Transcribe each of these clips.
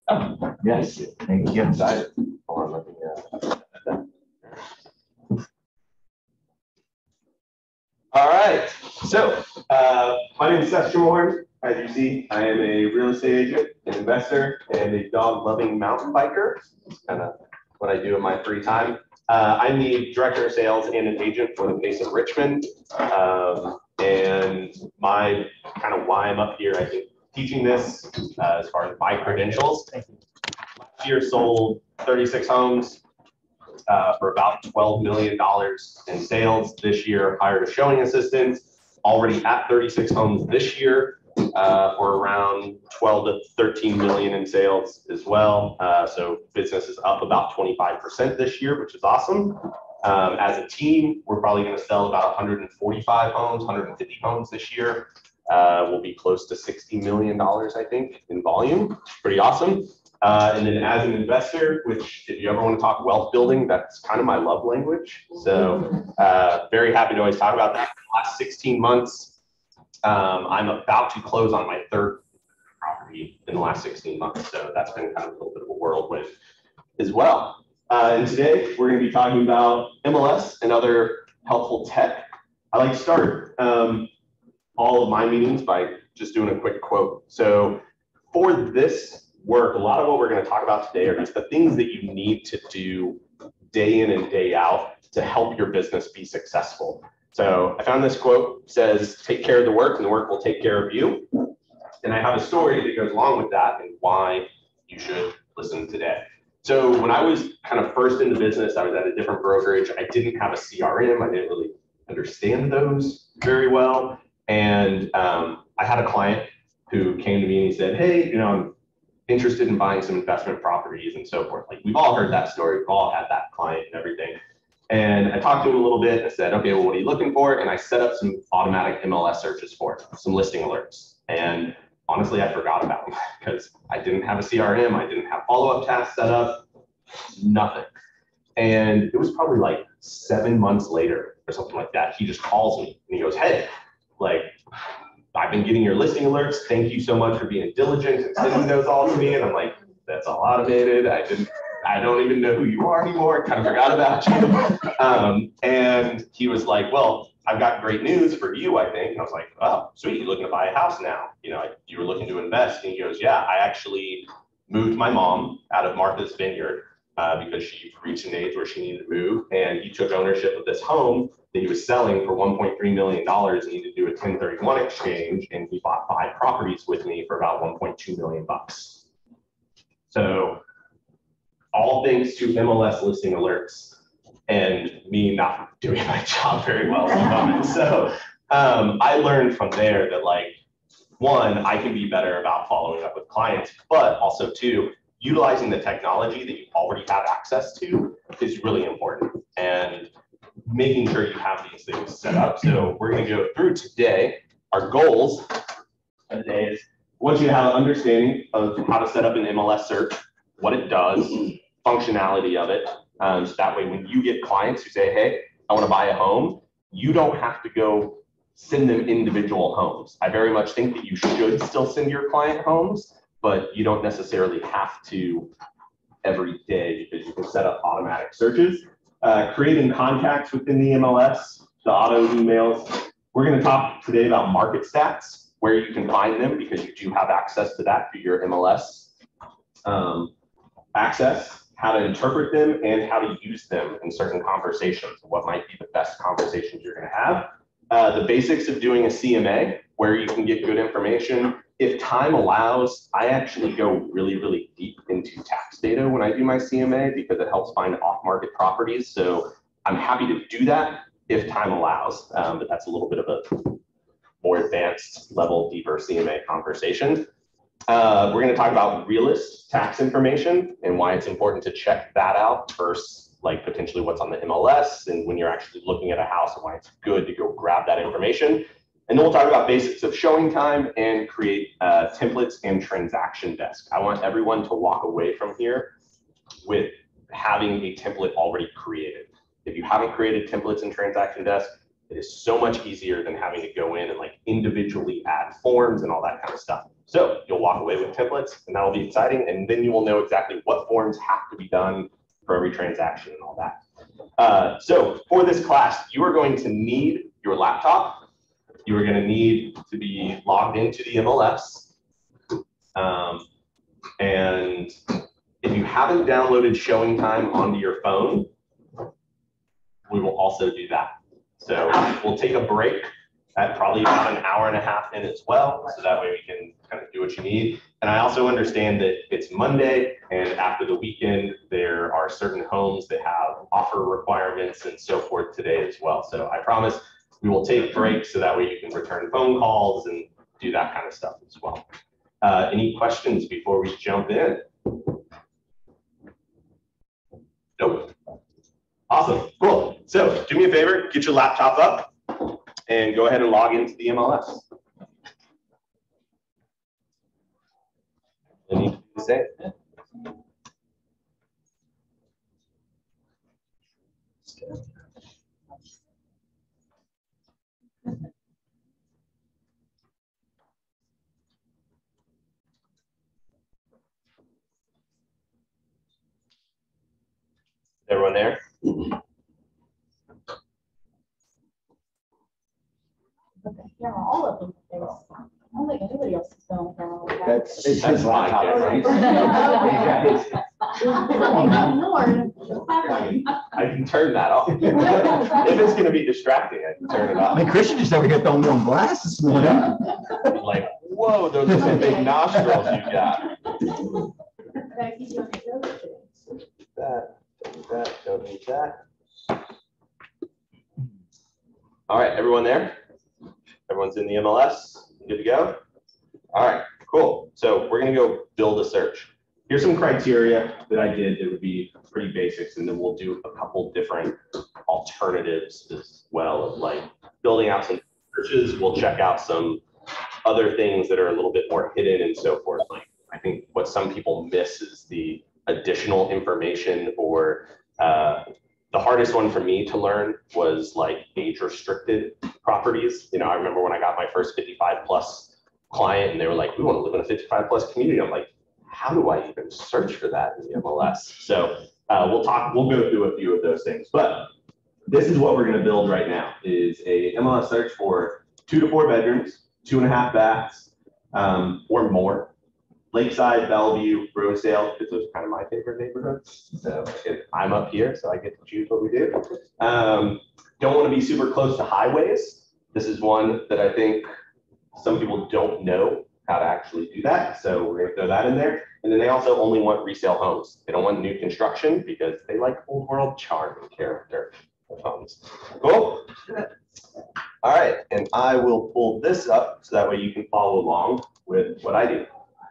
Oh, yes, thank you. Excited. All right, so my name is Seth Schemahorn. As you see, I am a real estate agent, an investor, and a dog-loving mountain biker. That's kind of what I do in my free time. I'm the director of sales and an agent for the base of Richmond. And my kind of why I'm up here, I think, teaching this as far as my credentials. Last year sold 36 homes for about $12 million in sales. This year hired a showing assistant, already at 36 homes this year for around 12 to 13 million in sales as well. So business is up about 25% this year, which is awesome. As a team, we're probably going to sell about 145 homes, 150 homes this year. We'll be close to $60 million, I think, in volume. Pretty awesome. And then as an investor, which if you ever want to talk wealth building, that's kind of my love language. So very happy to always talk about that. The last 16 months, I'm about to close on my third property in the last 16 months. So that's been kind of a little bit of a whirlwind as well. And today we're going to be talking about MLS and other helpful tech. I like to start all of my meetings by just doing a quick quote. So for this work, a lot of what we're going to talk about today are just the things that you need to do day in and day out to help your business be successful. So I found this quote, says, take care of the work and the work will take care of you. And I have a story that goes along with that and why you should listen today. So when I was kind of first in the business, I was at a different brokerage. I didn't have a CRM. I didn't really understand those very well. And I had a client who came to me and he said, hey, I'm interested in buying some investment properties and so forth. Like we've all heard that story. We've all had that client and everything. And I talked to him a little bit and I said, okay, well, what are you looking for? And I set up some automatic MLS searches for him, some listing alerts. And honestly, I forgot about them because I didn't have a CRM. I didn't have follow-up tasks set up, nothing. And it was probably like 7 months later or something like that. He just calls me and he goes, hey, like, I've been getting your listing alerts. Thank you so much for being diligent and sending those all to me. And I'm like, that's all automated. I don't even know who you are anymore. Kind of forgot about you. And he was like, well, I've got great news for you, I think. And I was like, oh, sweet. You're looking to buy a house now. You were looking to invest. And he goes, yeah, I actually moved my mom out of Martha's Vineyard because she reached an age where she needed to move. And he took ownership of this home that he was selling for $1.3 million. He needed to do a 1031 exchange. And he bought 5 properties with me for about $1.2 million. So all thanks to MLS listing alerts and me not doing my job very well at the moment. So I learned from there that, like, one, I can be better about following up with clients, but also two, utilizing the technology that you already have access to is really important, and making sure you have these things set up. So we're going to go through today. Our goals of the day is I want you to have an understanding of how to set up an MLS search, what it does, functionality of it. So that way, when you get clients who say, hey, I want to buy a home, you don't have to go send them individual homes. I very much think that you should still send your client homes, but you don't necessarily have to every day because you can set up automatic searches. Creating contacts within the MLS, the auto emails. We're going to talk today about market stats, where you can find them because you do have access to that through your MLS access, how to interpret them, and how to use them in certain conversations, what might be the best conversations you're going to have. The basics of doing a CMA, where you can get good information. If time allows, I actually go really, really deep into tax data when I do my CMA because it helps find off-market properties. So I'm happy to do that if time allows, but that's a little bit of a more advanced level, deeper CMA conversation. We're going to talk about realist tax information and why it's important to check that out versus like potentially what's on the MLS and when you're actually looking at a house and why it's good to go grab that information. And then we'll talk about basics of showing time and create templates and transaction desk. I want everyone to walk away from here with having a template already created. If you haven't created templates and transaction desk, it is so much easier than having to go in and like individually add forms and all that kind of stuff. So you'll walk away with templates, and that'll be exciting. And then you will know exactly what forms have to be done for every transaction and all that. So for this class, you are going to need your laptop. You are going to need to be logged into the MLS. And if you haven't downloaded Showing Time onto your phone, we will also do that. So we'll take a break at probably about an hour and a half in as well. So that way we can kind of do what you need. And I also understand that it's Monday, and after the weekend, there are certain homes that have offer requirements and so forth today as well. So I promise we will take breaks so that way you can return phone calls and do that kind of stuff as well. Any questions before we jump in? Nope. Awesome, cool. So do me a favor, get your laptop up and go ahead and log into the MLS. Anything to say? Everyone there? Yeah, all of them. I don't think anybody else is going to. It's his laptop, right? I can turn that off. If it's going to be distracting, I can turn it off. I mean, Christian just over here throwing me on blast this morning. Like, whoa, those are some big nostrils you got. Don't need that. All right, everyone there? Everyone's in the MLS? Good to go? All right, cool. So we're going to go build a search. Here's some criteria that I did that would be pretty basics, and then we'll do a couple different alternatives as well of like building out some searches. We'll check out some other things that are a little bit more hidden and so forth. Like I think what some people miss is the additional information, or the hardest one for me to learn was like age restricted properties. You know, I remember when I got my first 55 plus client and they were like, we want to live in a 55 plus community. I'm like, how do I even search for that in the MLS? So we'll go through a few of those things, but this is what we're going to build right now is a MLS search for 2 to 4 bedrooms, 2.5 baths, or more. Lakeside, Bellevue, Rosedale, because those are kind of my favorite neighborhoods. So I'm up here, so I get to choose what we do. Don't want to be super close to highways. This is one that I think some people don't know how to actually do that. So we're going to throw that in there. And then they also only want resale homes. They don't want new construction because they like old world charm and character of homes. Cool? All right, and I will pull this up so that way you can follow along with what I do.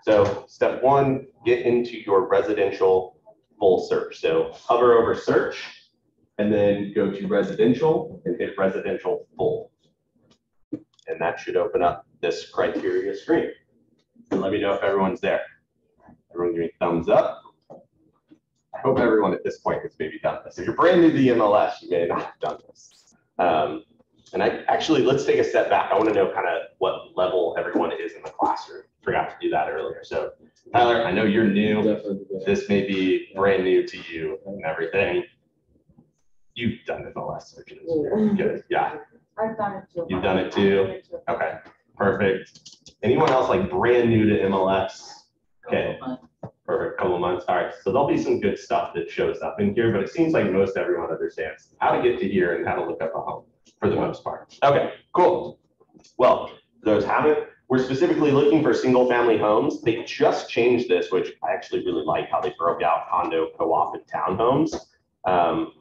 So step 1, get into your residential full search. So hover over search and then go to residential and hit residential full. And that should open up this criteria screen. And let me know if everyone's there. Everyone give me a thumbs up. I hope everyone at this point has maybe done this. If you're brand new to the MLS, you may not have done this. And let's take a step back. I want to know kind of what level everyone is in the classroom. Forgot to do that earlier. So Tyler, I know you're new. This may be brand new to you and everything. You've done MLS searches. Good. Yeah. I've done it too. You've done it too? Okay, perfect. Anyone else like brand new to MLS? Okay, perfect, couple of months. All right, so there'll be some good stuff that shows up in here, but it seems like most everyone understands how to get to here and how to look up a home for the most part. Okay, cool. Well, for those haven't, we're specifically looking for single family homes. They just changed this, which I actually really like how they broke out condo, co-op, and townhomes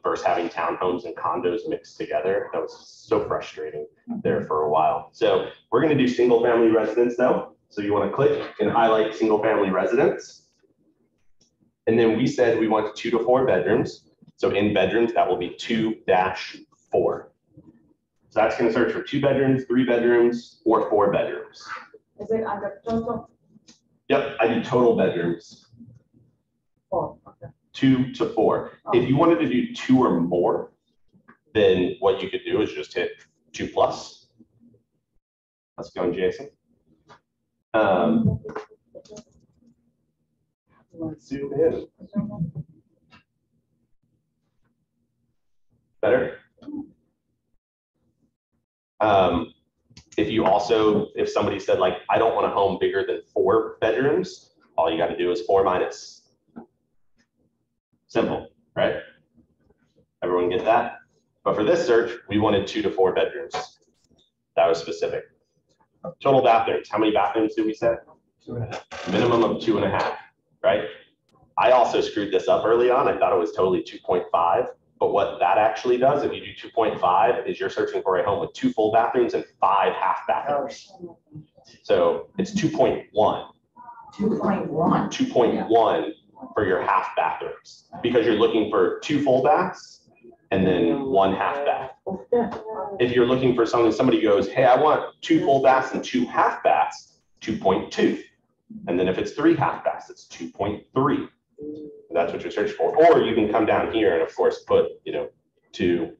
versus having townhomes and condos mixed together. That was so frustrating there for a while. So we're going to do single family residence though. So you want to click and highlight single family residence. And then we said we want 2 to 4 bedrooms. So in bedrooms, that will be 2-4. So that's going to search for 2 bedrooms, 3 bedrooms, or 4 bedrooms. Is it under total? Yep, I do total bedrooms. 4. Okay. 2 to 4. Oh. If you wanted to do 2 or more, then what you could do is just hit 2+. Let's go, Jason. Let's zoom in. Better? If somebody said like, I don't want a home bigger than 4 bedrooms, all you got to do is 4 minus. Simple, right? Everyone get that? But for this search, we wanted 2 to 4 bedrooms. That was specific. Total bathrooms. How many bathrooms did we say? 2.5. Minimum of 2.5, right? I also screwed this up early on. I thought it was totally 2.5. But what that actually does, if you do 2.5, is you're searching for a home with 2 full bathrooms and 5 half bathrooms. So it's 2.1. 2.1. 2.1 for your half bathrooms, because you're looking for 2 full baths and then 1 half bath. If you're looking for something, somebody goes, hey, I want 2 full baths and 2 half baths, 2.2. And then if it's 3 half baths, it's 2.3. That's what you're searching for. Or you can come down here and of course put, 2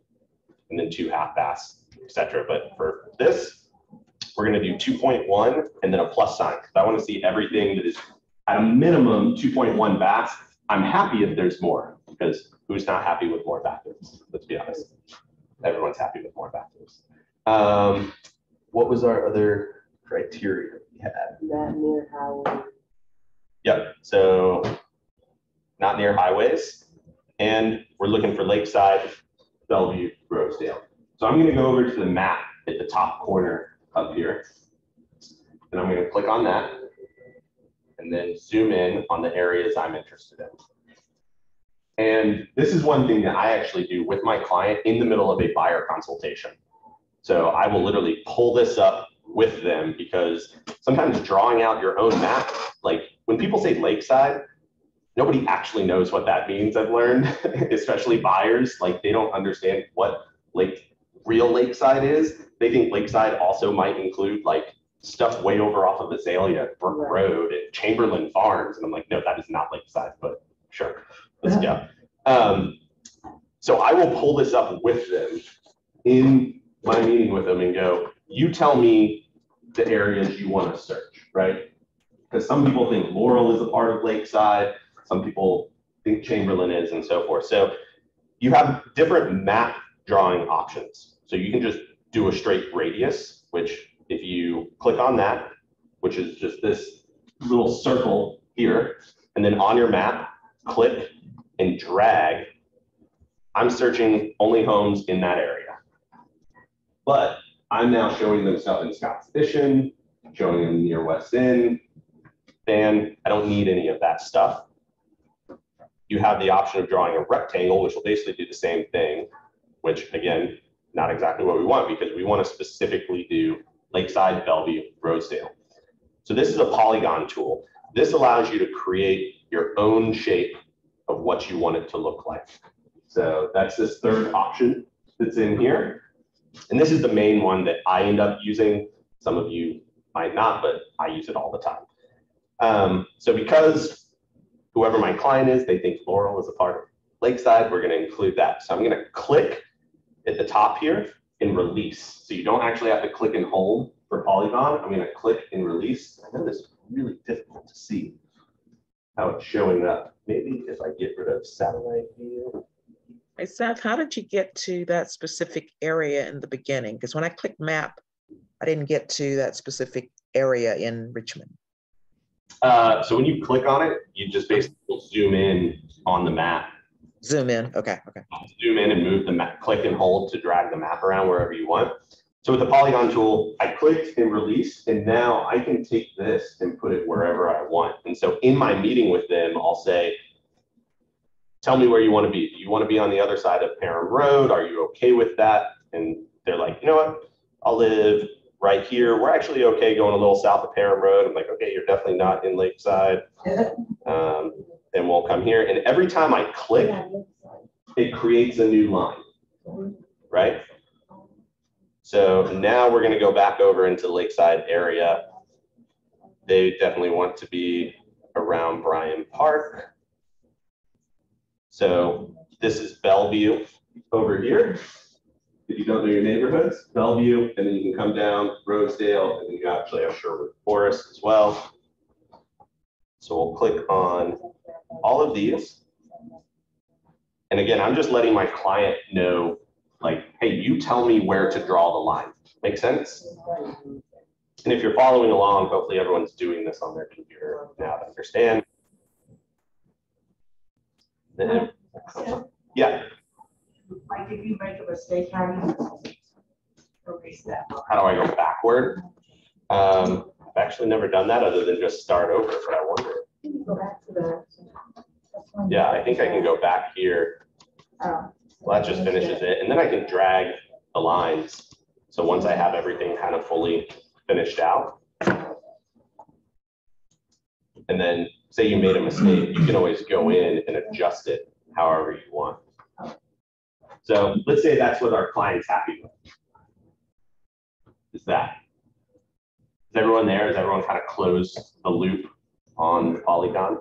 and then 2 half baths, etc. But for this, we're going to do 2.1 and then a plus sign, because I want to see everything that is at a minimum 2.1 baths. I'm happy if there's more, because who's not happy with more bathrooms? Let's be honest. Everyone's happy with more bathrooms. What was our other criteria we had? Not near highway. Yep. So not near highways, and we're looking for Lakeside, Bellevue, Rosedale. So I'm going to go over to the map at the top corner up here, and I'm going to click on that, and then zoom in on the areas I'm interested in. And this is one thing that I actually do with my client in the middle of a buyer consultation. So I will literally pull this up with them, because sometimes drawing out your own map, like when people say Lakeside, nobody actually knows what that means, I've learned, especially buyers. Like they don't understand what real Lakeside is. They think Lakeside also might include like stuff way over off of Azalea, Brook Road, and Chamberlain Farms. And I'm like, no, that is not Lakeside, but sure, let's go. So I will pull this up with them in my meeting with them and go, you tell me the areas you want to search, right? Because some people think Laurel is a part of Lakeside. Some people think Chamberlain is, and so forth. So you have different map drawing options. So you can just do a straight radius, which if you click on that, which is just this little circle here, and then on your map, click and drag. I'm searching only homes in that area. But I'm now showing them stuff in Scotts Mission, showing them near West End, and I don't need any of that stuff. You have the option of drawing a rectangle, which will basically do the same thing, which again, not exactly what we want, because we want to specifically do Lakeside, Bellevue, Rosedale. So this is a polygon tool. This allows you to create your own shape of what you want it to look like. So that's this third option that's in here. And this is the main one that I end up using. Some of you might not, but I use it all the time. So because whoever my client is, they think Laurel is a part of Lakeside, we're going to include that. So I'm going to click at the top here and release. So you don't actually have to click and hold for polygon. I'm going to click and release. I know this is really difficult to see how it's showing up. Maybe if I get rid of satellite view. Hey Seth, how did you get to that specific area in the beginning? Because when I clicked map, I didn't get to that specific area in Richmond. So when you click on it, you just basically zoom in on the map. Zoom in, okay. Zoom in and move the map, click and hold to drag the map around wherever you want. So with the polygon tool, I clicked and released, and now I can take this and put it wherever I want. And so in my meeting with them, I'll say, tell me where you want to be. Do you want to be on the other side of Parham Road? Are you okay with that? And they're like, you know what? I'll live right here. We're actually okay going a little south of Parham Road. I'm like, okay, you're definitely not in Lakeside. Then we'll come here. And every time I click, it creates a new line, right? So now we're going to go back over into the Lakeside area. They definitely want to be around Bryan Park. So this is Bellevue over here. if you don't know your neighborhoods, Bellevue, and then you can come down Rosedale, and then you actually have Sherwood Forest as well. So we'll click on all of these. And again, I'm just letting my client know, like, hey, you tell me where to draw the line. Make sense? And if you're following along, hopefully everyone's doing this on their computer now to understand. Then, yeah. Like if you make a mistake, how do you erase that? How do I go backward? I've actually never done that other than just start over, but I wonder. Can you go back to the? Yeah, I think I can go back here. Oh. Well, that just finishes it. And then I can drag the lines. So once I have everything kind of fully finished out. And then say you made a mistake, you can always go in and adjust it however you want. So let's say that's what our client's happy with. Is that? Is everyone there? Is everyone kind of closed the loop on the polygon?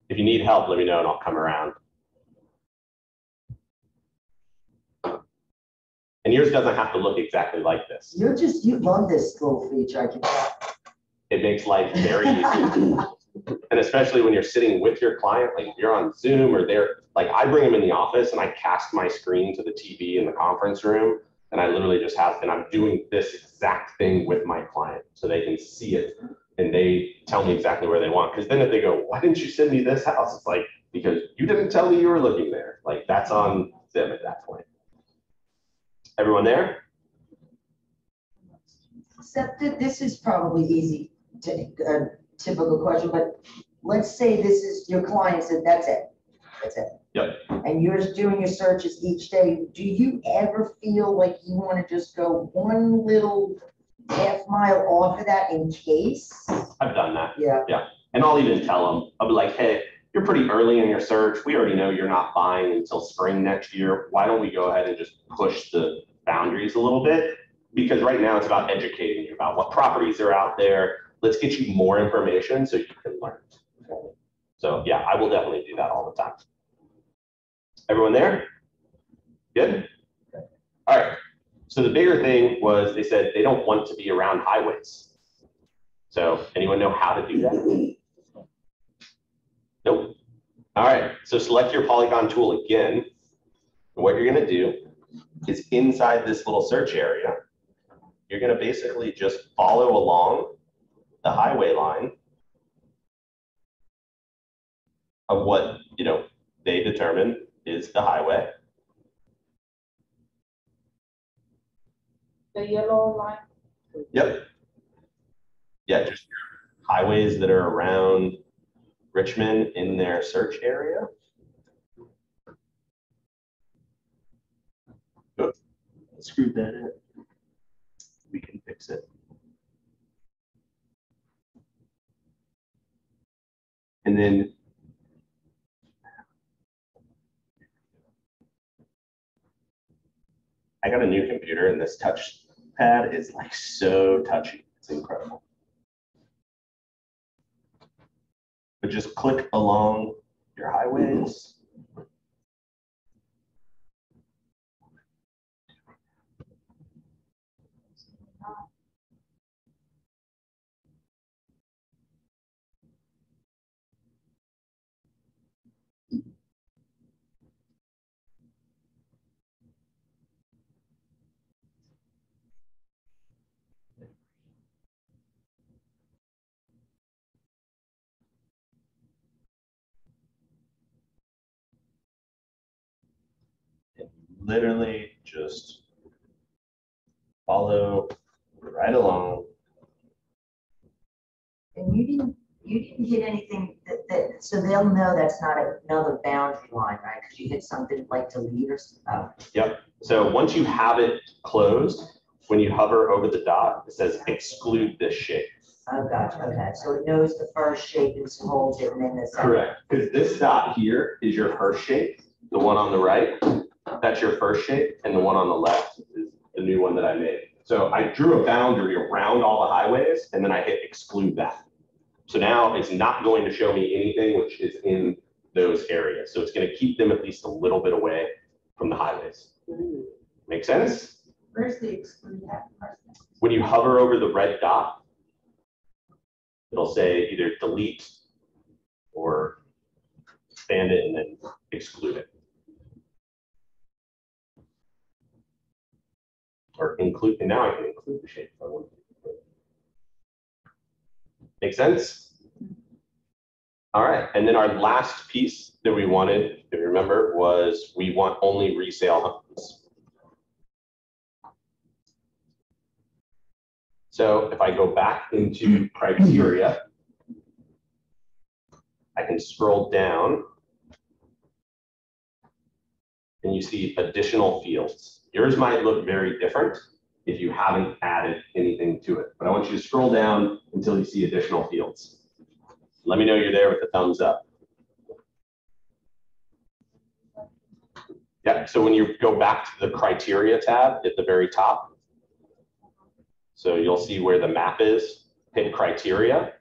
If you need help, let me know and I'll come around. And yours doesn't have to look exactly like this. You love this little feature, I can tell. It makes life very easy. And especially when you're sitting with your client, like if you're on Zoom or they're, like I bring them in the office and I cast my screen to the TV in the conference room. And I literally just have, and I'm doing this exact thing with my client so they can see it and they tell me exactly where they want. Because then if they go, why didn't you send me this house? It's like, because you didn't tell me you were looking there. Like that's on them at that point. Everyone there? Seth, this is probably easy, to, typical question, but let's say this is your client said, that's it. That's it. Yep. And you're doing your searches each day. Do you ever feel like you want to just go one little half mile off of that in case? I've done that. Yeah. Yeah. And I'll even tell them, I'll be like, hey, you're pretty early in your search. We already know you're not buying until spring next year. Why don't we go ahead and just push the boundaries a little bit? Because right now it's about educating you about what properties are out there. Let's get you more information so you can learn. So yeah, I will definitely do that all the time. Everyone there? Good? All right. So the bigger thing was they said they don't want to be around highways. So anyone know how to do that? Nope. All right. So select your polygon tool again. And what you're going to do is inside this little search area, you're going to basically just follow along the highway line of what, they determine is the highway. The yellow line. Yep. Yeah, just highways that are around Richmond in their search area. Oops, screwed that in. We can fix it. And then I got a new computer and this touch pad is like so touchy. It's incredible. But just click along your highways. Literally just follow right along. And you didn't hit anything so they'll know that's not another boundary line, right? Because you hit something like delete or something. Yep. So once you have it closed, when you hover over the dot, it says exclude this shape. Oh, gotcha. Okay. So it knows the first shape and holds it, and then the second. Correct. Because this dot here is your first shape. The one on the right, that's your first shape. And the one on the left is the new one that I made. So I drew a boundary around all the highways, and then I hit exclude that. So now it's not going to show me anything which is in those areas. So it's going to keep them at least a little bit away from the highways. Make sense? Where's the exclude that part? When you hover over the red dot, it'll say either delete or expand it and then exclude it. Or include, and now I can include the shape if I want to. Make sense? All right, and then our last piece that we wanted, if you remember, was we want only resale homes. So if I go back into criteria, I can scroll down and you see additional fields. Yours might look very different if you haven't added anything to it, but I want you to scroll down until you see additional fields. Let me know you're there with the thumbs up. Yeah, so when you go back to the criteria tab at the very top, so you'll see where the map is, hit criteria.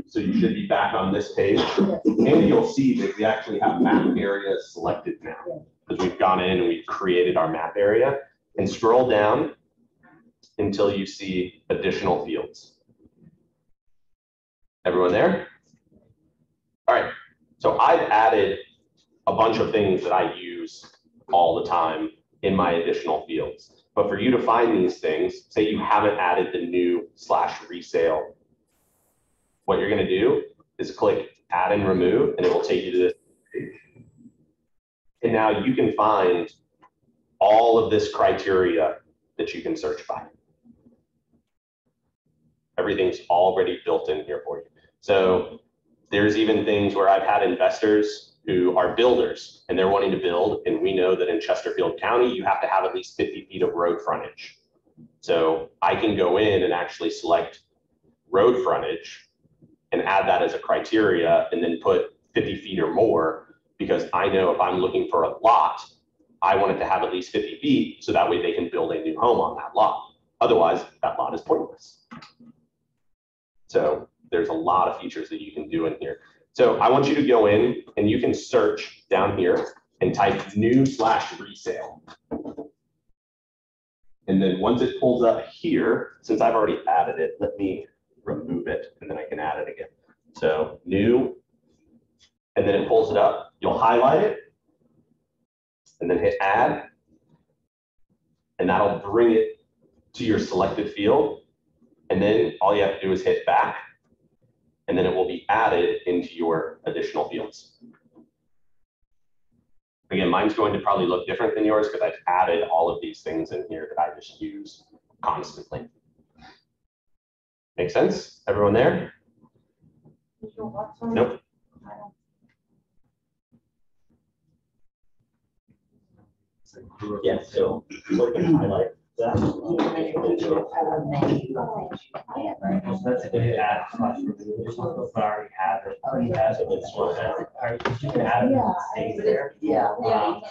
So you should be back on this page, and you'll see that we actually have map areas selected now, because we've gone in and we've created our map area, and scroll down until you see additional fields. Everyone there? All right, so I've added a bunch of things that I use all the time in my additional fields. But for you to find these things, say you haven't added the new /resale, what you're gonna do is click add and remove, and it will take you to this page. And now you can find all of this criteria that you can search by. Everything's already built in here for you. So there's even things where I've had investors who are builders and they're wanting to build, and we know that in Chesterfield County, you have to have at least 50 feet of road frontage. So I can go in and actually select road frontage and add that as a criteria and then put 50 feet or more, because I know if I'm looking for a lot, I want it to have at least 50 feet so that way they can build a new home on that lot. Otherwise, that lot is pointless. So there's a lot of features that you can do in here. So I want you to go in and you can search down here and type new /resale. And then once it pulls up here, since I've already added it, let me remove it and then I can add it again. So new, and then it pulls it up. You'll highlight it and then hit add. And that'll bring it to your selected field. And then all you have to do is hit back, and then it will be added into your additional fields. Again, mine's going to probably look different than yours because I've added all of these things in here that I just use constantly. Make sense? Everyone there? Nope. Yeah, so we can highlight that. That's a good add. I already have it. You can add it and it stays there. Yeah.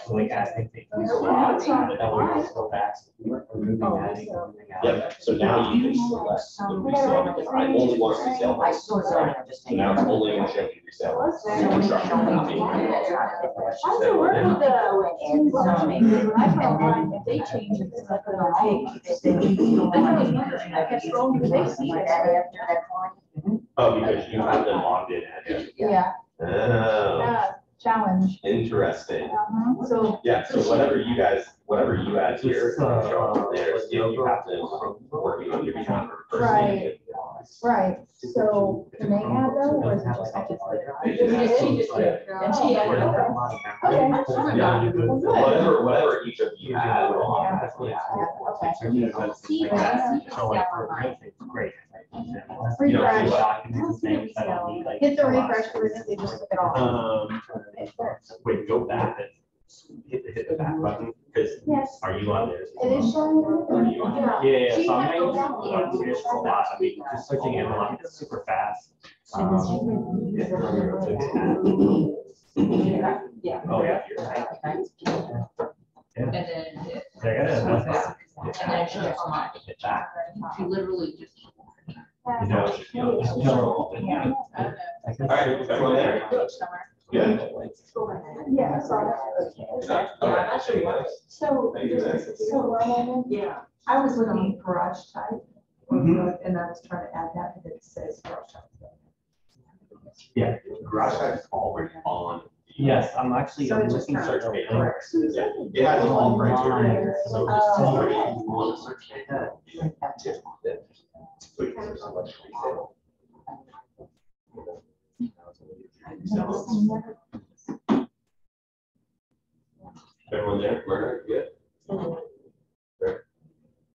So like as they take these lots, but that way it's go back. Removing that. Yep, so now you can select the resale. If I only want resale. I saw zoning, I'm just So now it's only going to show you resale. So when you show me, that's not a difference. I still work with the. And zoning. I found mine, if they change it, it's like on I kept scrolling to the See that after that one? Oh, because you have them logged in. Yeah, Oh, challenge. interesting. So. Yeah, so whatever you add here, is gonna show up there. So you have to working on your behalf. Right. Right, so can they add though, or is it just I just did it? And she added it. Okay. Yeah. Well, good. Whatever each of you add. Okay. So like for me, it's great. Refresh. Documents, things I don't need, like, Hit the refresh button, they just took it off. Wait, go back and hit the back button, because Yes, are you on there? it is showing. Are you on there? Yeah, She so had to go I'm down. making this for a lot. I mean, just switching it on, it's super fast. Yeah. Oh, yeah, you're right. And then, They're gonna- and then it shows how much. Hit back. You literally just. You know, it should go. Yeah. All right, everyone there? Good. Yeah, sorry. So, Yeah. I was looking at garage type, Mhm. and I was trying to add that, but it says garage type. Yeah, garage type is already on. Yes, I'm actually, So I'm it's just looking not search page. correct. Yeah, it has all criteria. So just Oh. tell me you want to search data. Everyone there, learner, good? Great.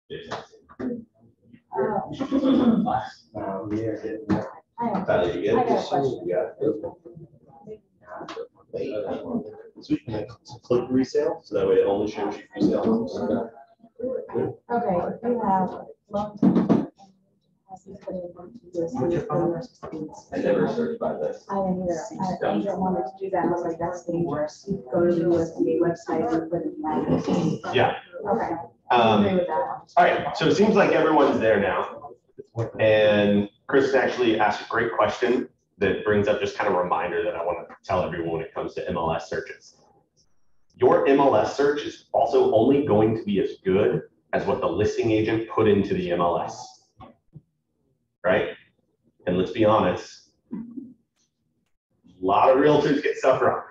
Yes. Tyler, you good? I got a question. Yeah. So we can make click resale, so that way it only shows you resale. Okay, you have. I never searched by this. I didn't either. Angel wanted to do that. I was like, that's dangerous. You go to the USDA website and put it in. Yeah. Okay. I agree with that. All right, so it seems like everyone's there now. And Chris actually asked a great question that brings up just kind of a reminder that I want to tell everyone when it comes to MLS searches. Your MLS search is also only going to be as good as what the listing agent put into the MLS. Right? And let's be honest, a lot of realtors get stuff wrong.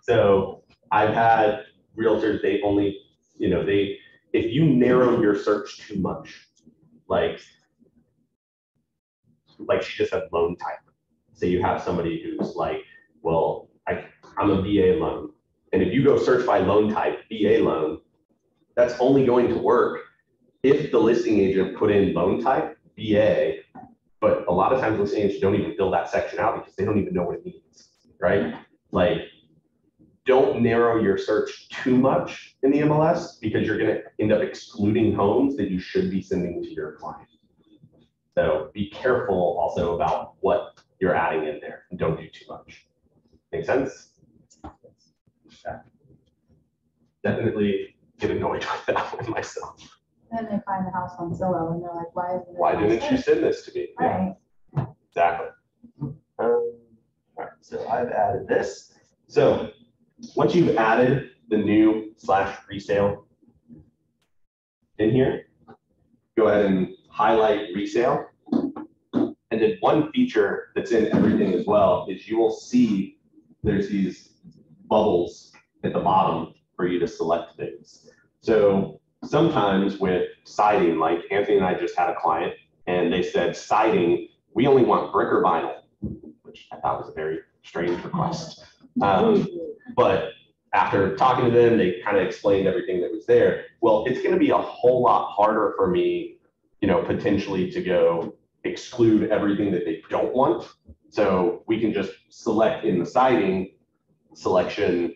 So I've had realtors, they only, if you narrow your search too much, like she just said loan type. Say you have somebody who's like, well, I'm a VA loan. And if you go search by loan type, VA loan, that's only going to work if the listing agent put in loan type, VA, but a lot of times listing agents don't even fill that section out because they don't even know what it means, right? Like, don't narrow your search too much in the MLS because you're going to end up excluding homes that you should be sending to your client. So be careful also about what you're adding in there and don't do too much. Make sense? Yeah. Definitely get annoyed with that one myself. Then they find the house on Zillow and they're like, why isn't it? Why didn't you send this to me? Right. Exactly. All right, so I've added this. So once you've added the new / resale in here, go ahead and highlight resale. And then one feature that's in everything as well is you will see there's these bubbles at the bottom for you to select things. So sometimes with siding, like Anthony and I just had a client and they said siding, we only want brick or vinyl, which I thought was a very strange request. But after talking to them, they kind of explained everything that was there. Well, it's going to be a whole lot harder for me, potentially to go exclude everything that they don't want. So we can just select in the siding selection.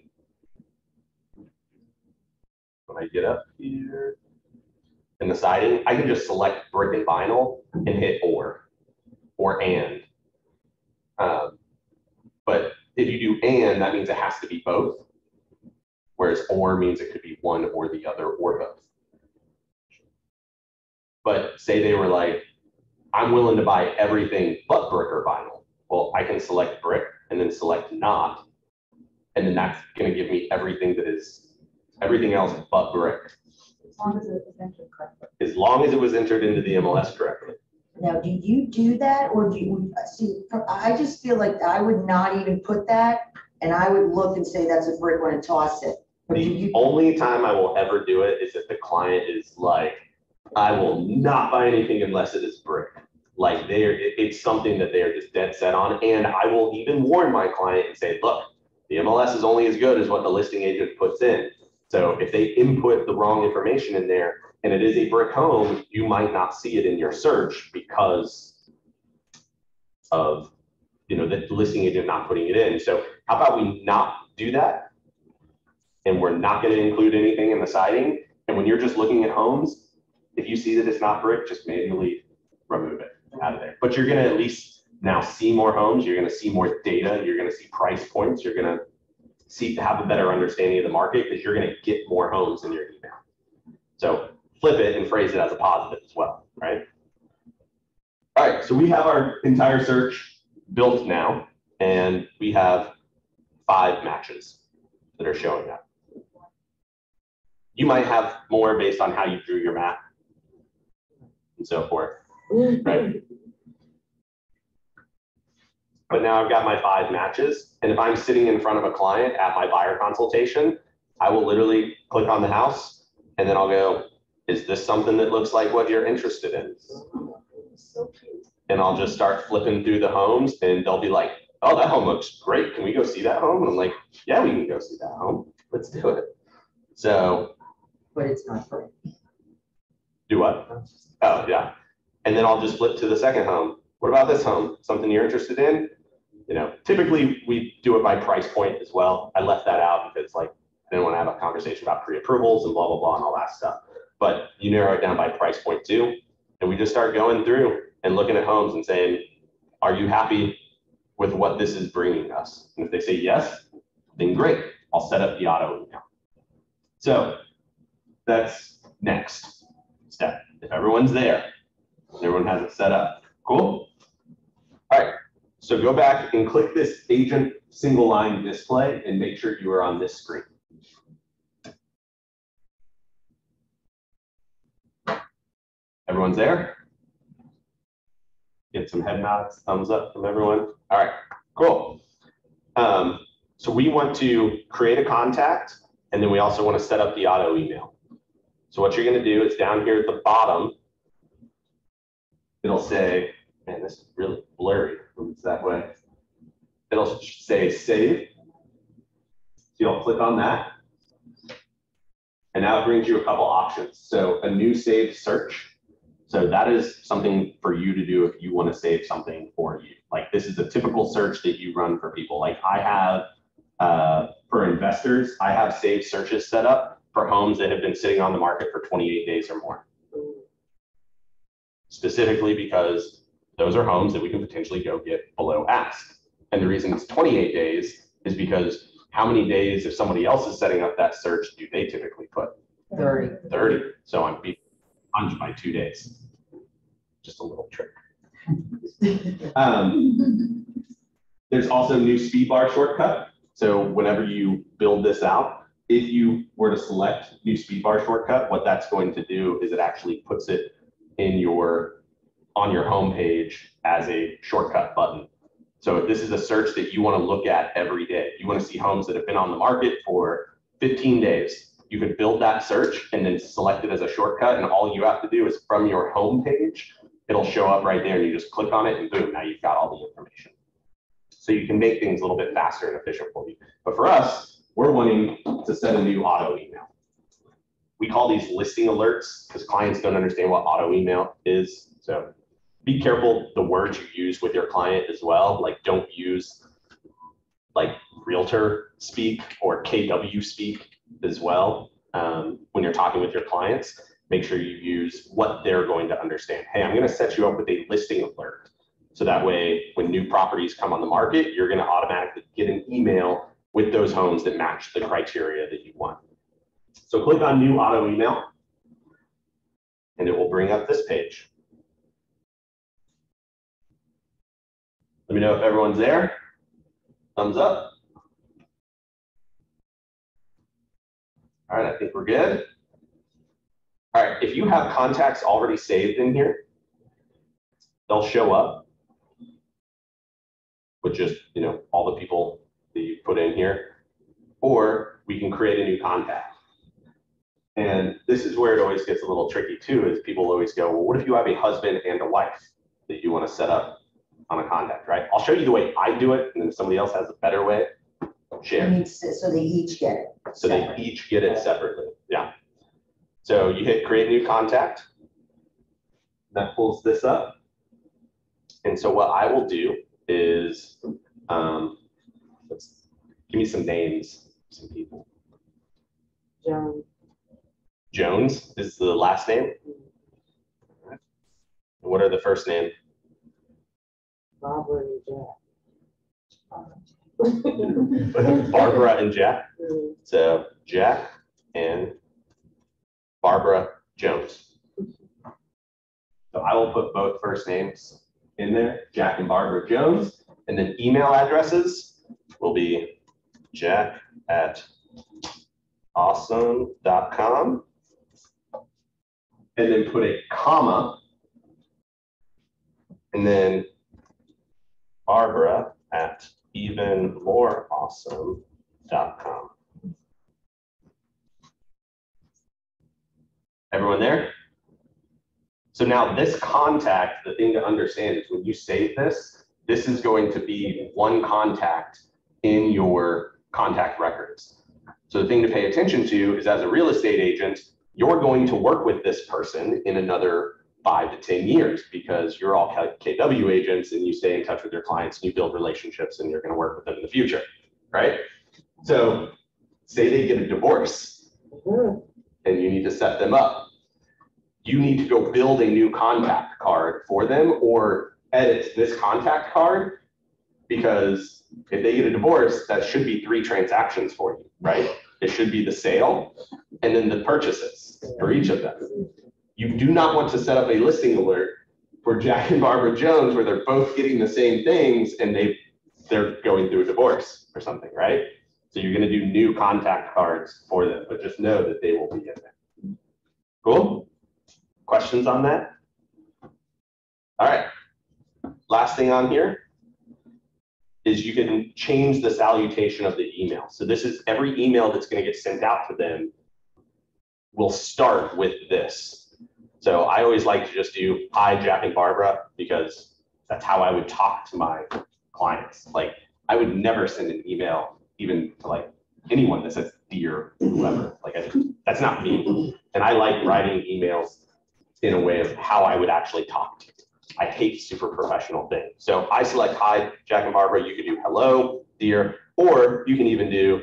When I get up here in the siding, I can just select brick and vinyl and hit or and. But if you do and, that means it has to be both. Whereas or means it could be one or the other or both. But say they were like, I'm willing to buy everything but brick or vinyl. Well, I can select brick and then select not. And then that's going to give me everything else but brick. As long as it was entered correctly. As long as it was entered into the MLS correctly. Now, do you do that or do you see, I just feel like I would not even put that and I would look and say that's a brick when I toss it. But do The you, only time I will ever do it is if the client is like, I will not buy anything unless it is brick. Like it's something that they're just dead set on. And I will even warn my client and say, look, the MLS is only as good as what the listing agent puts in. So if they input the wrong information in there and it is a brick home, you might not see it in your search because of, the listing agent not putting it in. So how about we not do that? And we're not going to include anything in the siding. And when you're just looking at homes, if you see that it's not brick, just manually remove it out of there. But you're going to at least now see more homes. You're going to see more data. You're going to see price points. You're going to have a better understanding of the market because you're going to get more homes in your email. So flip it and phrase it as a positive as well, right? All right, so we have our entire search built now. and we have 5 matches that are showing up. You might have more based on how you drew your map and so forth, right? But now I've got my 5 matches, and if I'm sitting in front of a client at my buyer consultation, I will literally click on the house, and then I'll go, is this something that looks like what you're interested in? And I'll just start flipping through the homes, and they'll be like, oh, that home looks great. Can we go see that home? And I'm like, yeah, we can go see that home. Let's do it. So. But it's not free. Do what? Oh, yeah. And then I'll just flip to the second home. What about this home? Something you're interested in? You know, typically we do it by price point as well. I left that out because like, I didn't want to have a conversation about pre-approvals and blah, blah, blah, and all that stuff. But you narrow it down by price point too. And we just start going through and looking at homes and saying, are you happy with what this is bringing us? And if they say yes, then great. I'll set up the auto email. So that's next step. If everyone's there, everyone has it set up. Cool? All right. So go back and click this agent single line display and make sure you are on this screen. Everyone's there? Get some head nods, thumbs up from everyone. All right, cool. So we want to create a contact, and then we also want to set up the auto email. So what you're going to do is down here at the bottom, it'll say, man, this is really blurry when it's that way. It'll say save. So you'll click on that. And now it brings you a couple options. So a new saved search. So that is something for you to do if you want to save something for you. Like this is a typical search that you run for people. Like I have, for investors, I have saved searches set up for homes that have been sitting on the market for 28 days or more. Specifically because those are homes that we can potentially go get below ask. And the reason it's 28 days is because how many days, if somebody else is setting up that search, do they typically put? 30. 30. So I'm being punched by 2 days. Just a little trick. There's also new speed bar shortcut. So whenever you build this out, if you were to select new speed bar shortcut, what that's going to do is it actually puts it in on your home page as a shortcut button. So if this is a search that you want to look at every day, you want to see homes that have been on the market for 15 days, you could build that search and then select it as a shortcut. And all you have to do is from your home page, it'll show up right there and you just click on it and boom, now you've got all the information. So you can make things a little bit faster and efficient for you. But for us, we're wanting to set a new auto email. We call these listing alerts because clients don't understand what auto email is. So be careful the words you use with your client as well. Like don't use like realtor speak or KW speak as well. When you're talking with your clients, make sure you use what they're going to understand. Hey, I'm going to set you up with a listing alert. So that way, when new properties come on the market, you're going to automatically get an email with those homes that match the criteria that you want. So click on new auto email and it will bring up this page. Let me know if everyone's there. Thumbs up. All right, I think we're good. All right, if you have contacts already saved in here, they'll show up with just, you know, all the people that you put in here, or we can create a new contact. And this is where it always gets a little tricky too, is people always go, well, what if you have a husband and a wife that you want to set up on a contact, right? I'll show you the way I do it, and then if somebody else has a better way, share. So they each get it. So they each get it separately, yeah. So you hit create new contact, that pulls this up. And so what I will do is, give me some names, some people. Jones is the last name. What are the first name? Barbara and Jack. Barbara and Jack. So Jack and Barbara Jones. So I will put both first names in there, Jack and Barbara Jones, And then email addresses will be jack@awesome.com. And then put a comma. And then Barbara@evenmoreawesome.com. Everyone there? So now this contact, the thing to understand is when you save this, this is going to be one contact in your contact records. So the thing to pay attention to is as a real estate agent, you're going to work with this person in another 5 to 10 years because you're all KW agents and you stay in touch with your clients and you build relationships and you're going to work with them in the future, right? So say they get a divorce and you need to set them up. You need to go build a new contact card for them or edit this contact card because if they get a divorce, that should be 3 transactions for you, right? It should be the sale and then the purchases for each of them. You do not want to set up a listing alert for Jack and Barbara Jones where they're both getting the same things and they're going through a divorce or something, right? So you're going to do new contact cards for them, but just know that they will be in there. Cool? Questions on that? All right. Last thing on here is you can change the salutation of the email. So this is every email that's going to get sent out to them will start with this. So I always like to just do hi, Jack and Barbara, because that's how I would talk to my clients. Like I would never send an email even to like anyone that says dear whoever. Like that's not me. And I like writing emails in a way of how I would actually talk to you. I hate super professional things. So I select hi, Jack and Barbara. You can do hello, dear, or you can even do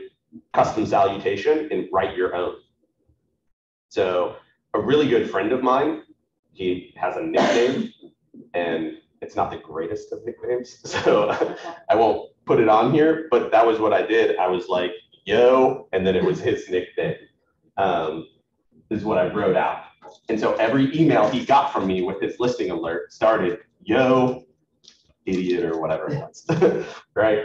custom salutation and write your own. So a really good friend of mine, he has a nickname and it's not the greatest of nicknames. So I won't put it on here, but that was what I did. I was like, yo, and then it was his nickname. This is what I wrote out. And so every email he got from me with his listing alert started, yo, idiot, or whatever it was, right?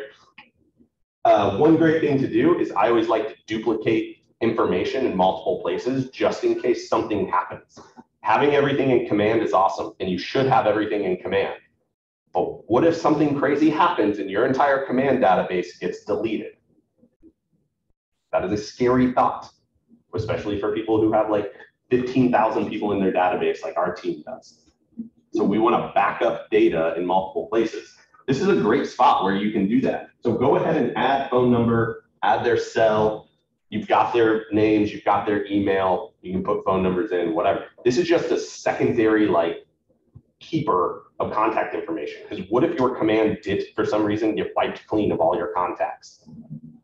One great thing to do is I always like to duplicate information in multiple places just in case something happens. Having everything in command is awesome, and you should have everything in command. But what if something crazy happens and your entire command database gets deleted? That is a scary thought, especially for people who have like 15,000 people in their database like our team does. So we want to back up data in multiple places. This is a great spot where you can do that. So go ahead and add phone number, add their cell. You've got their names, you've got their email. You can put phone numbers in, whatever. This is just a secondary like keeper of contact information. Because what if your command did for some reason get wiped clean of all your contacts?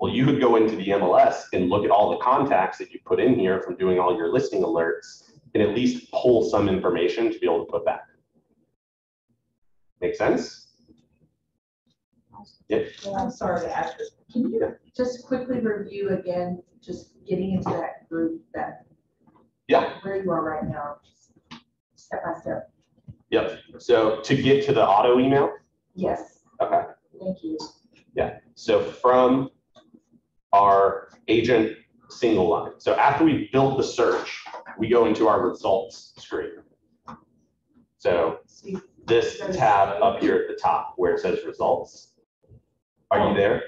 Well, you could go into the MLS and look at all the contacts that you put in here from doing all your listing alerts and at least pull some information to be able to put back. Make sense? Yep. I'm sorry to ask this. Can you just quickly review again, just getting into that group that where you are right now, step by step? Yep. So to get to the auto email? Yes. Okay. Thank you. Yeah. So from our agent single line. So after we build the search, we go into our results screen. So this tab up here at the top where it says results. Are you there?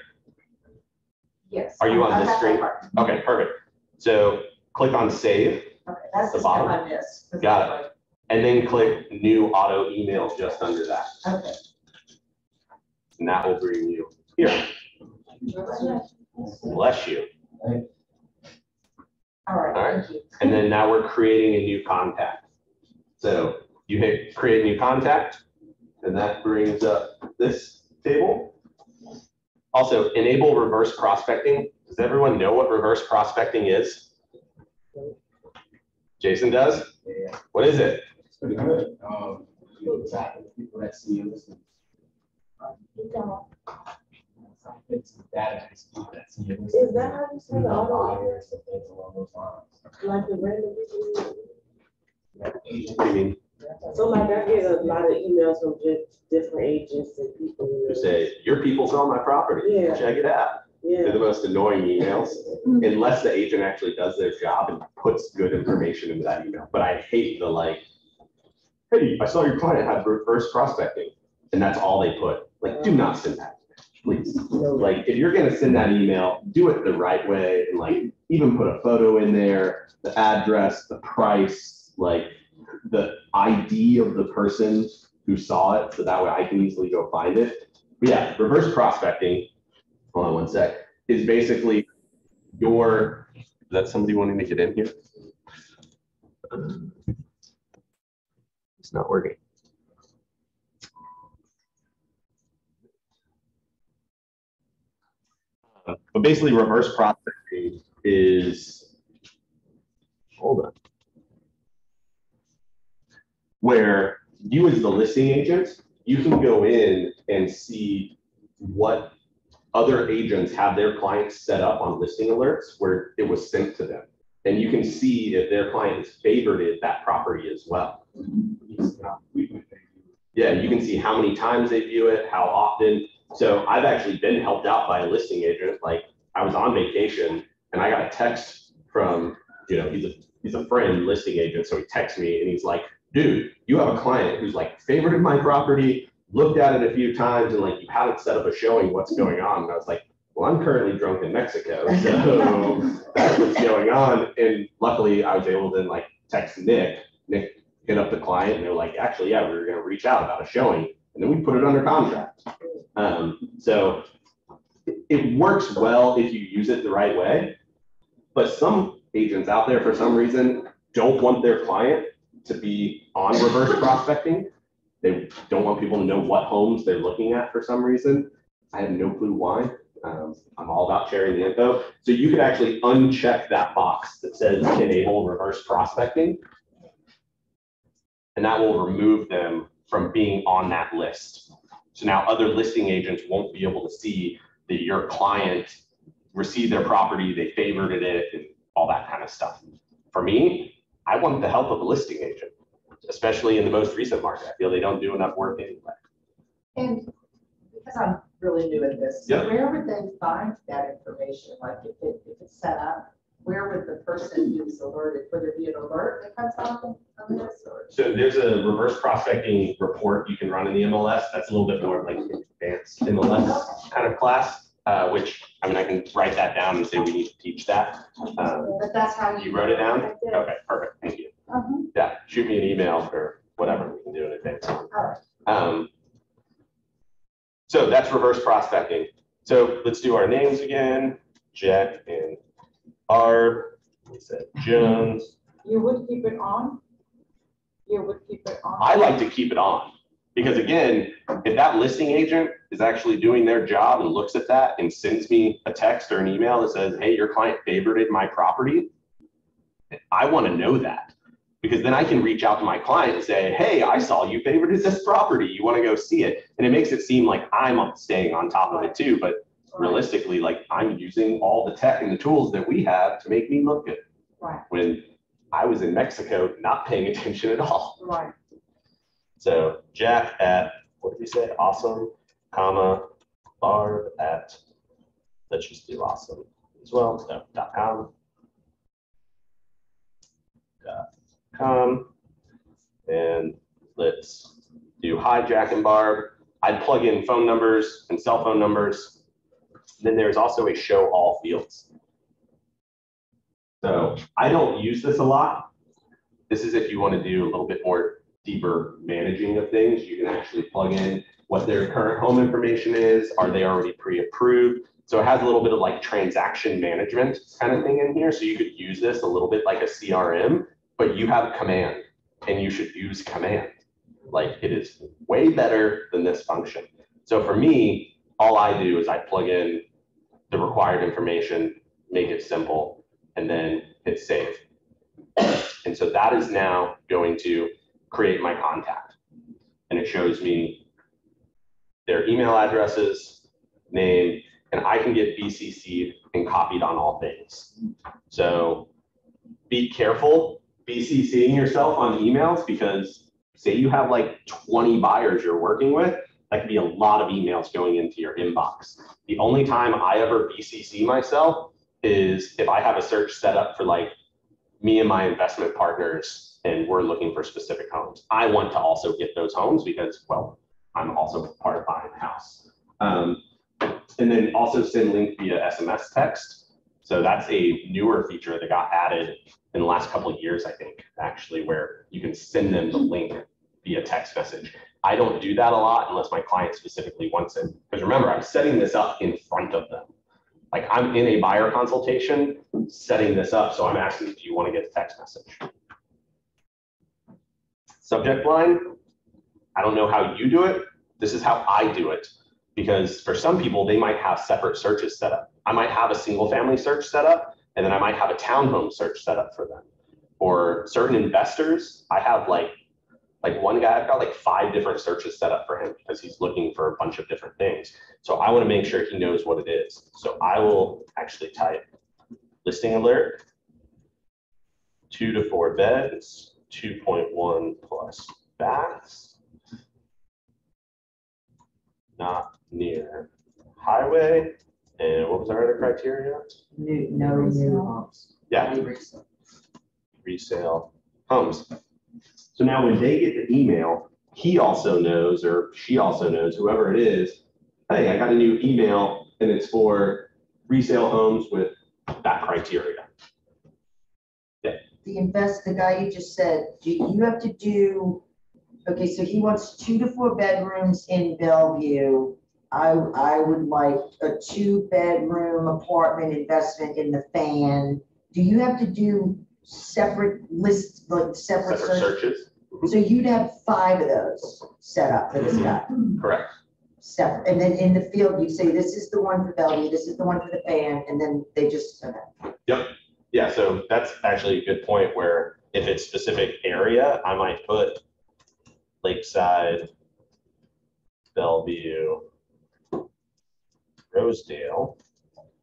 Yes. Are you on this screen? Okay, perfect. So click on save. Okay, that's the bottom. step I missed. Got it. And then click new auto email just under that. Okay. And that will bring you here. Bless you. All right, thank you. And then now we're creating a new contact. So you hit create new contact, and that brings up this table. Also, enable reverse prospecting. Does everyone know what reverse prospecting is? Jason does? Yeah. What is it? It's pretty good. You track with people that see you listen. It's database people that see you listen. Is that how you say the auto? Buyers and things along those lines. Like the random people? What do you mean? So like I get a lot of emails from just different agents and people. Who say, your people's on my property, Yeah. check it out. They're Yeah. the most annoying emails, unless the agent actually does their job and puts good information into that email. But I hate the like, hey, I saw your client had reverse prospecting, and that's all they put. Like, do not send that, please. Like, if you're gonna send that email, do it the right way, and like, even put a photo in there, the address, the price, like the ID of the person who saw it, so that way I can easily go find it. But yeah, reverse prospecting, hold on one sec, is basically is that somebody wanting to get in here? It's not working. But basically reverse prospecting is, hold on, where you as the listing agent, you can go in and see what other agents have their clients set up on listing alerts where it was sent to them. And you can see if their client has favorited that property as well. Yeah, you can see how many times they view it, how often. So I've actually been helped out by a listing agent. Like, I was on vacation and I got a text from, he's a friend listing agent. So he texts me and he's like, dude, you have a client who's like favorited my property, looked at it a few times, and like, you haven't set up a showing, what's going on? And I was like, well, I'm currently drunk in Mexico, so that's what's going on. And luckily I was able to like text Nick hit up the client, and they're like, actually, yeah, we were gonna reach out about a showing, and then we put it under contract. So it works well if you use it the right way, but some agents out there for some reason don't want their client to be on reverse prospecting. They don't want people to know what homes they're looking at for some reason. I have no clue why. I'm all about sharing the info. So you could actually uncheck that box that says enable reverse prospecting, and that will remove them from being on that list. So now other listing agents won't be able to see that your client received their property, they favorited it, and all that kind of stuff. For me, I want the help of a listing agent, especially in the most recent market. I feel they don't do enough work anyway. And because I'm really new at this, Yep. where would they find that information? Like if it's set up, where would the person who's alerted, would there be an alert that comes out on this? Or? So there's a reverse prospecting report you can run in the MLS. That's a little bit more like advanced MLS kind of class, which, I mean, I can write that down and say we need to teach that. But that's how You wrote it down? Okay, perfect, thank you. Yeah, shoot me an email or whatever, we can do in advance. So that's reverse prospecting. So let's do our names again. Jet and Barb. We said Jones. You would keep it on? You would keep it on? I like to keep it on because, again, if that listing agent is actually doing their job and looks at that and sends me a text or an email that says, hey, your client favorited my property, I want to know that, because then I can reach out to my client and say, hey, I saw you favorited this property. You want to go see it? And it makes it seem like I'm staying on top of it too. But realistically, like, I'm using all the tech and the tools that we have to make me look good. Right. When I was in Mexico, not paying attention at all. Right. So Jack at, what did we say? Awesome, comma, Barb at, let's just do awesome as well, no, .com. And let's do hi, Jack and Barb. I'd plug in phone numbers and cell phone numbers. Then there's also a show all fields. So I don't use this a lot. This is if you want to do a little bit more deeper managing of things. You can actually plug in what their current home information is. Are they already pre-approved? So it has a little bit of like transaction management kind of thing in here. So you could use this a little bit like a CRM, but you have command, and you should use command. Like, it is way better than this function. So for me, all I do is I plug in the required information, make it simple, and then hit save. And so that is now going to create my contact. And it shows me their email addresses, name, and I can get BCC'd and copied on all things. So be careful BCCing yourself on emails, because say you have like 20 buyers you're working with, that could be a lot of emails going into your inbox. The only time I ever BCC myself is if I have a search set up for like me and my investment partners and we're looking for specific homes. I want to also get those homes because, well, I'm also part of buying the house. And then also send link via SMS text. So that's a newer feature that got added in the last couple of years, I think, actually, where you can send them the link via text message. I don't do that a lot unless my client specifically wants it. Because remember, I'm setting this up in front of them. Like I'm in a buyer consultation, setting this up. So I'm asking, do you want to get a text message? Subject line, I don't know how you do it. This is how I do it. Because for some people, they might have separate searches set up. I might have a single family search set up, and then I might have a townhome search set up for them. For certain investors, I have like one guy, I've got like 5 different searches set up for him because he's looking for a bunch of different things. So I want to make sure he knows what it is. So I will actually type listing alert, 2 to 4 beds, 2.1 plus baths, not near highway. And what was our other criteria? No new homes. Yeah, resale homes. So now when they get the email, he also knows, or she also knows, whoever it is, hey, I got a new email and it's for resale homes with that criteria. Yeah. The guy you just said, do you have to do, okay, so he wants 2 to 4 bedrooms in Bellevue. I would like a 2-bedroom apartment investment in the Fan. Do you have to do separate lists, like separate searches? So you'd have 5 of those set up for this guy. Correct. Separate, and then in the field, you say, this is the one for Bellevue, this is the one for the Fan, and then they just, okay. Yep. Yeah, so that's actually a good point where if it's specific area, I might put Lakeside, Bellevue, Rosedale,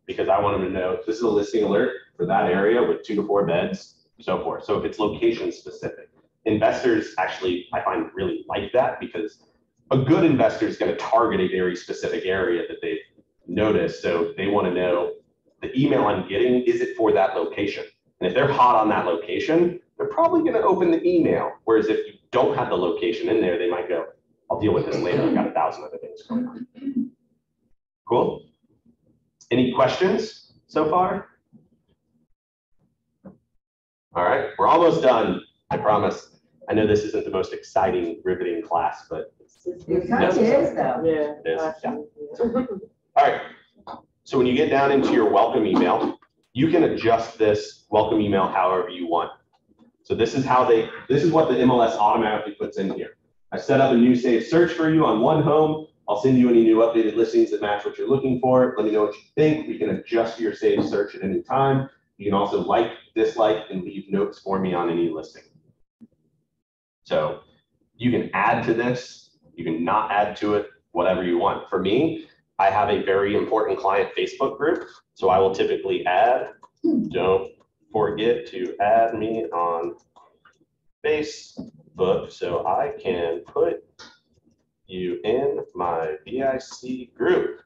because I want them to know this is a listing alert for that area with 2 to 4 beds, so forth. So if it's location specific, investors actually, I find, really like that because a good investor is going to target a very specific area that they've noticed. So they want to know the email I'm getting, is it for that location? And if they're hot on that location, they're probably going to open the email. Whereas if you don't have the location in there, they might go, I'll deal with this later. I've got 1,000 other things going on. Cool. Any questions so far? All right, we're almost done, I promise. I know this isn't the most exciting, riveting class, but It kind of is though. Yeah. it is. Yeah. All right, so when you get down into your welcome email, you can adjust this welcome email however you want. So this is what the MLS automatically puts in here. I set up a new saved search for you on one home. I'll send you any new updated listings that match what you're looking for. Let me know what you think. We can adjust your saved search at any time. You can also like, dislike, and leave notes for me on any listing. So you can add to this. You can not add to it, whatever you want. For me, I have a very important client Facebook group. So I will typically add, don't forget to add me on Facebook so I can put you in my VIC group.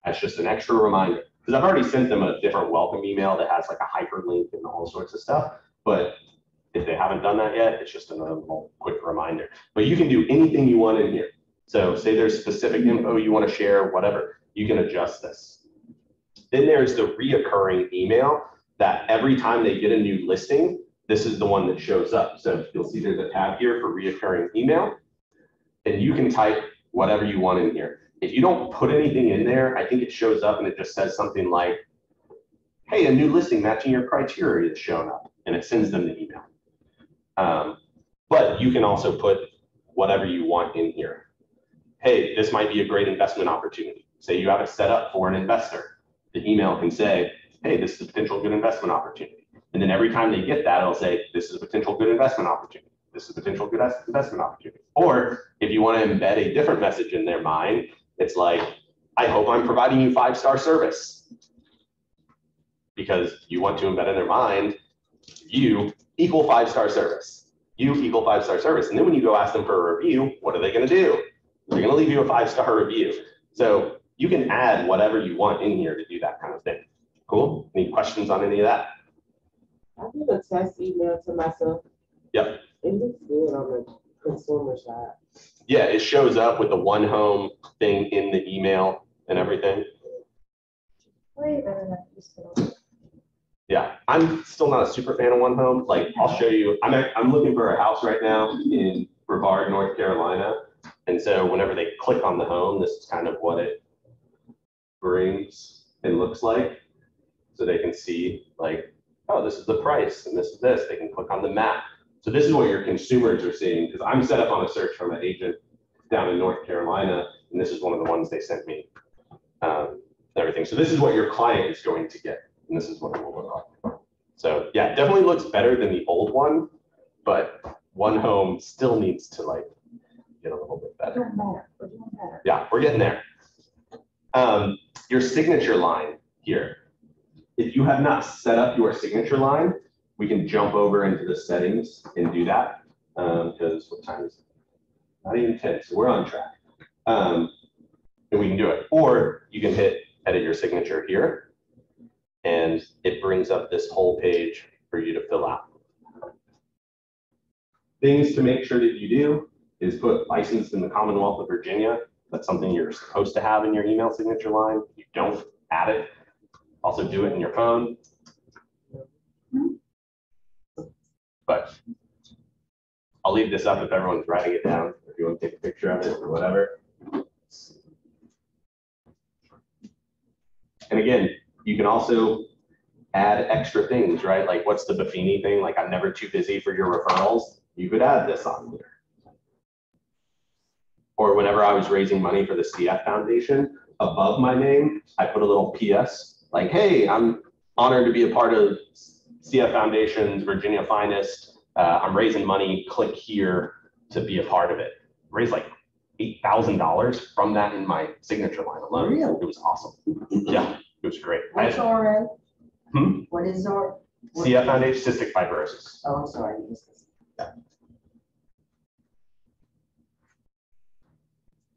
That's just an extra reminder because I've already sent them a different welcome email that has like a hyperlink and all sorts of stuff. But if they haven't done that yet, it's just another little quick reminder. But you can do anything you want in here. So say there's specific info you want to share, whatever, you can adjust this. Then there's the reoccurring email that every time they get a new listing, this is the one that shows up. So you'll see there's a tab here for reoccurring email. And you can type whatever you want in here. If you don't put anything in there, I think it shows up and it just says something like, hey, a new listing matching your criteria is showing up, and it sends them the email. But you can also put whatever you want in here. Hey, this might be a great investment opportunity. Say you have it set up for an investor. The email can say, hey, this is a potential good investment opportunity. And then every time they get that, it'll say, this is a potential good investment opportunity. This is a potential good investment opportunity. Or if you want to embed a different message in their mind, it's like, I hope I'm providing you 5-star service. Because you want to embed in their mind, you equal 5-star service. you equal 5-star service. And then when you go ask them for a review, what are they going to do? They're going to leave you a 5-star review. So you can add whatever you want in here to do that kind of thing. Cool? Any questions on any of that? I did a test email to myself. Yep. It looks good on the consumer side. Yeah, it shows up with the one home thing in the email and everything. Way better than it used to. Yeah, I'm still not a super fan of one home. Like, I'll show you. I'm looking for a house right now in Brevard, North Carolina. And so whenever they click on the home, this is kind of what it brings and looks like. So they can see like, oh, this is the price and this is this. They can click on the map. So this is what your consumers are seeing, because I'm set up on a search from an agent down in North Carolina, and this is one of the ones they sent me. Everything. So this is what your client is going to get, and this is what it will look like. So yeah, it definitely looks better than the old one, but one home still needs to like get a little bit better. We're doing better. Yeah, we're getting there. Your signature line here. If you have not set up your signature line, we can jump over into the settings and do that. Because what time is it? Not even 10, so we're on track. And we can do it. Or you can hit edit your signature here, and it brings up this whole page for you to fill out. Things to make sure that you do is put licensed in the Commonwealth of Virginia. That's something you're supposed to have in your email signature line. If you don't, add it. Also do it in your phone. But I'll leave this up if everyone's writing it down, if you want to take a picture of it or whatever. And again, you can also add extra things, right? Like what's the Buffini thing? Like I'm never too busy for your referrals. You could add this on here. Or whenever I was raising money for the CF Foundation, above my name, I put a little PS like, hey, I'm honored to be a part of CF Foundation's Virginia Finest. I'm raising money, click here to be a part of it. Raised like $8,000 from that in my signature line alone. Really? It was awesome. Yeah, it was great. What's RA? Hmm? What is our? CF Foundation Cystic Fibrosis. Oh, I'm sorry.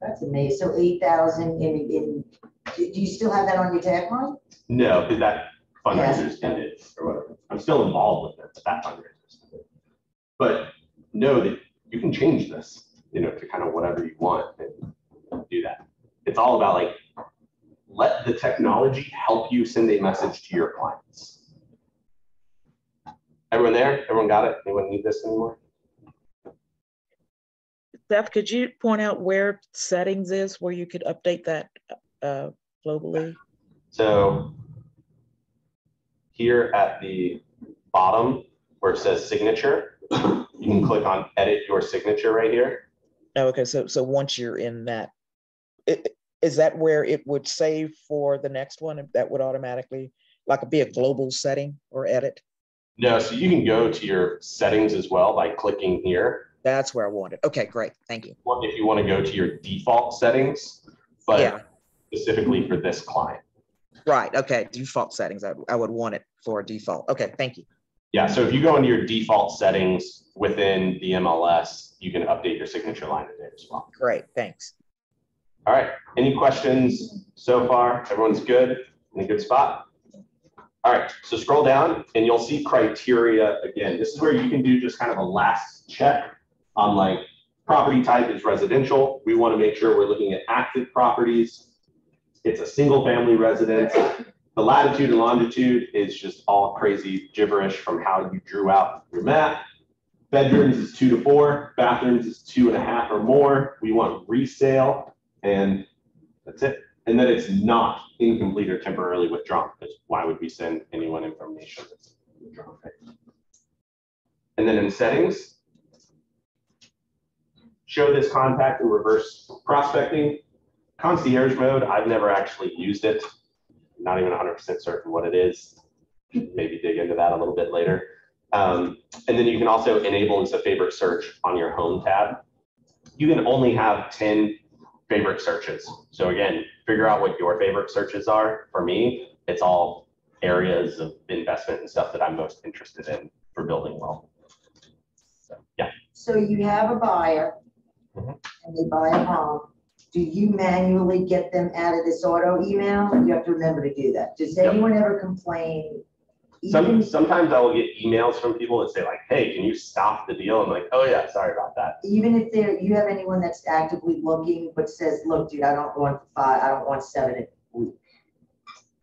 That's amazing. So 8,000 in, do you still have that on your tagline? No, because that fundraiser's ended or whatever. I'm still involved with it, but that fundraiser's ended. But know that you can change this, you know, to kind of whatever you want and do that. It's all about like, let the technology help you send a message to your clients. Everyone there? Everyone got it? Anyone need this anymore? Seth, could you point out where settings is, where you could update that globally? So here at the bottom where it says signature, you can click on edit your signature right here. Oh, okay, so once you're in that, is that where it would save for the next one? That would automatically, like be a global setting or edit? No, so you can go to your settings as well by clicking here. That's where I want it. Okay, great, thank you. If you want to go to your default settings, but yeah, specifically for this client. Right, okay, default settings, I would want it for default. Okay, thank you. Yeah, so if you go into your default settings within the MLS, you can update your signature line in there as well. Great, thanks. All right, any questions so far? Everyone's good? In a good spot? All right, so scroll down and you'll see criteria again. This is where you can do just kind of a last check on like property type is residential. We want to make sure we're looking at active properties. It's a single family residence. The latitude and longitude is just all crazy gibberish from how you drew out your map. Bedrooms is 2 to 4, bathrooms is 2.5 or more. We want resale, and that's it. And then it's not incomplete or temporarily withdrawn, because why would we send anyone information that's withdrawn? And then in settings, show this contact and reverse prospecting. Concierge mode, I've never actually used it. Not even 100% certain what it is. Maybe dig into that a little bit later. And then you can also enable as a favorite search on your home tab. You can only have 10 favorite searches. So again, figure out what your favorite searches are. For me, it's all areas of investment and stuff that I'm most interested in for building wealth. So, yeah. So you have a buyer Mhm. and they buy a home. Do you manually get them out of this auto email? You have to remember to do that. Does Yep. anyone ever complain? Even, Sometimes I will get emails from people that say like, hey, can you stop the deal? I'm like, oh yeah, sorry about that. even if you have anyone that's actively looking, but says, look, dude, I don't want 5, I don't want 7 a week.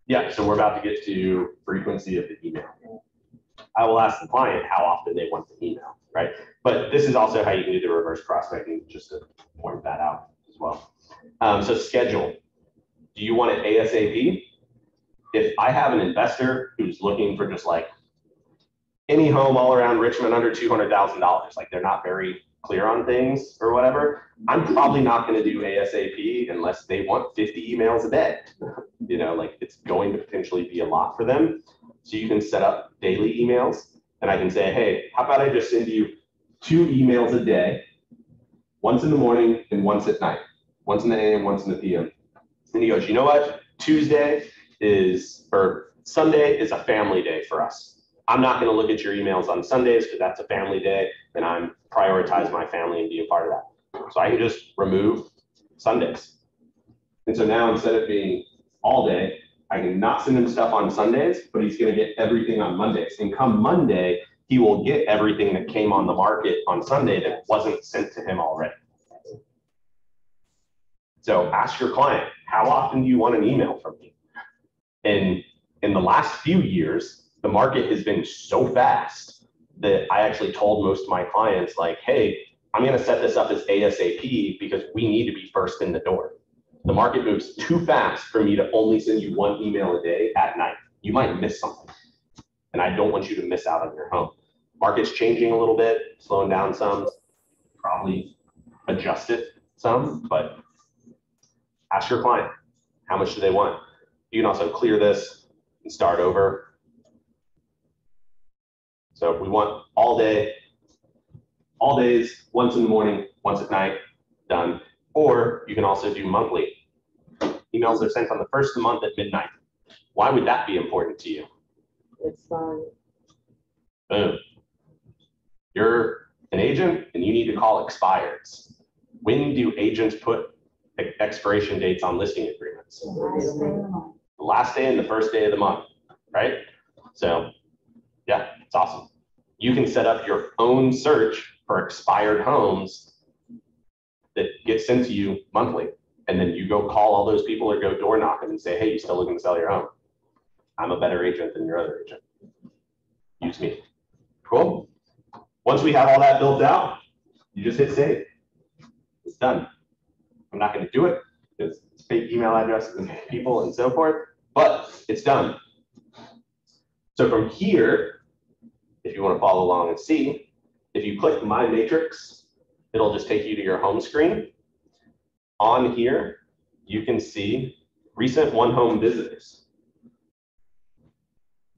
Yeah, so we're about to get to frequency of the email. I will ask the client how often they want the email, right? But this is also how you can do the reverse prospecting, just to point that out as well. So schedule. Do you want it ASAP? If I have an investor who's looking for just like any home all around Richmond under $200,000, like they're not very clear on things or whatever, I'm probably not going to do ASAP unless they want 50 emails a day. You know, like it's going to potentially be a lot for them. So you can set up daily emails and I can say, hey, how about I just send you 2 emails a day, once in the morning and once at night, once in the AM, once in the PM. And he goes, you know what? Sunday is a family day for us. I'm not going to look at your emails on Sundays because that's a family day and I'm prioritize my family and be a part of that. So I can just remove Sundays. And so now instead of being all day, I can not send him stuff on Sundays, but he's going to get everything on Mondays. And come Monday, he will get everything that came on the market on Sunday that wasn't sent to him already. So ask your client, how often do you want an email from me? And in the last few years, the market has been so fast that I actually told most of my clients like, hey, I'm going to set this up as ASAP because we need to be first in the door. The market moves too fast for me to only send you 1 email a day at night. You might miss something. And I don't want you to miss out on your home. Market's changing a little bit, slowing down some, probably adjust it some, but ask your client, how much do they want? You can also clear this and start over. So if we want all day, all days, once in the morning, once at night, done. Or you can also do monthly. Emails are sent on the first of the month at midnight. Why would that be important to you? It's fine. Boom. You're an agent and you need to call expireds. When do agents put expiration dates on listing agreements? The last day and the first day of the month, right? So yeah, it's awesome. You can set up your own search for expired homes that get sent to you monthly. And then you go call all those people or go door knocking and say, hey, you still looking to sell your home? I'm a better agent than your other agent. Use me. Cool. Once we have all that built out, you just hit save. It's done. I'm not going to do it because it's fake email addresses and people and so forth, but it's done. So from here, if you want to follow along and see, if you click My Matrix, it'll just take you to your home screen. On here, you can see recent one-home visitors.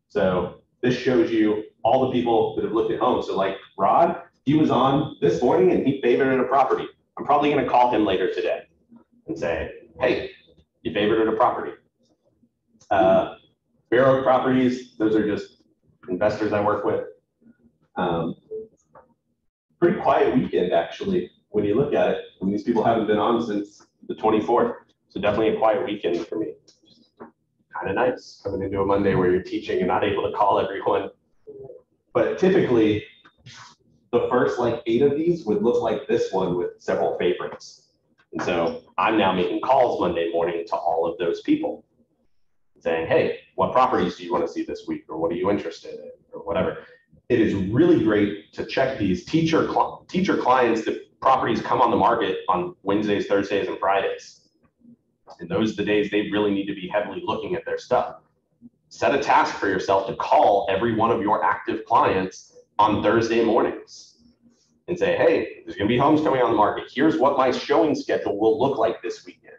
So this shows you all the people that have looked at homes. So like Rod, he was on this morning and he favorited a property. I'm probably going to call him later today and say, hey, you favorited a property. Fair Oak Properties, those are just investors I work with. Pretty quiet weekend, actually, when you look at it. I mean, these people haven't been on since the 24th. So definitely a quiet weekend for me. Kind of nice coming into a Monday where you're teaching and not able to call everyone. But typically, the first like 8 of these would look like this one with several favorites. And so I'm now making calls Monday morning to all of those people saying, hey, what properties do you want to see this week? Or what are you interested in? Or whatever. It is really great to check these teacher clients that properties come on the market on Wednesdays, Thursdays, and Fridays. And those are the days they really need to be heavily looking at their stuff. Set a task for yourself to call every one of your active clients on Thursday mornings and say, hey, there's going to be homes coming on the market. Here's what my showing schedule will look like this weekend.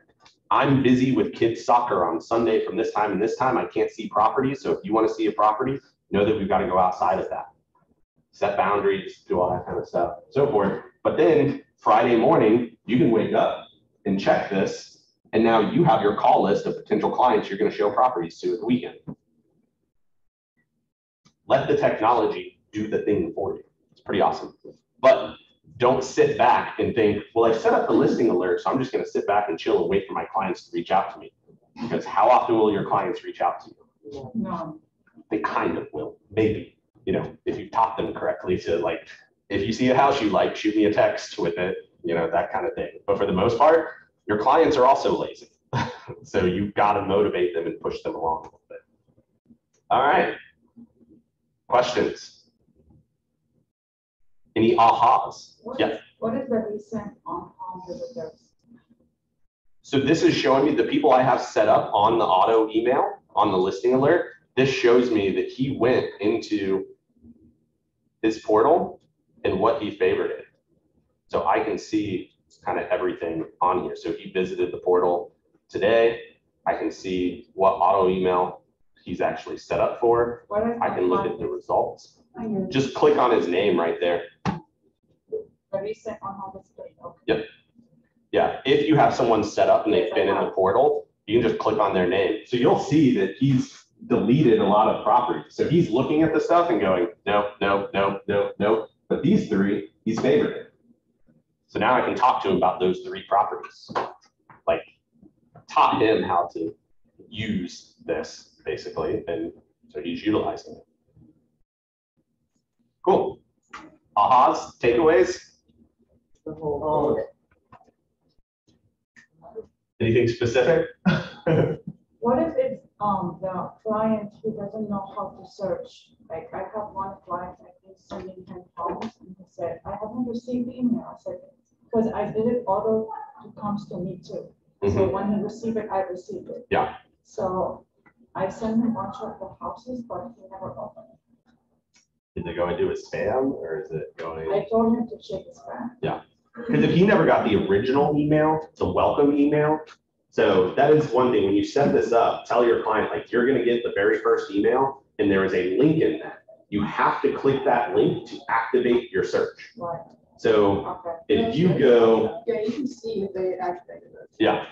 I'm busy with kids soccer on Sunday from this time and this time. I can't see properties. So if you want to see a property, know that we've got to go outside of that. Set boundaries, do all that kind of stuff, so forth. But then Friday morning, you can wake up and check this. And now you have your call list of potential clients you're going to show properties to at the weekend. Let the technology do the thing for you. It's pretty awesome. But don't sit back and think, well, I've set up the listing alert, so I'm just going to sit back and chill and wait for my clients to reach out to me. Because how often will your clients reach out to you? No. They kind of will, maybe, you know, if you've taught them correctly to, like, if you see a house you like, shoot me a text with it, you know, that kind of thing. But for the most part, your clients are also lazy. So you've got to motivate them and push them along a little bit. All right. Questions? Any ahas? Yeah. What is the recent on visitors? So this is showing me the people I have set up on the auto email, on the listing alert. This shows me that he went into his portal and what he favorited. So I can see kind of everything on here. So he visited the portal today. I can see what auto email he's actually set up for. I can look at the results. Just click on his name right there. The recent on visitors. Okay. Yep. Yeah, if you have someone set up and they've been in the portal, you can just click on their name. So you'll see that he's deleted a lot of properties. So he's looking at the stuff and going, no, no, no, no, no. But these three, he's favorited. So now I can talk to him about those 3 properties. Like, taught him how to use this, basically, and so he's utilizing it. Cool. Ahas, takeaways? All of it. Anything specific? What if it's the client who doesn't know how to search? Like I have one client, I think sending him homes, and he said, I haven't received the email. I said, because I did it auto, it comes to me too. So when he received it, I received it. Yeah. So I sent him a bunch of the houses, but he never opened it. Is it going to a spam or is it going? I told him to check his spam. Yeah. Because if he never got the original email, the welcome email, so that is one thing. When you set this up, tell your client, like, you're going to get the very first email and there is a link in that. You have to click that link to activate your search. Right. So if you go. Yeah, you can see if they activated it. Yeah.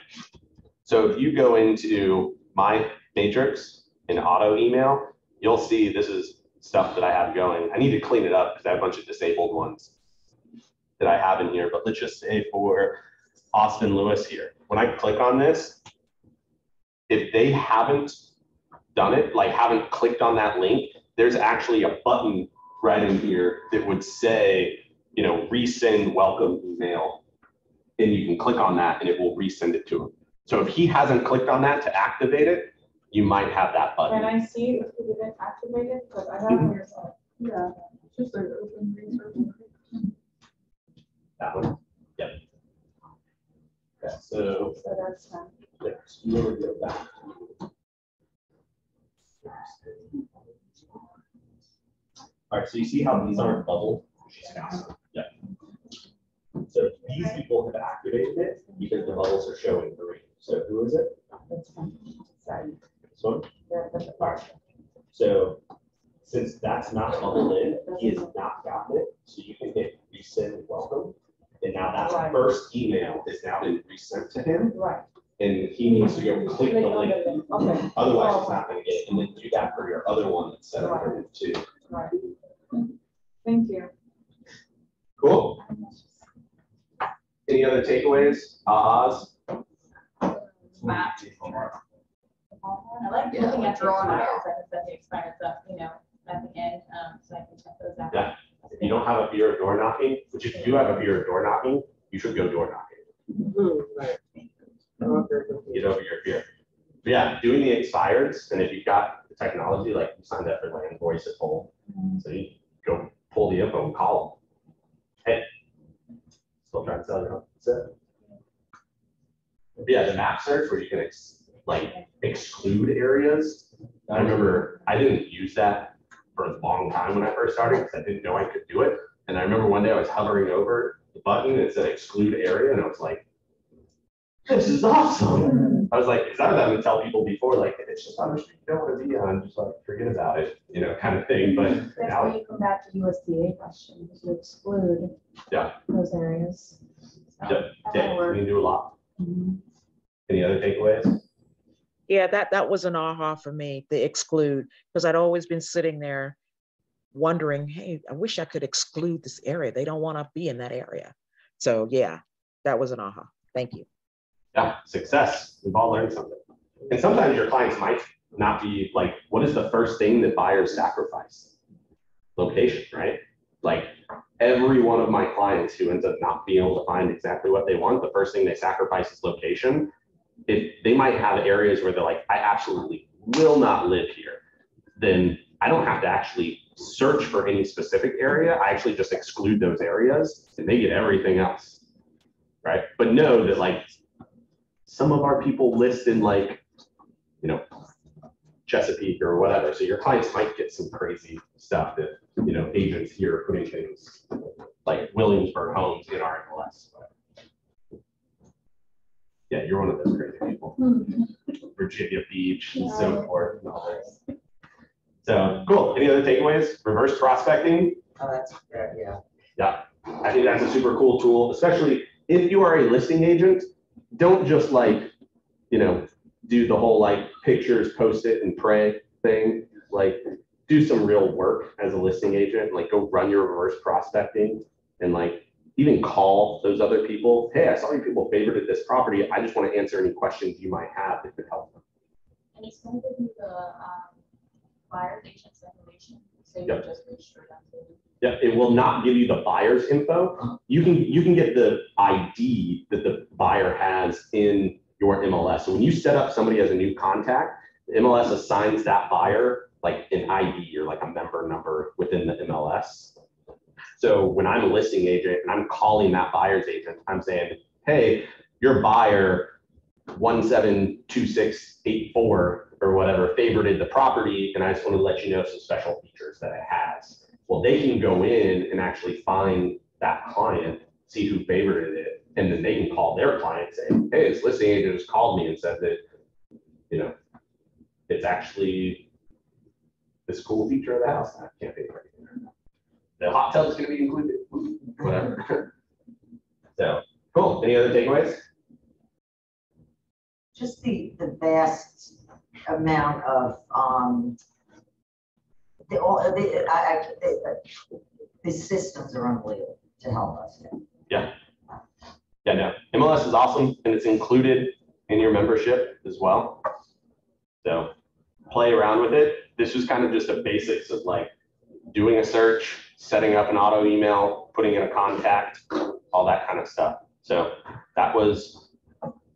So if you go into my matrix in auto email, you'll see this is stuff that I have going. I need to clean it up because I have a bunch of disabled ones that I have in here, but let's just say for Austin Lewis here, when I click on this, if they haven't done it, like haven't clicked on that link, there's actually a button right in here that would say, you know, resend welcome email. And you can click on that and it will resend it to him. So if he hasn't clicked on that to activate it, you might have that button. Can I see if he didn't activate it? Because I have on your side. Yeah, just like open research. That one? Yep. Okay, so that's fine. let's really go back. All right, so you see how these aren't bubbled? Yeah. So these people have activated it because the bubbles are showing green. So who is it? That's fine. Sorry. This one? Yeah, that's the All right. So since that's not bubbled in, he has not gotten it. So you can hit resend welcome. And now that first email is now been resent to him. Right. And he needs to go click the link. Okay. Otherwise, it's not going to get it. And then do that for your other one that's set up for him too. Right. Thank you. Cool. Any other takeaways? Ahas? Map. I like looking at drawing items that they expire stuff, you know, at the end, so I can check those out. Yeah. If you don't have a fear of door knocking, which if you do have a fear of door knocking, you should go door knocking. Right. Get over your fear. But yeah, doing the expireds, and if you've got the technology, like you signed up for land voice at home, so you go pull the info and call them. Hey, still trying to sell your home. That's it. But yeah, the map search where you can exclude areas. I remember I didn't use that for a long time when I first started because I didn't know I could do it. And I remember one day I was hovering over the button and it said exclude area, and I was like, this is awesome. I was like, because I was having to tell people before, like, if it's just on the street you don't want to be on, just like forget about it, you know, kind of thing. But That's now, where you come back to USDA question, to exclude those areas. So, yeah, we can do a lot. Any other takeaways? Yeah, that was an aha for me, the exclude, because I'd always been sitting there wondering, hey, I wish I could exclude this area. They don't want to be in that area. So yeah, that was an aha. Thank you. Yeah, success. We've all learned something. And sometimes your clients might not be like, what is the first thing that buyers sacrifice? Location, right? Like every one of my clients who ends up not being able to find exactly what they want, the first thing they sacrifice is location. If they might have areas where they're like, I absolutely will not live here, then I don't have to actually search for any specific area. I actually just exclude those areas and they get everything else, right? But know that like some of our people list in like, you know, Chesapeake or whatever. So your clients might get some crazy stuff that, you know, agents here are putting things like Williamsburg homes in our MLS. Yeah, you're one of those crazy people. Virginia Beach and so forth and all this. So cool. Any other takeaways? Reverse prospecting. Oh, that's great, yeah. Yeah, I think that's a super cool tool, especially if you are a listing agent. Don't just like, you know, do the whole like pictures, post it and pray thing. Like do some real work as a listing agent, like go run your reverse prospecting and like even call those other people. Hey, I saw you people favorited this property. I just want to answer any questions you might have that could help them. And he's going to give you the buyer agent's information, so you Yep. just register them to. Yeah, it will not give you the buyer's info. You can get the ID that the buyer has in your MLS. So when you set up somebody as a new contact, the MLS assigns that buyer like an ID or like a member number within the MLS. So when I'm a listing agent and I'm calling that buyer's agent, I'm saying, hey, your buyer 172684 or whatever favorited the property, and I just want to let you know some special features that it has. Well, they can go in and actually find that client, see who favorited it, and then they can call their client and say, hey, this listing agent just called me and said that, you know, it's actually this cool feature of the house. I can't think of anything right now. The hot tub is going to be included, whatever. So cool. Any other takeaways? Just the vast amount of the systems are unbelievable to help us. Yeah. Yeah, no. MLS is awesome and it's included in your membership as well. So play around with it. This was kind of just the basics of like doing a search, setting up an auto email, putting in a contact, all that kind of stuff. So that was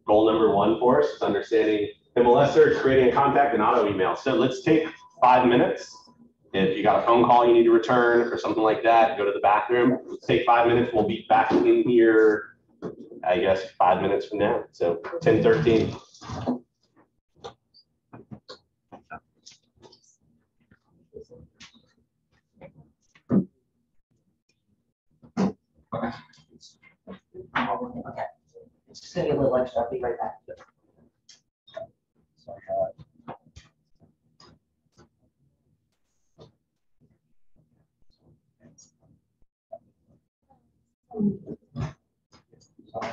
goal number 1 for us, is understanding MLS search, creating a contact, and auto email. So let's take 5 minutes. If you got a phone call you need to return or something like that, go to the bathroom. Let's take 5 minutes. We'll be back in here, I guess, 5 minutes from now. So 10:13. Okay. It's just gonna be a little extra. I'll be right back.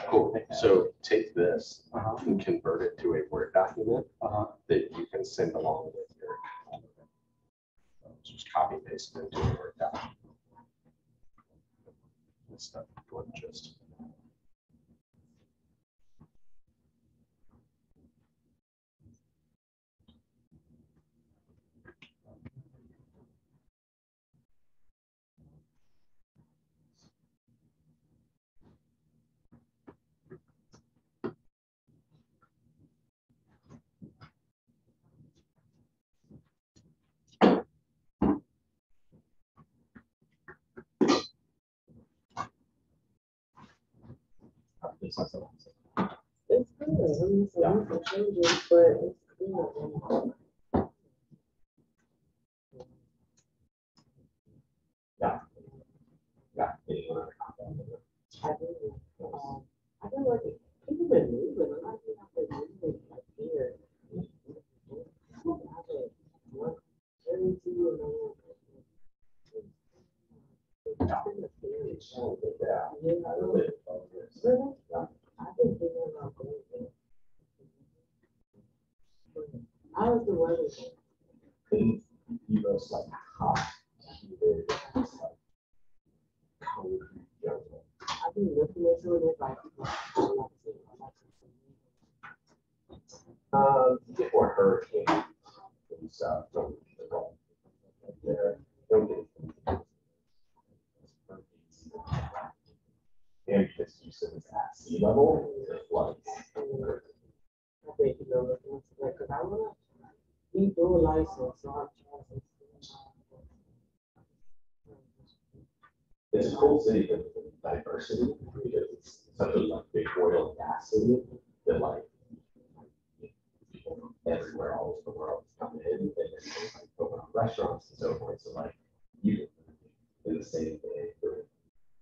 Cool. So take this and convert it to a Word document that you can send along with your. Just copy paste it into a Word document. This stuff would just. It's good. I mean, some changes, but it's good. Yeah. Yeah. I feel like people been moving. A lot of people have been moving like here. I was the weather. You know, it's like hot, humid, information with it, like? Before hurricane and stuff, don't get and just use it at sea level, it floods. I think you know, because I want to be dual license, so I'm trying It's a cool city with diversity because it's such a like big oil and gas city that like people from everywhere all over the world come in and then like open up restaurants and so forth. So like you in the same day you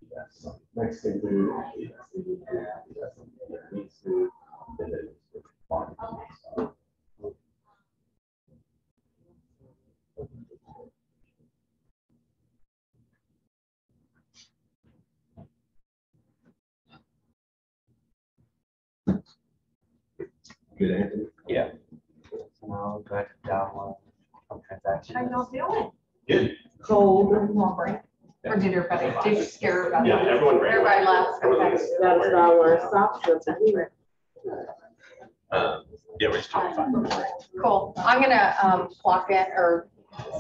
got some Mexican food, you got some Indian food, you got some Vietnamese food, and then it's barbecue stuff. Good, Anthony? Yeah. No, go ahead and download some transactions. How y'all feeling? Good. cold. Or did everybody, did scare about? Yeah, everyone ran away. Everybody left. Okay. That's our socks. Yeah, we're just 25. Cool. I'm gonna clock in or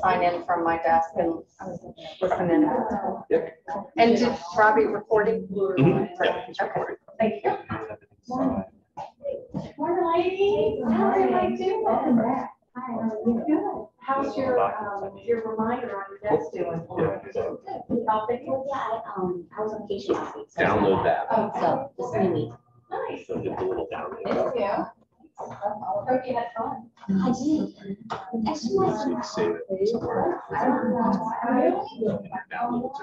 sign in from my desk and listen in. Yep. And did Robbie recording? Mhm. Yeah, it's Okay. recording. Thank you. Morning, ladies. How's everybody doing? Welcome back. Hi, how are you? Good. How's your reminder on your desk doing? Helping? Oh, yeah, I was on vacation last week. Download that. Oh, So, this is me. nice. So get the little download. Thank you. Hope you had fun. I did. Actually, So you save it somewhere. Downloads on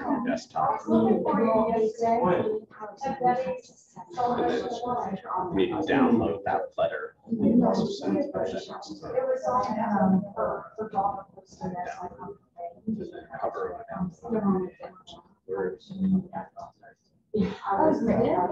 your desktop. You need to download that letter. Cover I was there. I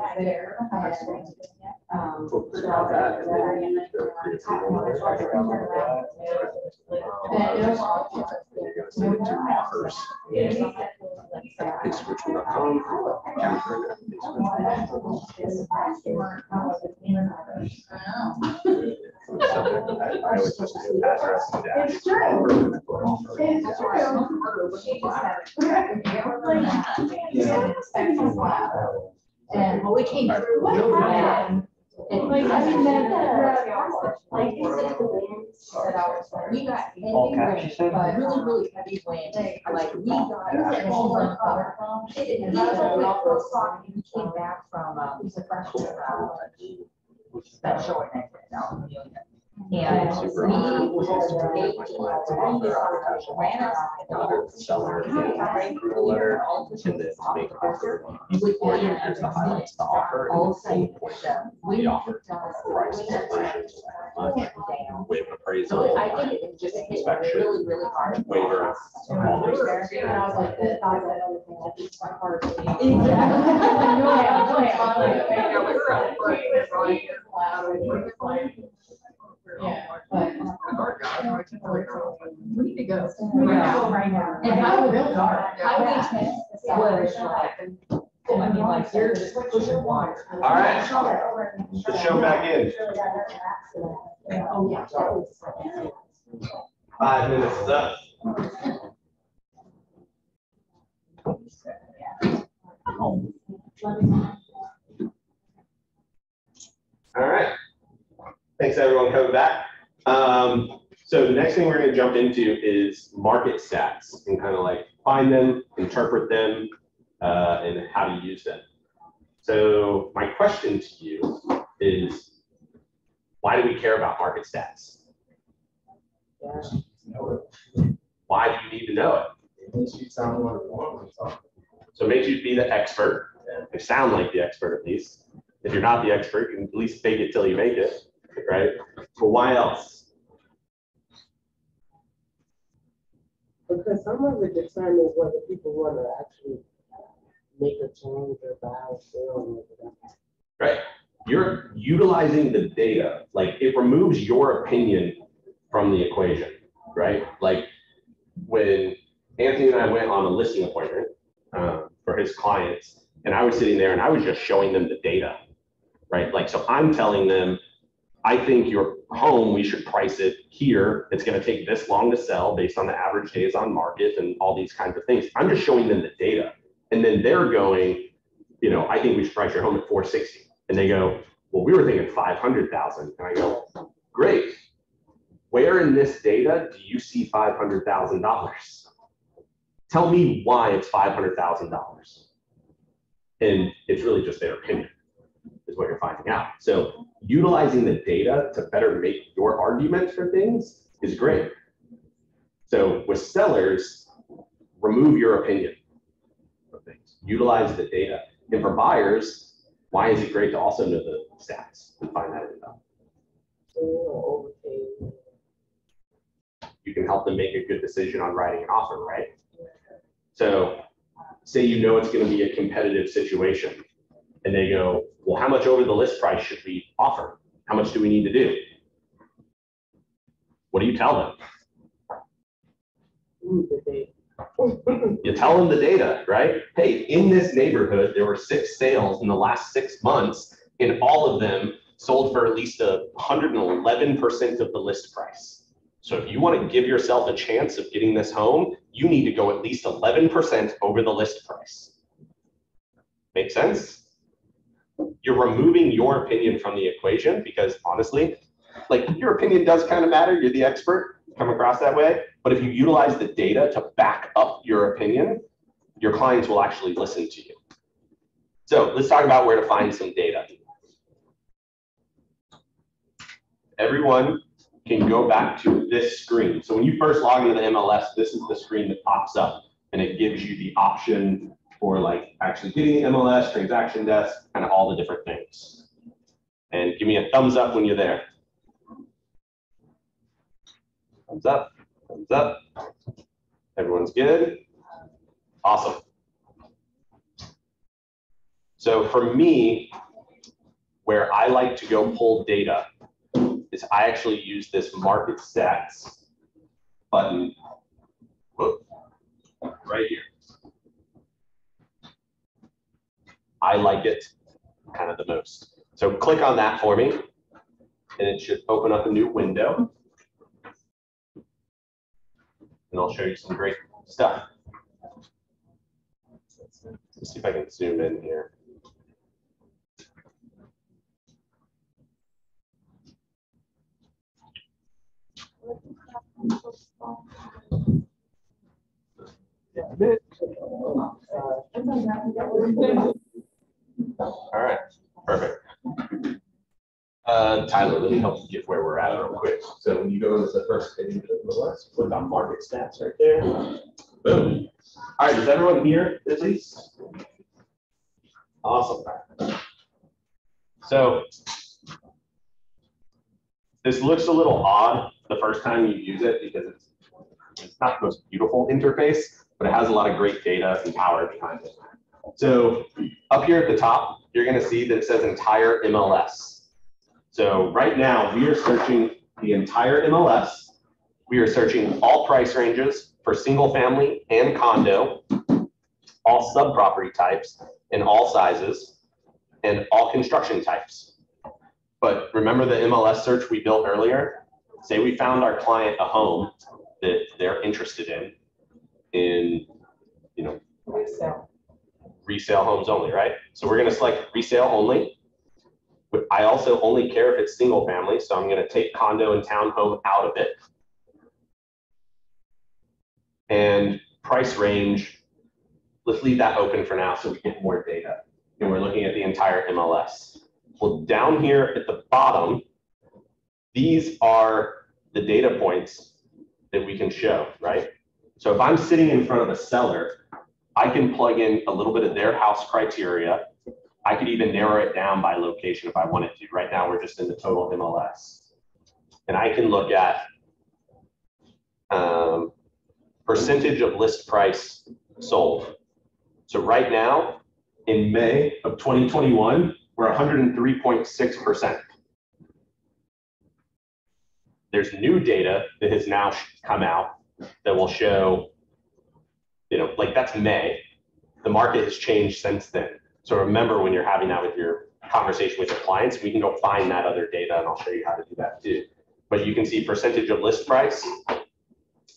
always just do address and dash. It's true. It's true. She just had it. And well, we came through. And like, I mean, like, we got heavy All caps, you rain, said? but really heavy wind. Like, we got. We came back from, he's a freshman, special and and we ran us Letter and then make offer. Here's the highlights, the offer. We offer. Price. Waive appraisal. So I think it just hit really, really hard. Waiver. And I was like, this guy's like, it's my heart. Yeah, but we need to go. Right now. And how would it dark? How would it I mean, like, you're just pushing water. All right. Let's jump back in. Oh, yeah. 5 minutes is up. All right. Thanks everyone coming back. So the next thing we're going to jump into is market stats and kind of like find them, interpret them, and how to use them. So my question to you is, why do we care about market stats? Why do you need to know it? So it makes you be the expert. You sound like the expert at least. If you're not the expert, you can at least fake it till you make it, right? But why else? Because some of it determines whether people want to actually make a change or buy or sell. Right? You're utilizing the data. Like it removes your opinion from the equation, right? Like when Anthony and I went on a listing appointment for his clients, And I was sitting there and I was just showing them the data, right? Like, so I'm telling them, I think your home, we should price it here. It's going to take this long to sell based on the average days on market and all these kinds of things. I'm just showing them the data. And then they're going, you know, I think we should price your home at 460. And they go, well, we were thinking 500,000. And I go, great. Where in this data do you see $500,000? Tell me why it's $500,000. And it's really just their opinion is what you're finding out. So utilizing the data to better make your argument for things is great. So with sellers, remove your opinion of things. Utilize the data. And for buyers, why is it great to also know the stats and find that info? You can help them make a good decision on writing an offer, right? So say you know it's going to be a competitive situation and they go, well, how much over the list price should we offer? How much do we need to do? What do you tell them? You tell them the data, right? Hey, in this neighborhood, there were 6 sales in the last 6 months, and all of them sold for at least 111% of the list price. So if you want to give yourself a chance of getting this home, you need to go at least 11% over the list price. Make sense? You're removing your opinion from the equation because honestly, like your opinion does kind of matter. You're the expert, come across that way. But if you utilize the data to back up your opinion, your clients will actually listen to you. So let's talk about where to find some data. Everyone can go back to this screen. So when you first log into the MLS, this is the screen that pops up and it gives you the option for like actually getting the MLS, transaction desk, kind of all the different things. And give me a thumbs up when you're there. Thumbs up, thumbs up. Everyone's good? Awesome. So for me, where I like to go pull data is I actually use this market stats button right here. I like it kind of the most. So click on that for me, and it should open up a new window. And I'll show you some great stuff. Let's see if I can zoom in here. All right, perfect. Tyler, let me help you get where we're at real quick. So when you go to the first page of the MLS, click on market stats right there. Boom. All right, is everyone here at least? Awesome. So this looks a little odd the first time you use it because it's not the most beautiful interface, but it has a lot of great data and power behind it. So up here at the top, you're going to see that it says entire MLS. So right now we are searching the entire MLS. We are searching all price ranges for single family and condo, all sub-property types and all sizes, and all construction types. But remember the MLS search we built earlier? Say we found our client a home that they're interested in, you know, resale homes only, right? So we're going to select resale only. But I also only care if it's single family, so I'm going to take condo and townhome out of it. And price range, let's leave that open for now so we get more data. And we're looking at the entire MLS. Well, down here at the bottom, these are the data points that we can show, right? So if I'm sitting in front of a seller, I can plug in a little bit of their house criteria. I could even narrow it down by location if I wanted to. Right now, we're just in the total MLS. And I can look at percentage of list price sold. So right now, in May of 2021, we're 103.6%. There's new data that has now come out that will show, you know, like that's May. The market has changed since then. So remember, when you're having that with your conversation with your clients, we can go find that other data, and I'll show you how to do that too. But you can see percentage of list price,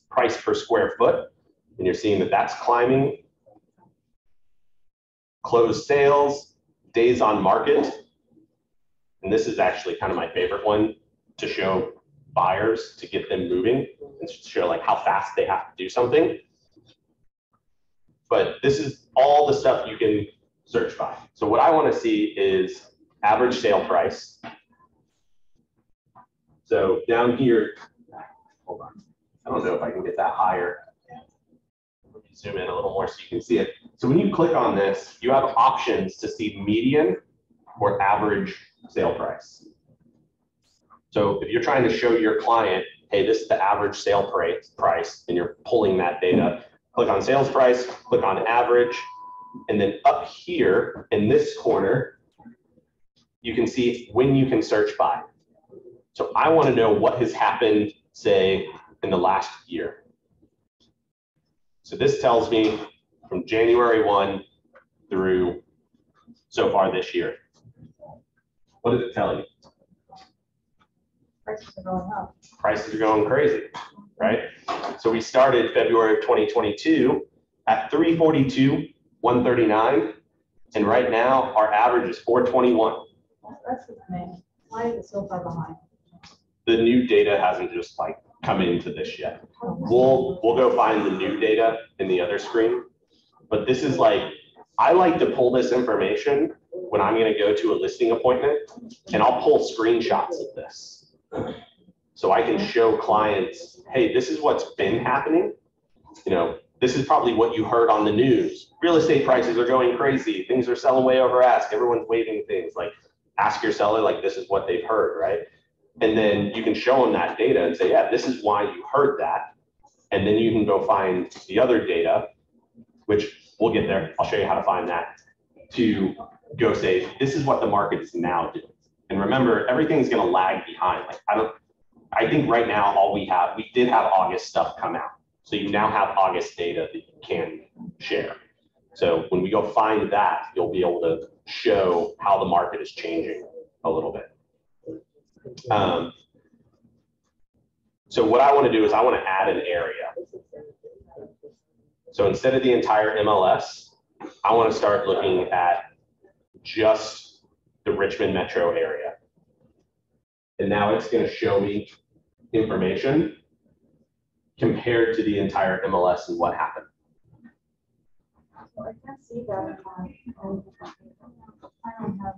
price per square foot, and you're seeing that that's climbing. Closed sales, days on market, and this is actually kind of my favorite one to show buyers, to get them moving and show like how fast they have to do something. But this is all the stuff you can search by. So what I want to see is average sale price. So down here, hold on, I don't know if I can get that higher. Let me zoom in a little more so you can see it. So when you click on this, you have options to see median or average sale price. So if you're trying to show your client, hey, this is the average sale price, and you're pulling that data, click on sales price, click on average, and then up here in this corner, you can see when you can search by. So I want to know what has happened, say, in the last year. So this tells me from January 1 through so far this year. What does it tell you? Prices are going up. Prices are going crazy, right? So we started February of 2022 at 342, 139, and right now our average is 421. That's the thing. Why is it so far behind? The new data hasn't just like come into this yet. We'll go find the new data in the other screen, but this is like, I like to pull this information when I'm going to go to a listing appointment, and I'll pull screenshots of this. So I can show clients, hey, this is what's been happening. You know, this is probably what you heard on the news. Real estate prices are going crazy. Things are selling way over ask. Everyone's waiving things. Like, ask your seller, like, this is what they've heard, right? And then you can show them that data and say, yeah, this is why you heard that. And then you can go find the other data, which we'll get there. I'll show you how to find that, to go say, this is what the market is now doing. And remember, everything's going to lag behind. Like, I think right now, all we did have August stuff come out. So you now have August data that you can share. So when we go find that, you'll be able to show how the market is changing a little bit. So what I want to do is I want to add an area. So instead of the entire MLS, I want to start looking at just the Richmond metro area. And now it's going to show me information compared to the entire MLS and what happened. Well, I can't see that. I don't have,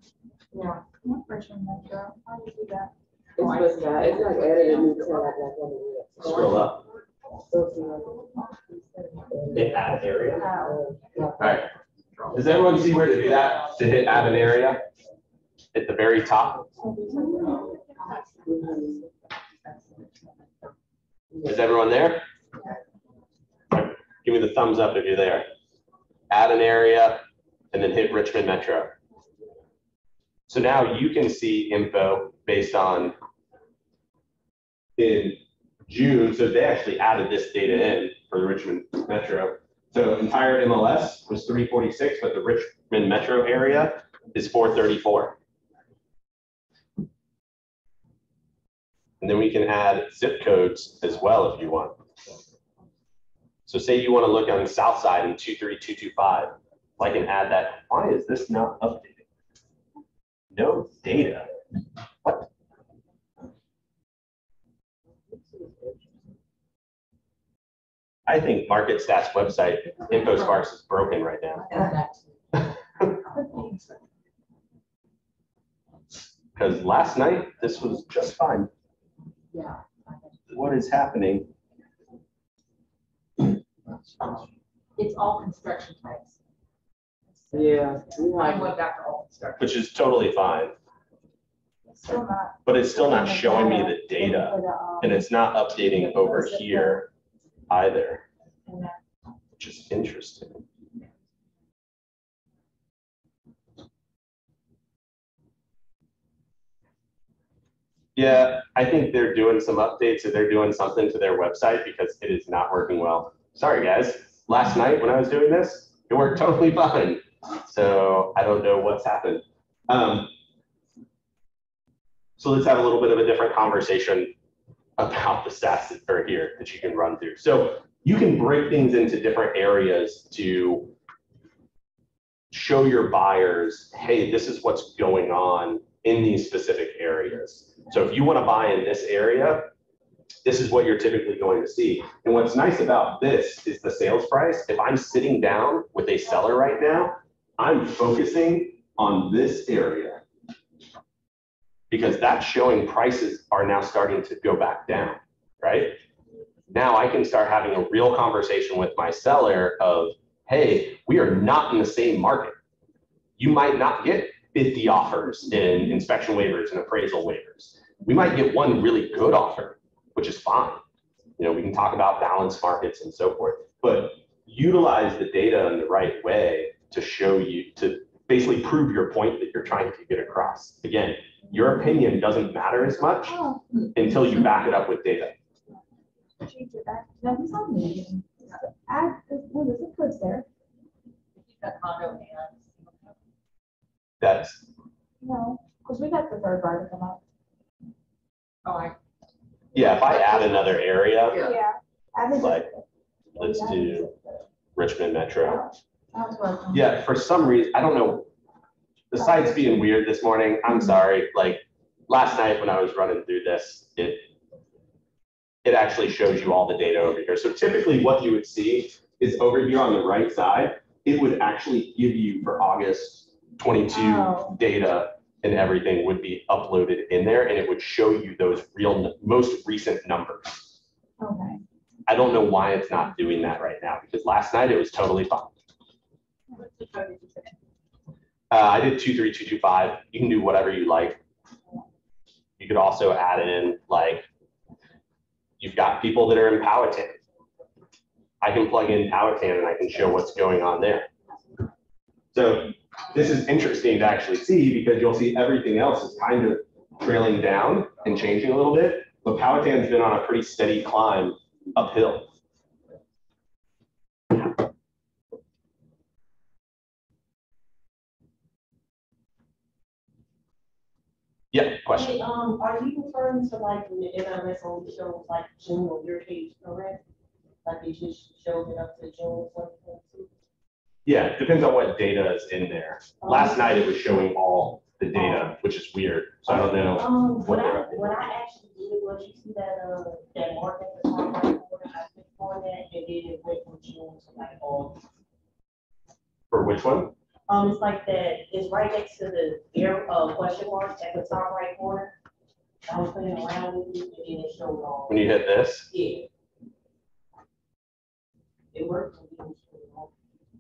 yeah, what Richmond Metro? How do you do that? It's just that, it's like added a new tab, like one of the. Scroll up. Hit add area. All right. Does everyone see where to do that? To hit add an area at the very top? Is everyone there? Give me the thumbs up if you're there. Add an area and then hit Richmond Metro. So now you can see info based on in June. So they actually added this data in for the Richmond Metro. So entire MLS was 346, but the Richmond Metro area is 434. And then we can add zip codes as well if you want. So say you want to look on the south side in 23225. I can add that. Why is this not updated? No data. What? I think Market Stats website InfoSparse is broken right now. Because last night this was just fine. Yeah. What is happening? It's all construction types. Yeah. I went back to all construction. Which is totally fine. It's still not. But it's still not showing me the data. And it's not updating over here either, which is interesting. Yeah, I think they're doing some updates, or they're doing something to their website because it is not working well. Sorry, guys. Last night when I was doing this, it worked totally fine. So I don't know what's happened. So let's have a little bit of a different conversation about the stats that are here that you can run through. So you can break things into different areas to show your buyers, hey, this is what's going on in these specific areas. So if you want to buy in this area, this is what you're typically going to see. And what's nice about this is the sales price. If I'm sitting down with a seller right now, I'm focusing on this area because that's showing prices are now starting to go back down, right? Now I can start having a real conversation with my seller of, hey, we are not in the same market. You might not get 50 offers in inspection waivers and appraisal waivers. We might get one really good offer, which is fine. You know, we can talk about balanced markets and so forth, but utilize the data in the right way to show you, to basically prove your point that you're trying to get across. Again, your opinion doesn't matter as much until you back it up with data. No, he's on me. Add, well, there's a quiz there. That's, No, because we got the third bar to come up. yeah, if I add another area, Yeah. like, let's do Richmond Metro. Yeah, for some reason, I don't know, the site's being weird this morning. I'm sorry. Like last night when I was running through this, it actually shows you all the data over here. So typically what you would see is over here on the right side, it would actually give you for August 22 data and everything would be uploaded in there and it would show you those real, most recent numbers. Okay. I don't know why it's not doing that right now because last night it was totally fine. I did 23225. You can do whatever you like. You could also add in like, you've got people that are in Powhatan. I can plug in Powhatan and I can show what's going on there. So this is interesting to actually see because you'll see everything else is kind of trailing down and changing a little bit, but Powhatan's been on a pretty steady climb uphill. Yeah, question. Hey, are you referring to like when the MLS only shows like June on your page, correct? Like it just shows it up to June 2022? Yeah, it depends on what data is in there. Last night it was showing all the data, which is weird. So I don't know. What I actually did was you see that mark at the top right corner, I clicked on that and then it went from June to like August. For which one? It's like that, it's right next to the question mark at the top right corner. I was playing around with it and then it showed all. When you hit this? Yeah. It worked.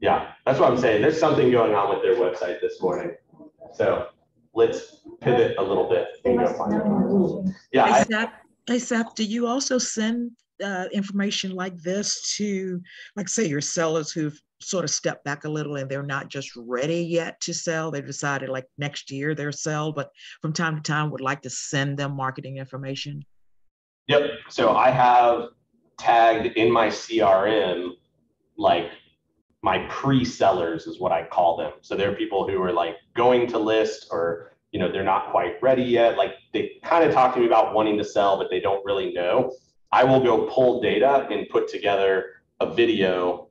Yeah, that's what I'm saying. There's something going on with their website this morning. So let's pivot a little bit and go find it. Yeah. Hey, Seth, do you also send information like this to, like, say, your sellers who've sort of stepped back a little and they're not just ready yet to sell? They've decided like next year they'll sell, but from time to time would like to send them marketing information? Yep. So I have tagged in my CRM, like my pre-sellers is what I call them. So they're people who are like going to list or, you know, they're not quite ready yet. Like they kind of talk to me about wanting to sell, but they don't really know. I will go pull data and put together a video.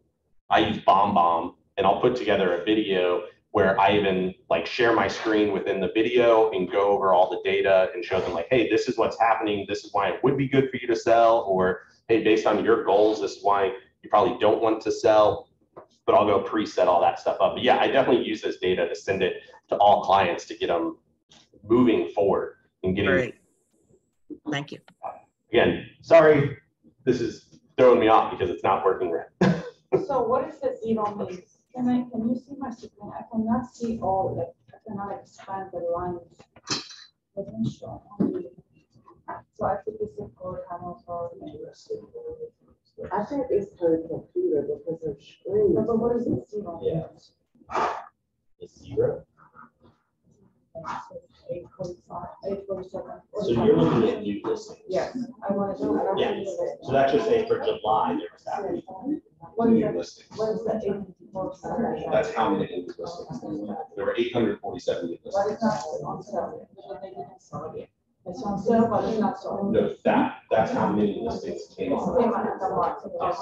I use BombBomb and I'll put together a video where I even like share my screen within the video and go over all the data and show them like, hey, this is what's happening. This is why it would be good for you to sell. Or, hey, based on your goals, this is why you probably don't want to sell. But I'll go preset all that stuff up. But yeah, I definitely use this data to send it to all clients to get them moving forward and getting. Great. Thank you. Again, sorry, this is throwing me off because it's not working right. So what is the zero mean? Can you see my screen? I cannot see all, like, I cannot expand the lines. Doesn't show only. So I think it's a code for. I think it's her computer because her screen. But what is it, zero? Yeah. It's 0. 845, 847. So you're looking at new listings. Yes, I want to do it. Yeah. So that's just saying for July, there was that. What is new that? listings. What is that? That's how many listings there were 847 But listings. it's not on sale, because they didn't sell it yet. It's on sale, but it's not sold. No, that's how many listings came It's on. came out of the market. Yes.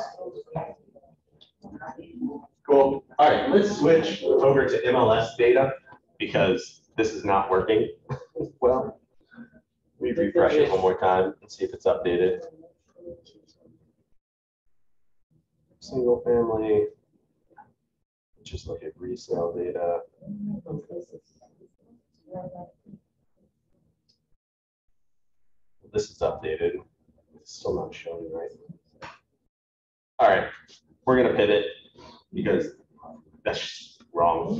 Cool. All right, let's switch over to MLS data because this is not working well. Let me refresh it one more time and see if it's updated. Single family. Just look at resale data. This is updated. It's still not showing right. All right, we're gonna pivot because that's wrong.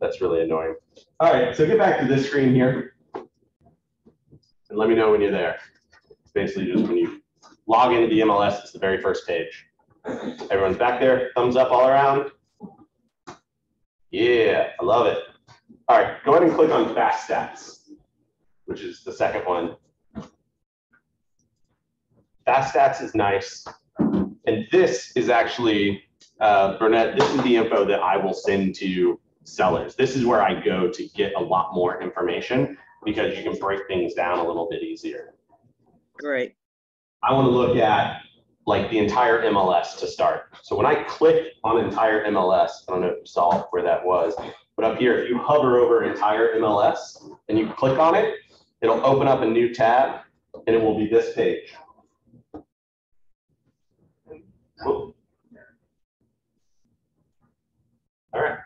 That's really annoying. All right, so get back to this screen here and let me know when you're there. It's basically just when you log into the MLS, it's the very first page. Everyone's back there, thumbs up all around. Yeah, I love it. All right, go ahead and click on Fast Stats, which is the second one. Fast Stats is nice. And this is actually, Burnett, this is the info that I will send to sellers. This is where I go to get a lot more information because you can break things down a little bit easier. Great. I want to look at like the entire MLS to start. So when I click on entire MLS, I don't know if you saw where that was, but up here, if you hover over entire MLS and you click on it, it'll open up a new tab and it will be this page. Cool. All right.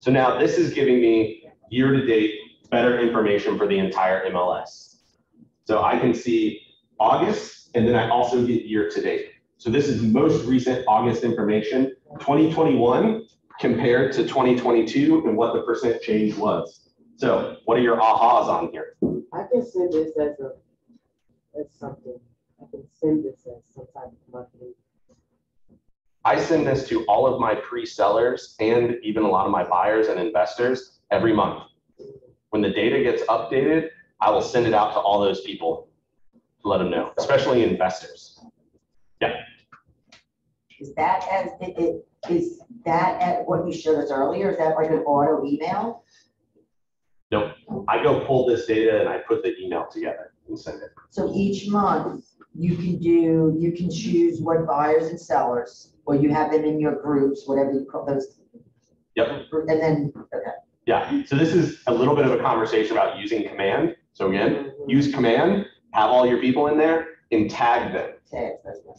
So now this is giving me year-to-date better information for the entire MLS. So I can see August, and then I also get year-to-date. So this is most recent August information, 2021 compared to 2022 and what the percent change was. So what are your ahas on here? I can send this as something. I can send this as some type of marketing. I send this to all of my pre-sellers and even a lot of my buyers and investors every month. When the data gets updated, I will send it out to all those people to let them know, especially investors. Yeah. Is that is that at what you showed us earlier? Is that like an auto email? Nope. I go pull this data and I put the email together and send it. So each month you can choose what buyers and sellers, or you have them in your groups, whatever you call those. Yep. And then, okay. Yeah. So this is a little bit of a conversation about using command. So again, use command, have all your people in there and tag them. Tags, that's what.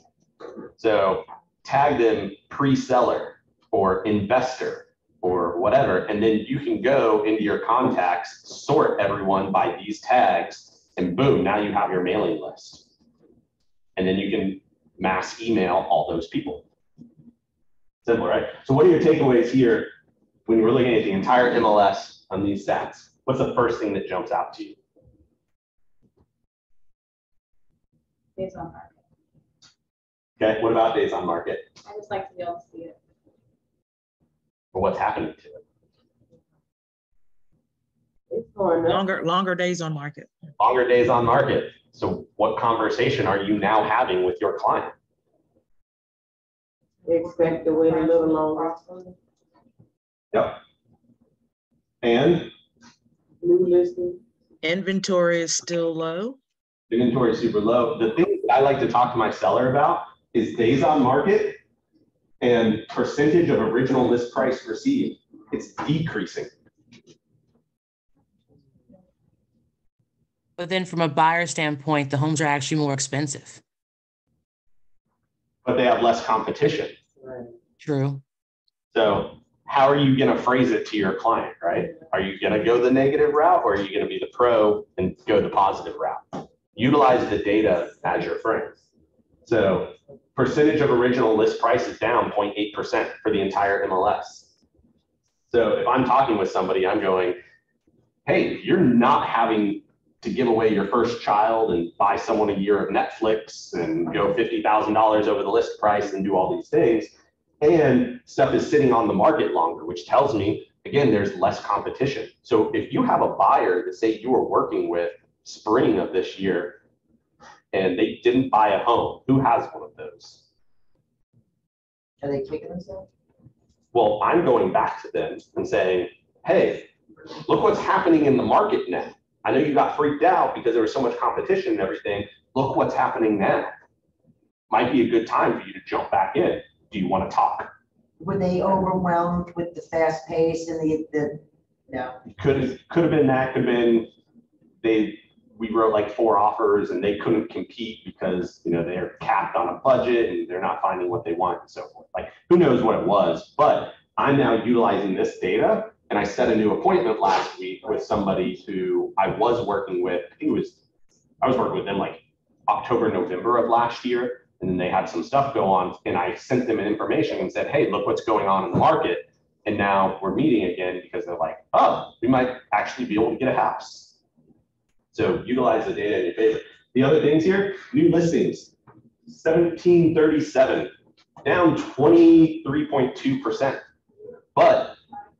So tag them pre-seller or investor or whatever, and then you can go into your contacts, sort everyone by these tags, and boom, now you have your mailing list. And then you can mass email all those people. Simple, right? So what are your takeaways here when you're looking at the entire MLS on these stats? What's the first thing that jumps out to you? Days on market. Okay, what about days on market? I just like to be able to see it. Or what's happening to it? It's going up. Longer days on market. Longer days on market. So what conversation are you now having with your client? They expect to wait a little longer. Yep. And New listing. Inventory is still low. inventory is super low. The thing that I like to talk to my seller about is days on market and percentage of original list price received. It's decreasing. But then from a buyer standpoint, the homes are actually more expensive. But they have less competition. Right. True. So how are you going to phrase it to your client, right? Are you going to go the negative route or are you going to be the pro and go the positive route? Utilize the data as your friend. So percentage of original list price is down 0.8% for the entire MLS. So if I'm talking with somebody, I'm going, hey, you're not having to give away your first child and buy someone a year of Netflix and go $50,000 over the list price and do all these things. And stuff is sitting on the market longer, which tells me, again, there's less competition. So if you have a buyer that say you were working with spring of this year and they didn't buy a home, who has one of those? Are they kicking themselves? Well, I'm going back to them and saying, hey, look what's happening in the market now. I know you got freaked out because there was so much competition and everything. Look what's happening now. Might be a good time for you to jump back in. Do you want to talk? Were they overwhelmed with the fast pace and no? Could have been that, could have been we wrote like 4 offers and they couldn't compete because, you know, they're capped on a budget and they're not finding what they want and so forth. Like, who knows what it was, but I'm now utilizing this data, and I set a new appointment last week with somebody who I was working with. I was working with them like October, November of last year, and then they had some stuff go on, and I sent them an information and said, hey, look what's going on in the market. And now we're meeting again because they're like, oh, we might actually be able to get a house. So utilize the data in your favor. The other things here, new listings, 1737, down 23.2%. But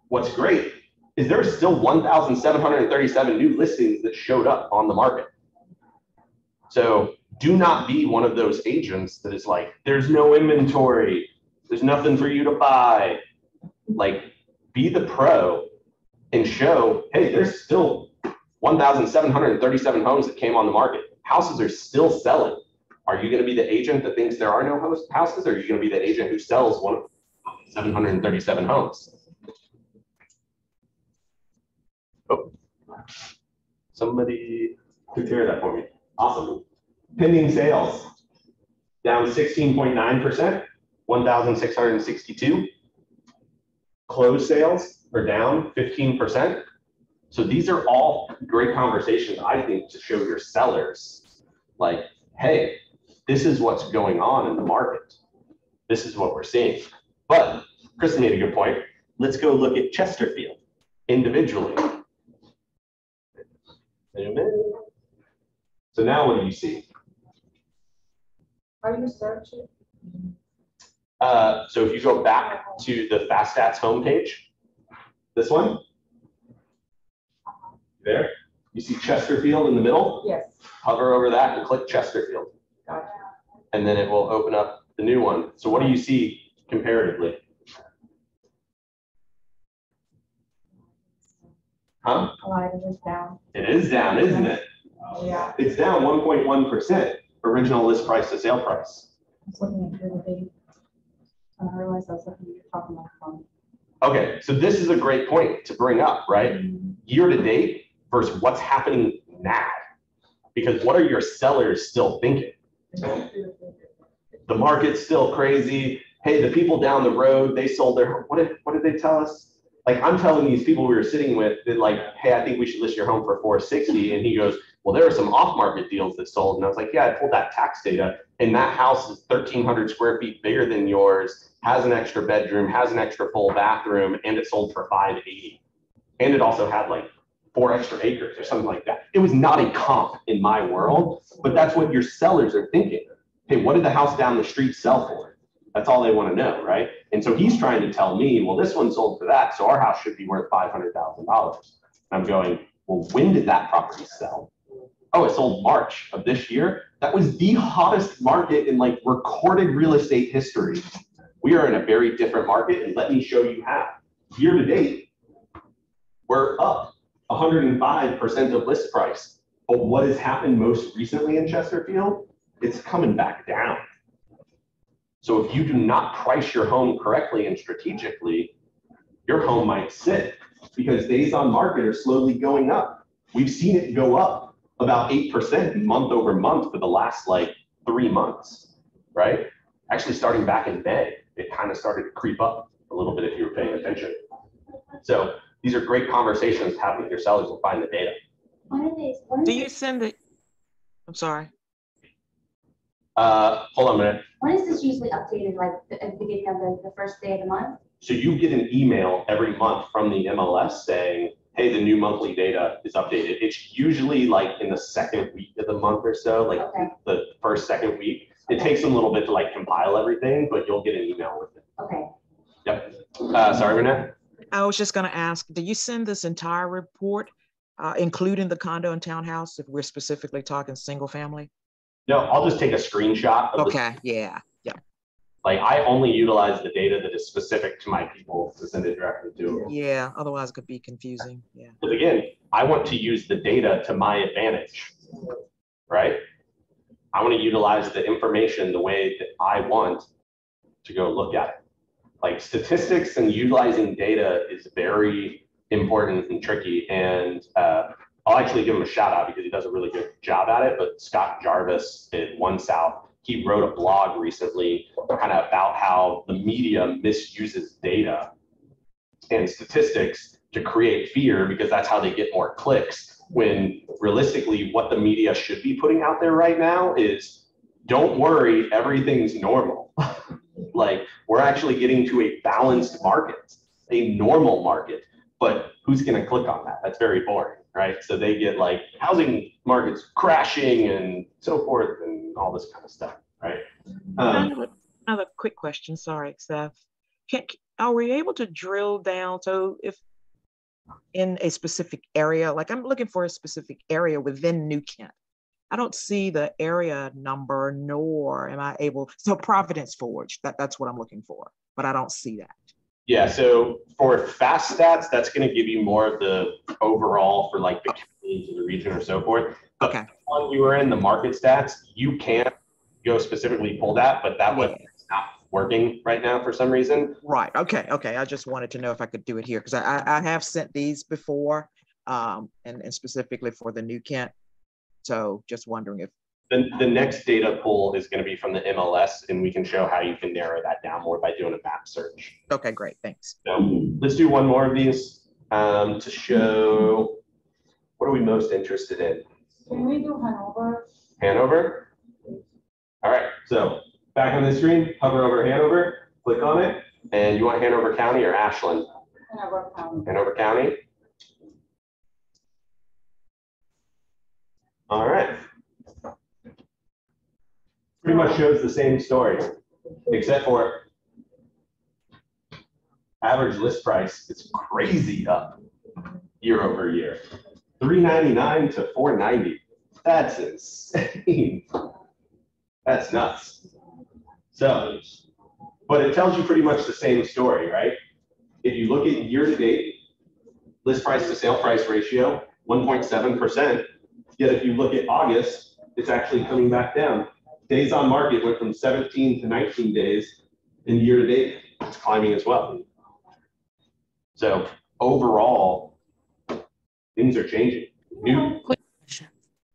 what's great is there's still 1,737 new listings that showed up on the market. So do not be one of those agents that is like, there's no inventory, there's nothing for you to buy. Like, be the pro and show, hey, there's still 1,737 homes that came on the market. Houses are still selling. Are you going to be the agent that thinks there are no houses, or are you going to be the agent who sells 737 homes? Oh, somebody took care of that for me. Awesome. Pending sales, down 16.9%, 1,662. Closed sales are down 15%. So these are all great conversations, I think, to show your sellers, like, hey, this is what's going on in the market. This is what we're seeing. But Kristen made a good point. Let's go look at Chesterfield individually. So now what do you see? Are you searching? So if you go back to the Fast Stats homepage, this one, there, you see Chesterfield in the middle? Yes. Hover over that and click Chesterfield. Gotcha. And then it will open up the new one. So what do you see comparatively? Huh? It is down. It is down, isn't it? Yeah. It's down 1.1%, original list price to sale price. I was looking at the date. And I realized I was looking at you talking about phone. Okay, so this is a great point to bring up, right? Year to date versus what's happening now. Because what are your sellers still thinking? The market's still crazy. Hey, the people down the road, they sold their, what did they tell us? Like, I'm telling these people we were sitting with that, like, hey, I think we should list your home for 460. And he goes, well, there are some off-market deals that sold. And I was like, yeah, I pulled that tax data. And that house is 1,300 square feet bigger than yours, has an extra bedroom, has an extra full bathroom, and it sold for 580. And it also had like 4 extra acres or something like that. It was not a comp in my world, but that's what your sellers are thinking. Hey, what did the house down the street sell for? That's all they want to know, right? And so he's trying to tell me, well, this one sold for that, so our house should be worth $500,000. I'm going, well, when did that property sell? Oh, it sold March of this year. That was the hottest market in like recorded real estate history. We are in a very different market, and let me show you how. Year to date, we're up 105% of list price. But what has happened most recently in Chesterfield? It's coming back down. So if you do not price your home correctly and strategically, your home might sit because days on market are slowly going up. We've seen it go up about 8% month over month for the last like 3 months, right? Actually starting back in May, it kind of started to creep up a little bit if you were paying attention. So these are great conversations to have with your sellers and find the data. Do you send it? I'm sorry. Hold on a minute. When is this usually updated, like at the beginning of the first day of the month? So you get an email every month from the MLS saying, hey, the new monthly data is updated. It's usually like in the second week of the month or so, like the first, second week. It takes them a little bit to like compile everything, but you'll get an email with it. Okay. Yep. Sorry, Renee. I was just going to ask, do you send this entire report, including the condo and townhouse, if we're specifically talking single family? No, I'll just take a screenshot. Of okay, yeah. Like I only utilize the data that is specific to my people to send it directly to them. Yeah, otherwise it could be confusing. Yeah. Because again, I want to use the data to my advantage, right? I want to utilize the information the way that I want to go look at it. Like statistics and utilizing data is very important and tricky. And I'll actually give him a shout out because he does a really good job at it. But Scott Jarvis at One South, he wrote a blog recently kind of about how the media misuses data and statistics to create fear because that's how they get more clicks. When realistically, what the media should be putting out there right now is, don't worry, everything's normal. Like we're actually getting to a balanced market, a normal market, but who's going to click on that? That's very boring, right? So they get like housing markets crashing and so forth and all this kind of stuff, right? Another quick question. Sorry, Seth. Are we able to drill down? So if in a specific area, like I'm looking for a specific area within New Kent, I don't see the area number, nor am I able, so Providence Forge, that's what I'm looking for, but I don't see that. Yeah, so for fast stats, that's going to give you more of the overall for like the counties of the region or so forth. But okay. When you were in the market stats, you can't go specifically pull that, but that was not working right now for some reason. Right, okay. I just wanted to know if I could do it here because I have sent these before and specifically for the New Kent. So just wondering if the next data pull is going to be from the MLS, and we can show how you can narrow that down more by doing a map search. Okay, great, thanks. So let's do one more of these to show what are we most interested in. Can we do Hanover? Hanover? All right, so back on the screen, hover over Hanover, click on it, and you want Hanover County or Ashland? Hanover County. Hanover County. All right. Pretty much shows the same story, except for average list price is crazy up year over year. $399 to $490. That's insane. That's nuts. So, but it tells you pretty much the same story, right? If you look at year to date, list price to sale price ratio, 1.7%. Yet if you look at August, it's actually coming back down. Days on market went from 17 to 19 days, and year to date, it's climbing as well. So overall, things are changing.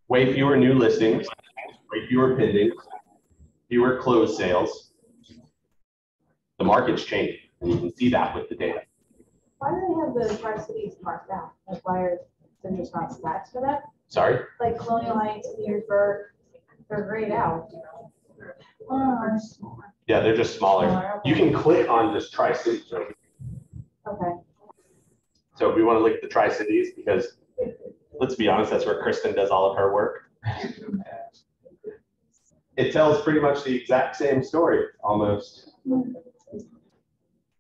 Way fewer new listings, way fewer pendings, fewer closed sales. The market's changing, and you can see that with the data. Why do they have the Tri-Cities marked down? Like, why are there just not stats for that? Sorry? Like Colonial Heights, Petersburg, they're grayed out. Yeah, they're just smaller. You can click on just Tri-Cities. Right? Okay. So if we want to look at the Tri-Cities, because let's be honest, that's where Kristen does all of her work. It tells pretty much the exact same story, almost.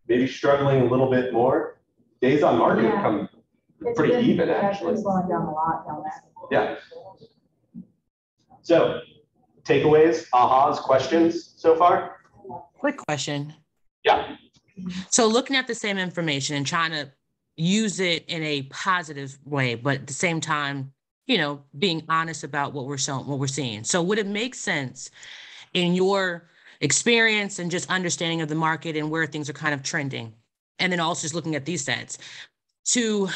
Maybe struggling a little bit more. Days on market come pretty even, actually. It's going down a lot down there. Yeah. So, takeaways, ahas, questions so far? Quick question. Yeah. So looking at the same information and trying to use it in a positive way, but at the same time, you know, being honest about what we're showing, what we're seeing. So would it make sense in your experience and just understanding of the market and where things are kind of trending, and then also just looking at these stats, to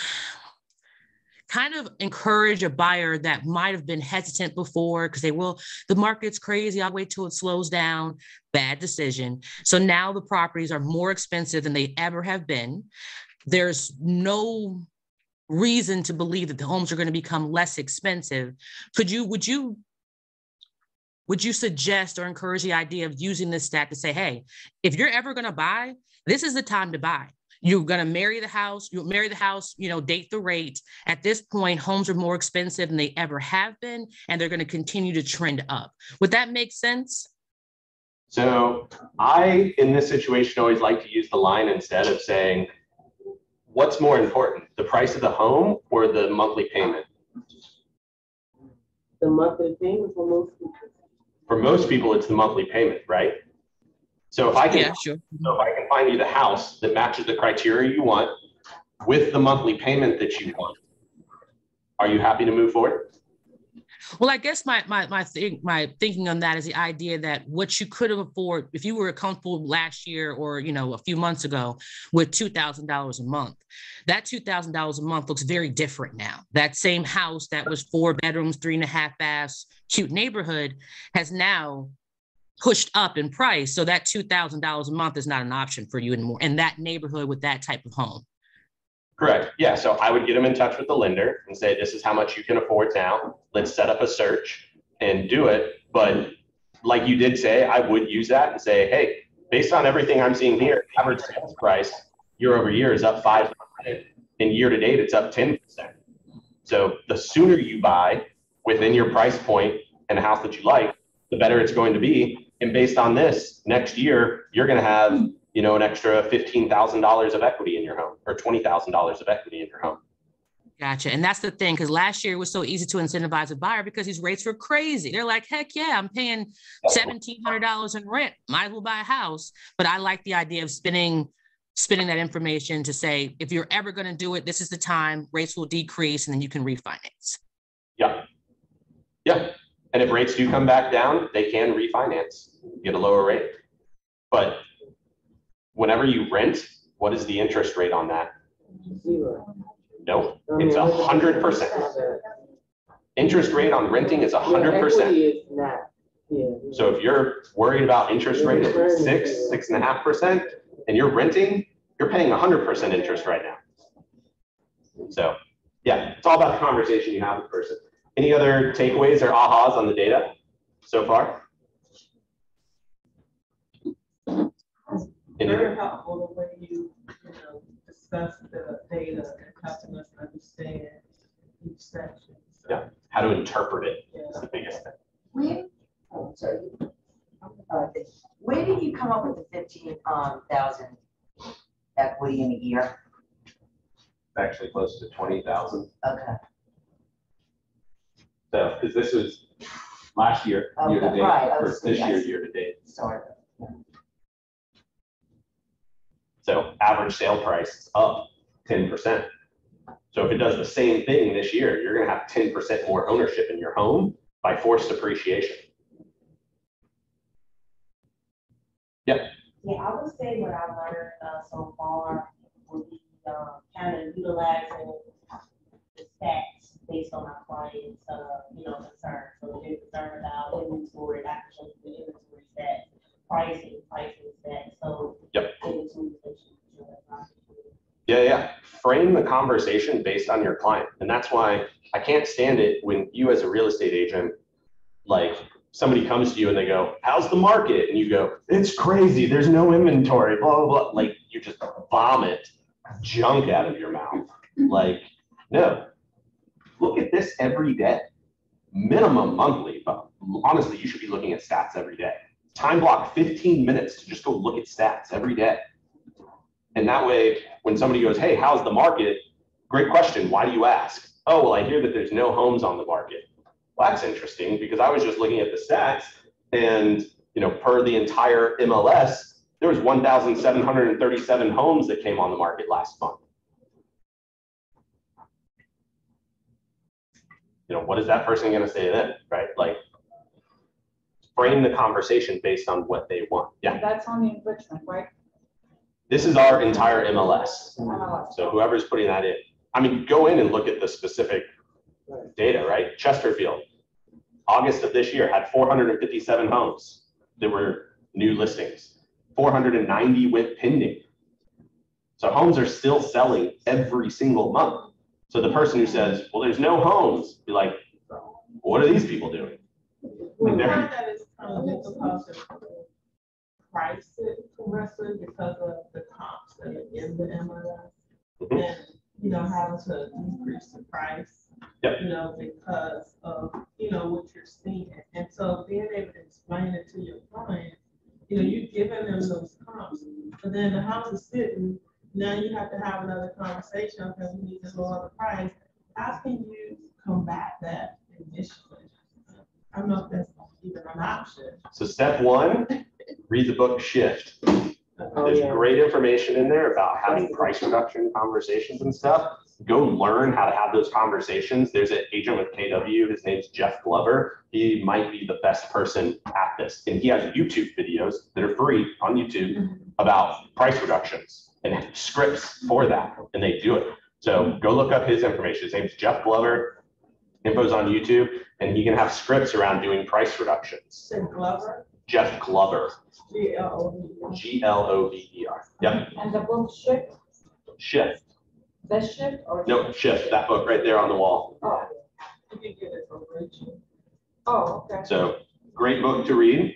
kind of encourage a buyer that might have been hesitant before because they will, the market's crazy, I'll wait till it slows down, bad decision. So now the properties are more expensive than they ever have been. There's no reason to believe that the homes are going to become less expensive. Would you suggest or encourage the idea of using this stat to say, hey, if you're ever going to buy, this is the time to buy. You're going to marry the house, you know, date the rate. At this point, homes are more expensive than they ever have been, and they're going to continue to trend up. Would that make sense? So I, in this situation, always like to use the line instead of saying, what's more important, the price of the home or the monthly payment? The monthly payment for most people. For most people, it's the monthly payment, right? So if I can, Yeah, sure. so if I can find you the house that matches the criteria you want with the monthly payment that you want, are you happy to move forward? Well, I guess my thinking on that is the idea that what you could have afforded if you were comfortable last year or a few months ago with $2,000 a month, that $2,000 a month looks very different now. That same house that was 4 bedrooms, 3.5 baths, cute neighborhood has now pushed up in price. So that $2,000 a month is not an option for you anymore in that neighborhood with that type of home. Correct. Yeah. So I would get them in touch with the lender and say, this is how much you can afford now. Let's set up a search and do it. But like you did say, I would use that and say, hey, based on everything I'm seeing here, average sales price year over year is up 5%. And year to date, it's up 10%. So the sooner you buy within your price point and a house that you like, the better it's going to be. And based on this, next year, you're going to have an extra $15,000 of equity in your home or $20,000 of equity in your home. Gotcha. And that's the thing, because last year it was so easy to incentivize a buyer because these rates were crazy. They're like, heck yeah, I'm paying $1,700 in rent. Might as well buy a house. But I like the idea of spinning that information to say, if you're ever going to do it, this is the time, rates will decrease and then you can refinance. Yeah. Yeah. And if rates do come back down, they can refinance, get a lower rate. But whenever you rent, what is the interest rate on that? Zero. No, it's 100%. Interest rate on renting is 100%. So if you're worried about interest rate of 6.5%, and you're renting, you're paying 100% interest right now. So yeah, it's all about the conversation you have with the person. Any other takeaways or ahas on the data so far? Very helpful when you discuss the data and helping us understand each section. So, yeah, how to interpret it is the biggest thing. Where did you come up with the 15,000 equity in a year? Actually close to 20,000. Okay. So, because this was last year, year to date, versus this year to date. Sorry. So average sale price is up 10%. So if it does the same thing this year, you're going to have 10% more ownership in your home by forced appreciation. Yeah. Yeah, I would say what I've learned so far would be kind of utilizing the stats based on our clients' concerns. So if they're concerned about inventory, actually the inventory stats, pricing stats. So yep. Yeah. Frame the conversation based on your client. And that's why I can't stand it when you as a real estate agent, like somebody comes to you and they go, how's the market? And you go, it's crazy. There's no inventory, blah, blah, blah. Like you just vomit junk out of your mouth. Like, no, look at this every day, minimum monthly. But honestly, you should be looking at stats every day. Time block 15 minutes to just go look at stats every day. And that way, when somebody goes, hey, how's the market? Great question. Why do you ask? Oh, well, I hear that there's no homes on the market. Well, that's interesting because I was just looking at the stats and, per the entire MLS, there was 1,737 homes that came on the market last month. What is that person going to say then, right? Like, frame the conversation based on what they want. Yeah. That's on the enrichment, right? This is our entire MLS. So whoever's putting that in, go in and look at the specific data, right? Chesterfield, August of this year had 457 homes that were new listings. 490 went pending. So homes are still selling every single month. So the person who says, well, there's no homes, be like, what are these people doing? Well, part of that is difficult to price it correctly because of the comps that are in the MLS. And, having to decrease the price, because of, what you're seeing. And so being able to explain it to your client, you're giving them those comps, but then the house is sitting, now you have to have another conversation because we need to lower the price. How can you combat that initially? I don't know if that's even an option. So step one read the book Shift. There's great information in there about having price reduction conversations and stuff. Go learn how to have those conversations. There's an agent with KW. His name's Jeff Glover. He might be the best person at this. And he has YouTube videos that are free on YouTube about price reductions and scripts for that. And they do it. So go look up his information. His name's Jeff Glover. Info's on YouTube. And he can have scripts around doing price reductions. Glover? Jeff Glover. Glover. Glover. Yep. And the book Shift? Shift. The Shift or? No, Shift. That book right there on the wall. Oh. You can get it from Rachel. Oh, okay. So great book to read.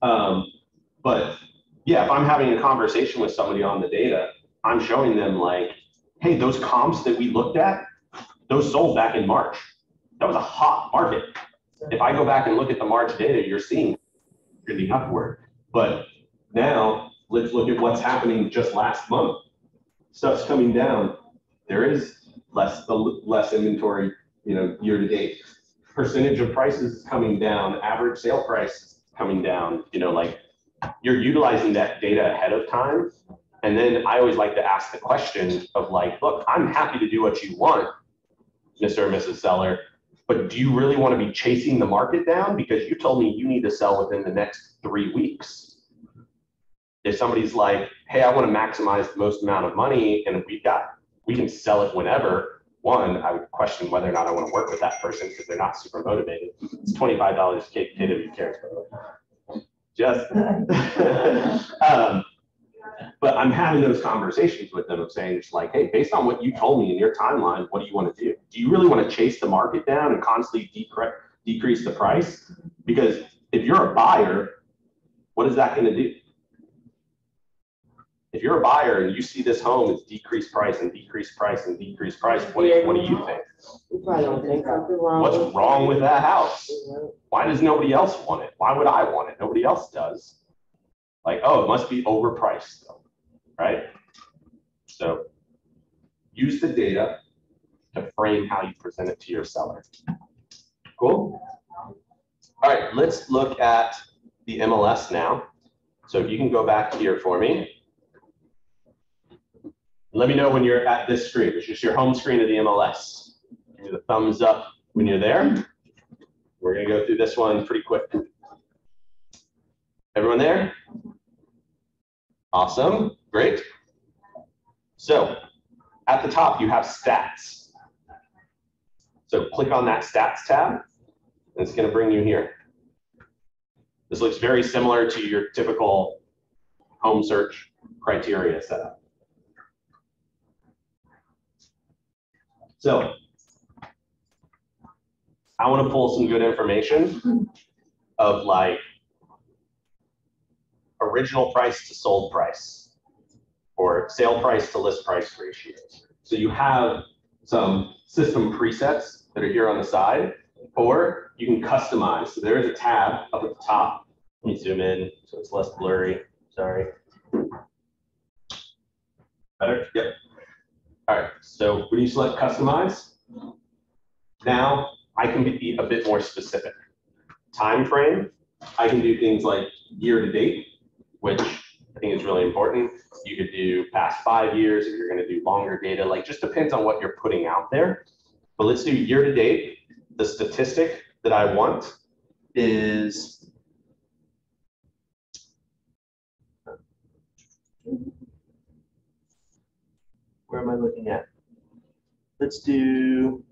But yeah, if I'm having a conversation with somebody on the data, I'm showing them like, hey, those comps that we looked at, those sold back in March. That was a hot market. If I go back and look at the March data, you're seeing really upward. But now let's look at what's happening just last month. Stuff's coming down. There is less inventory, year to date. Percentage of prices is coming down. Average sale price is coming down. Like you're utilizing that data ahead of time. And then I always like to ask the question of like, look, I'm happy to do what you want, Mr. or Mrs. Seller, but do you really want to be chasing the market down? Because you told me you need to sell within the next 3 weeks. If somebody's like, hey, I want to maximize the most amount of money and we can sell it whenever, one, I would question whether or not I want to work with that person because they're not super motivated. It's $25 KW cares for. Just, but I'm having those conversations with them of saying, just like, hey, based on what you told me in your timeline, what do you want to do? Do you really want to chase the market down and constantly decrease the price? Because if you're a buyer, what is that going to do? If you're a buyer and you see this home is decreased price and decreased price and decreased price, what do you think? You probably don't think something wrong. What's wrong with that house? Why does nobody else want it? Why would I want it? Nobody else does. Like, oh, it must be overpriced, right? So use the data to frame how you present it to your seller. Cool? All right, let's look at the MLS now. So if you can go back here for me. Let me know when you're at this screen. It's just your home screen of the MLS. Give me the thumbs up when you're there. We're gonna go through this one pretty quick. Everyone there? Awesome, great. So at the top, you have stats. So click on that stats tab, and it's gonna bring you here. This looks very similar to your typical home search criteria setup. So I want to pull some good information of like original price to sold price or sale price to list price ratios. So you have some system presets that are here on the side, or you can customize. So there is a tab up at the top. Let me zoom in so it's less blurry. Sorry. Better? Yep. All right, so when you select customize, now I can be a bit more specific. Time frame, I can do things like year to date, which I think is really important. You could do past 5 years if you're gonna do longer data, like just depends on what you're putting out there. But let's do year to date. The statistic that I want is where am I looking at? Let's do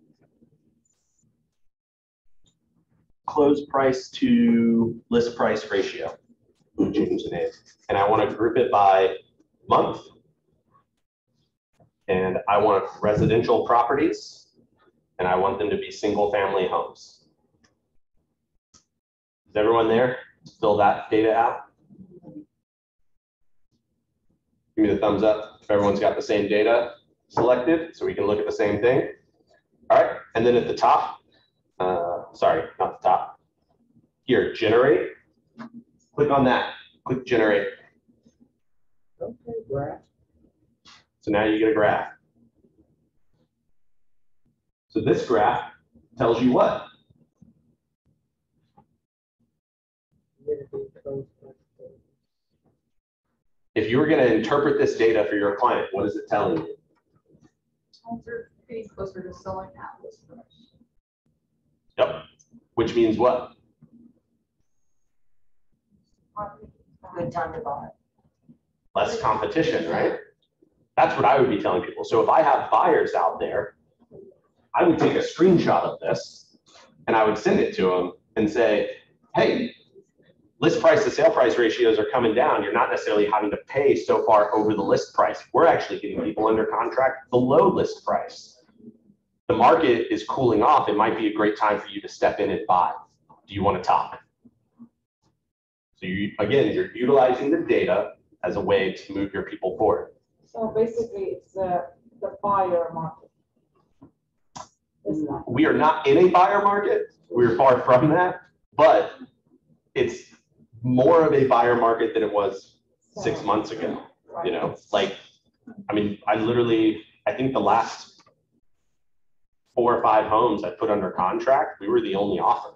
close price to list price ratio. Change the name. And I want to group it by month. And I want residential properties. And I want them to be single family homes. Is everyone there? Fill that data out. Give me the thumbs up if everyone's got the same data selected so we can look at the same thing. All right, and then at the top, sorry, not the top, here, generate. Click on that, click generate. Okay, graph. So now you get a graph. So this graph tells you what? If you were going to interpret this data for your client, what is it telling you? Homes are getting closer to selling at list price. Yep. Which means what? Good time to buy. Less competition, right? That's what I would be telling people. So if I have buyers out there, I would take a screenshot of this and I would send it to them and say, hey, list price to sale price ratios are coming down. You're not necessarily having to pay so far over the list price. We're actually getting people under contract below list price. The market is cooling off. It might be a great time for you to step in and buy. Do you want to talk? So again, you're utilizing the data as a way to move your people forward. So basically, it's the buyer market. We are not in a buyer market. We're far from that, but it's more of a buyer market than it was 6 months ago. You know, like, I mean, I think the last 4 or 5 homes I put under contract, we were the only offer.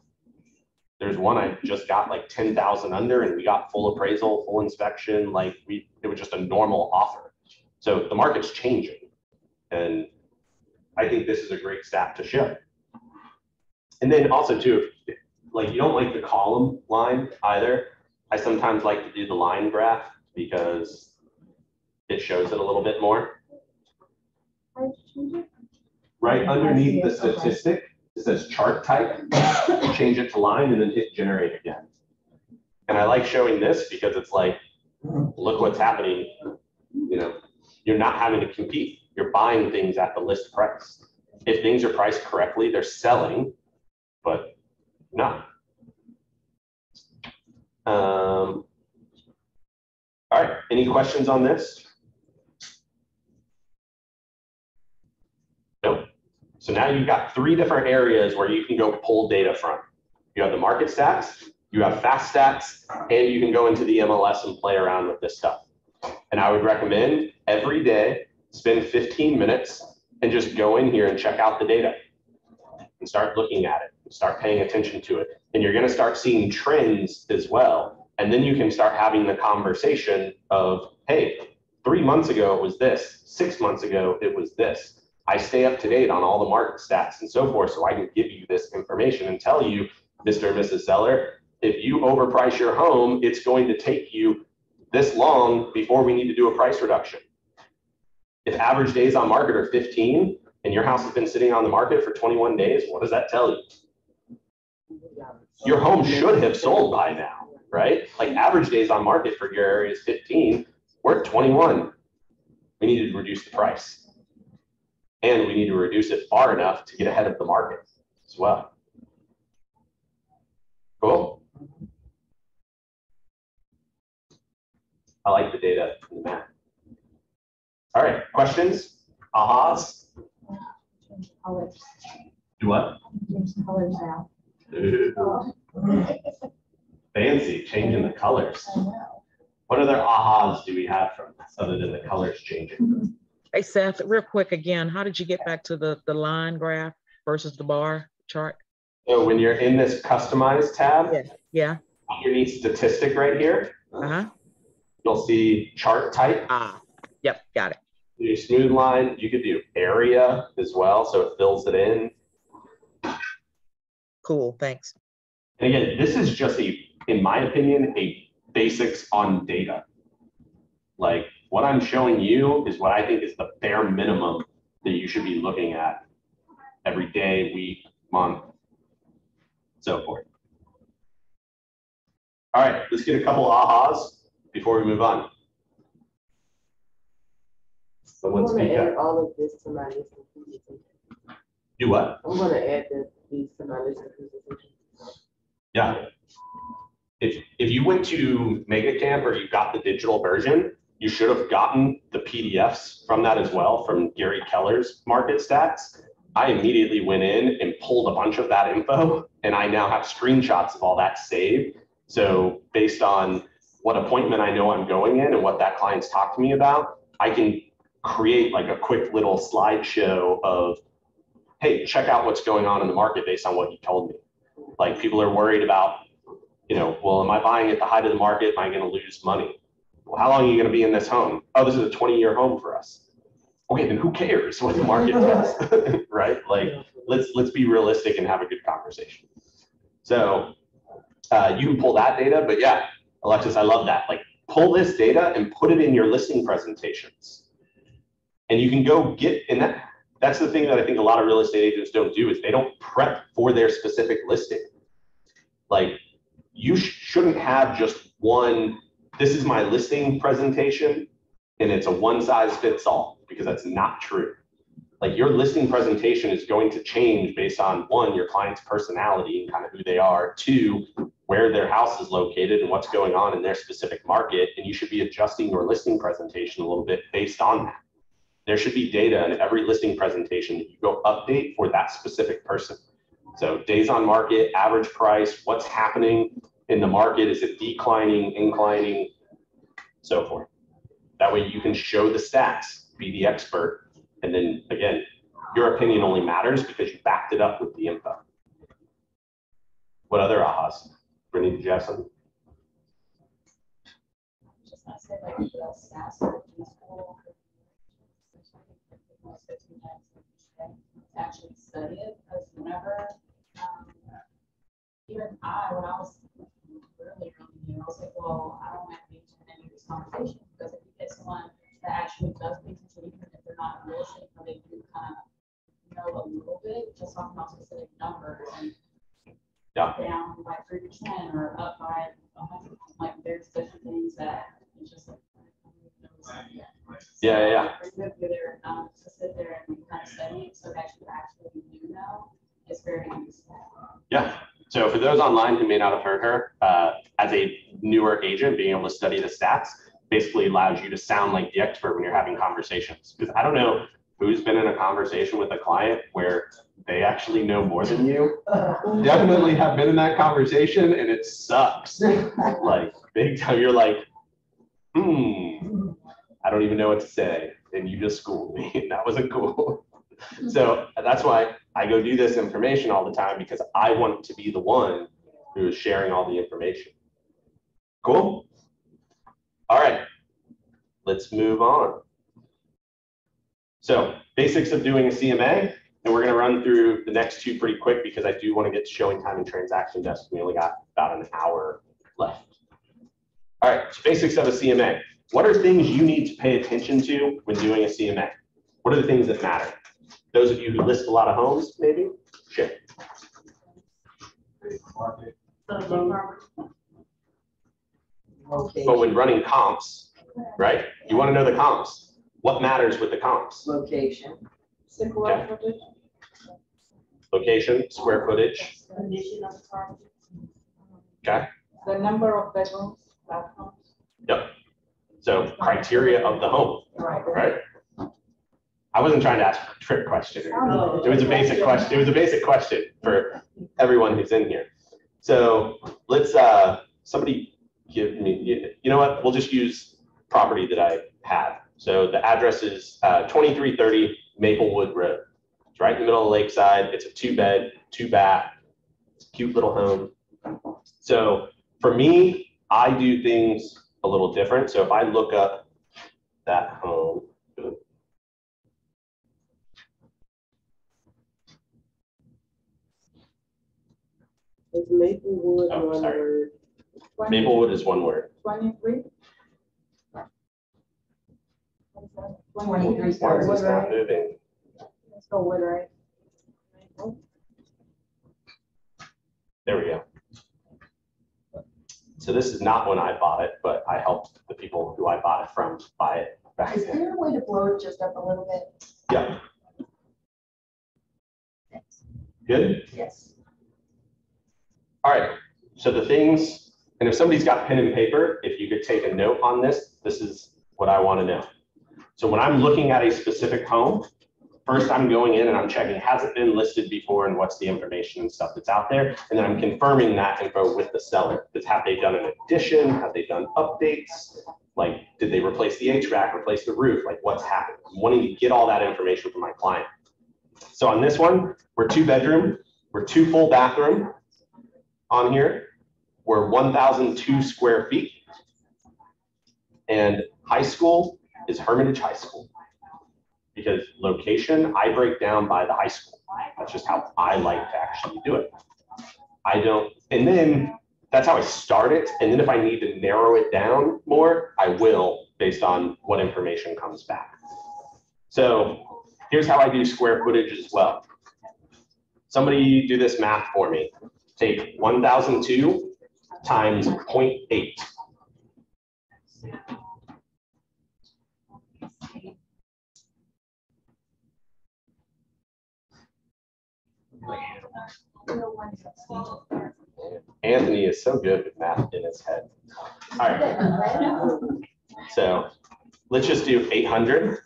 There's one I just got like 10,000 under, and we got full appraisal, full inspection. Like it was just a normal offer. So the market's changing, and I think this is a great stat to show. And then also too, like you don't like the column line either. I sometimes like to do the line graph because it shows it a little bit more. Right underneath the statistic, it says chart type, change it to line and then hit generate again. And I like showing this because it's like, look what's happening. You know, you're not having to compete. You're buying things at the list price. If things are priced correctly, they're selling, but not. All right, any questions on this? Nope. So now you've got 3 different areas where you can go pull data from. You have the market stats, you have fast stats, and you can go into the MLS and play around with this stuff. And I would recommend every day, spend 15 minutes and just go in here and check out the data and start looking at it, and start paying attention to it. And you're going to start seeing trends as well. And then you can start having the conversation of, hey, 3 months ago it was this, 6 months ago it was this. I stay up to date on all the market stats and so forth, so I can give you this information and tell you, Mr. and Mrs. Seller, if you overprice your home, it's going to take you this long before we need to do a price reduction. If average days on market are 15 and your house has been sitting on the market for 21 days, what does that tell you? Your home should have sold by now, right? Like average days on market for your area is 15, we're at 21. We need to reduce the price. And we need to reduce it far enough to get ahead of the market as well. Cool. I like the data in the map. All right, questions? Ahas? Colors. Do what? Change the colors now. Fancy, changing the colors. I know. What other ahas do we have from this other than the colors changing? Hey, Seth, real quick again, how did you get back to the line graph versus the bar chart? So when you're in this customize tab, Yeah. underneath statistic right here, you'll see chart type. Yep, got it. Do smooth line, you could do area as well, so it fills it in. Cool, thanks. And again, this is just in my opinion, a basics on data. Like what I'm showing you is what I think is the bare minimum that you should be looking at every day, week, month, so forth. All right, let's get a couple ahas before we move on. Someone speak up. Add all of this to my list of presentations. Do what? I'm going to add these to my list of presentations. Yeah. If you went to MegaCamp or you got the digital version, you should have gotten the PDFs from that as well, from Gary Keller's market stats. I immediately went in and pulled a bunch of that info, and I now have screenshots of all that saved. So based on what appointment I know I'm going in and what that client's talked to me about, I can create like a quick little slideshow of, hey, check out what's going on in the market based on what you told me. Like people are worried about, you know, well, am I buying at the height of the market? Am I going to lose money? Well, how long are you going to be in this home? Oh, this is a 20-year home for us. Okay, then who cares what the market does, right? Like, let's be realistic and have a good conversation. So you can pull that data, but yeah, Alexis, I love that. Like, pull this data and put it in your listing presentations. And you can go get, and that's the thing that I think a lot of real estate agents don't do, is they don't prep for their specific listing. Like, you shouldn't have just one, this is my listing presentation, and it's a one size fits all, because that's not true. Like, your listing presentation is going to change based on, one, your client's personality and kind of who they are, two, where their house is located and what's going on in their specific market. And you should be adjusting your listing presentation a little bit based on that. There should be data in every listing presentation that you go update for that specific person. So days on market, average price, what's happening in the market, is it declining, inclining, so forth. That way you can show the stats, be the expert, and then again, your opinion only matters because you backed it up with the info. What other ahas? Brittany, did you have something? Just not say like the stats are useful. Actually study it, because whenever even when I was really new, I was like, well, I don't have to be in these conversations, because if you get someone that actually does pay attention, even if they're not in real estate, but they do kind of know a little bit, just talking about specific numbers and down by 3% or up by 100, like there's different things that it's just like. Yeah. To sit there and kind of study, so that you actually do know, is very useful. Yeah. So for those online who may not have heard her, as a newer agent, being able to study the stats basically allows you to sound like the expert when you're having conversations. Because I don't know who's been in a conversation with a client where they actually know more than you. Definitely have been in that conversation, and it sucks. Like, big time. You're like, I don't even know what to say, and you just schooled me, and that wasn't cool. So that's why I go do this information all the time, because I want to be the one who is sharing all the information. Cool? All right, let's move on. So basics of doing a CMA, and we're gonna run through the next two pretty quick, because I do want to get to showing time and transaction desk. We only got about an hour left. All right, so basics of a CMA. What are things you need to pay attention to when doing a CMA? What are the things that matter? Those of you who list a lot of homes, maybe? Sure. Okay. But when running comps, right? You want to know the comps. What matters with the comps? Location. Square footage. Location, square footage. Condition of the property. Okay. The number of bedrooms, bathrooms. Yep. So criteria of the home, right? I wasn't trying to ask a trick question. It was a basic question. It was a basic question for everyone who's in here. So let's, somebody give me, you know what? We'll just use property that I have. So the address is 2330 Maplewood Road. It's right in the middle of the lakeside. It's a 2-bed, 2-bath. It's a cute little home. So for me, I do things a little different. So if I look up that home, Is Maplewood oh, one sorry. word? Maplewood is one word. 23. 23. Why is this not moving? Let's go with right. There we go. So this is not when I bought it, but I helped the people who I bought it from buy it back Is then. there a way to blow it just up a little bit? Yeah. Good? Yes. All right. So the things, and if somebody's got pen and paper, if you could take a note on this, this is what I want to know. So when I'm looking at a specific home, first I'm going in and I'm checking, has it been listed before and what's the information and stuff that's out there? And then I'm confirming that info with the seller. Have they done an addition? Have they done updates? Like, did they replace the HVAC, replace the roof? Like, what's happened? I'm wanting to get all that information from my client. So on this one, we're 2-bedroom, we're 2 full bathroom on here. We're 1,002 square feet. And high school is Hermitage High School. Because location, I break down by the high school. That's just how I like to actually do it. I don't, and then that's how I start it. And then if I need to narrow it down more, I will based on what information comes back. So here's how I do square footage as well. Somebody do this math for me. Take 1,002 times 0.8. Anthony is so good with math in his head. All right. So let's just do 800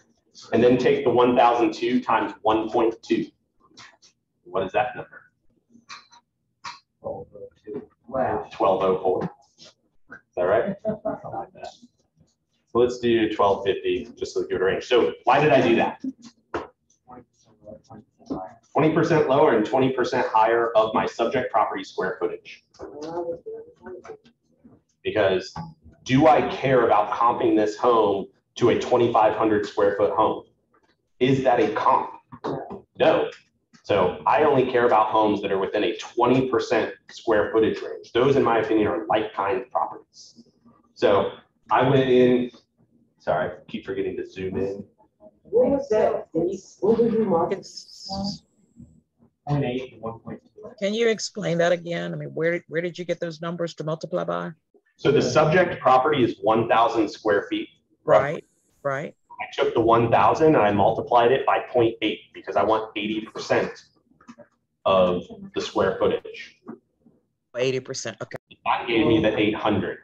and then take the 1,002 times 1.2. What is that number? 1204. Is that right? So let's do 1250 just to give it a range. So why did I do that? 20% lower and 20% higher of my subject property square footage. Because do I care about comping this home to a 2,500 square foot home? Is that a comp? No. So I only care about homes that are within a 20% square footage range. Those, in my opinion, are like-kind properties. So I went in, sorry, I keep forgetting to zoom in. What was that? What did you mark? It's 0.8 and 1.2. Can you explain that again? I mean, where did you get those numbers to multiply by? So the subject property is 1,000 square feet. Right, right. I took the 1,000 and I multiplied it by 0.8 because I want 80% of the square footage. 80%, okay. That gave me the 800.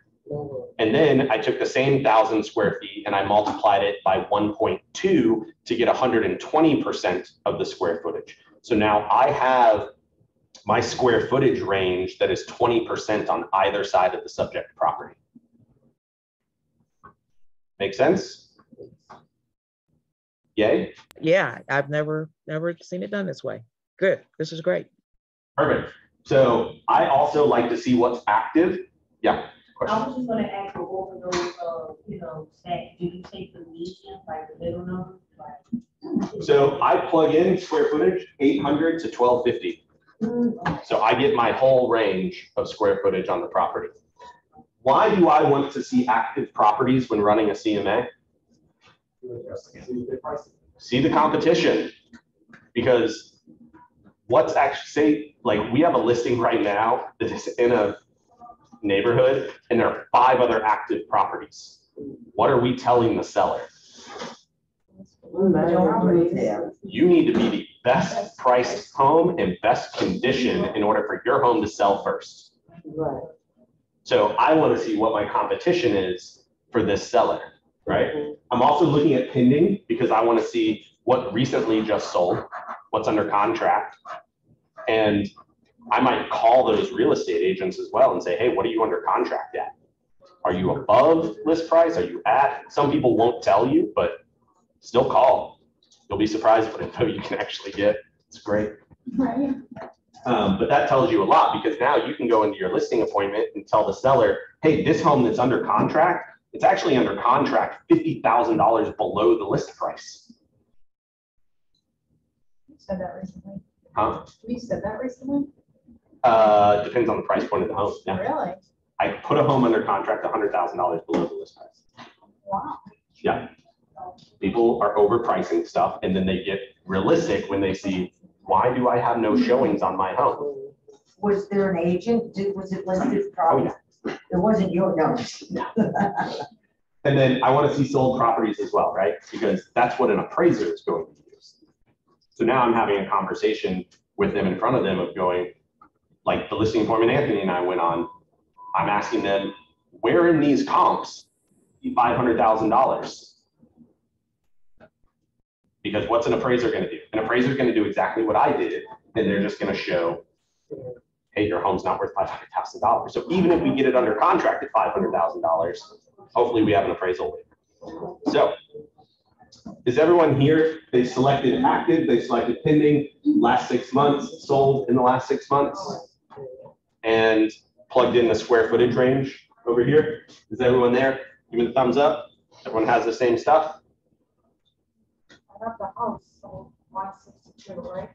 And then I took the same 1,000 square feet and I multiplied it by 1.2 to get 120% of the square footage. So now I have my square footage range that is 20% on either side of the subject property. Make sense? Yay? Yeah, I've never seen it done this way. Good, this is great. Perfect. So I also like to see what's active. Yeah. Question. I was just gonna ask for both of those, stats. Do you take the median, like the middle number? So I plug in square footage, 800 to 1250. So I get my whole range of square footage on the property. Why do I want to see active properties when running a CMA? See the competition. Because what's actually, say, like we have a listing right now that is in a neighborhood and there are 5 other active properties. What are we telling the seller? You need to be the best priced home and best condition in order for your home to sell first. Right. So I want to see what my competition is for this seller, right? I'm also looking at pending because I want to see what recently just sold, what's under contract. And I might call those real estate agents as well and say, hey, what are you under contract at? Are you above list price? Are you at? Some people won't tell you, but still call. You'll be surprised what info you can actually get. It's great. Right. But that tells you a lot because now you can go into your listing appointment and tell the seller, hey, this home that's under contract, it's actually under contract $50,000 below the list price. You said that recently. Huh? You said that recently? Depends on the price point of the home. Yeah. Really? I put a home under contract $100,000 below the list price. Wow. Yeah. People are overpricing stuff and then they get realistic when they see, why do I have no showings on my home? Was there an agent? Was it listed property? Oh, yeah. It wasn't your number. And then I want to see sold properties as well, right? Because that's what an appraiser is going to use. So now I'm having a conversation with them in front of them of going, like the listing appointment Anthony and I went on, I'm asking them, where in these comps $500,000? Because what's an appraiser going to do? An appraiser is going to do exactly what I did, and they're just going to show, hey, your home's not worth $500,000. So even if we get it under contract at $500,000, hopefully we have an appraisal later. So is everyone here? They selected active, they selected pending, last 6 months, sold in the last 6 months, and plugged in the square footage range over here. Is everyone there? Give me the thumbs up. Everyone has the same stuff? I have the house, so 162, right?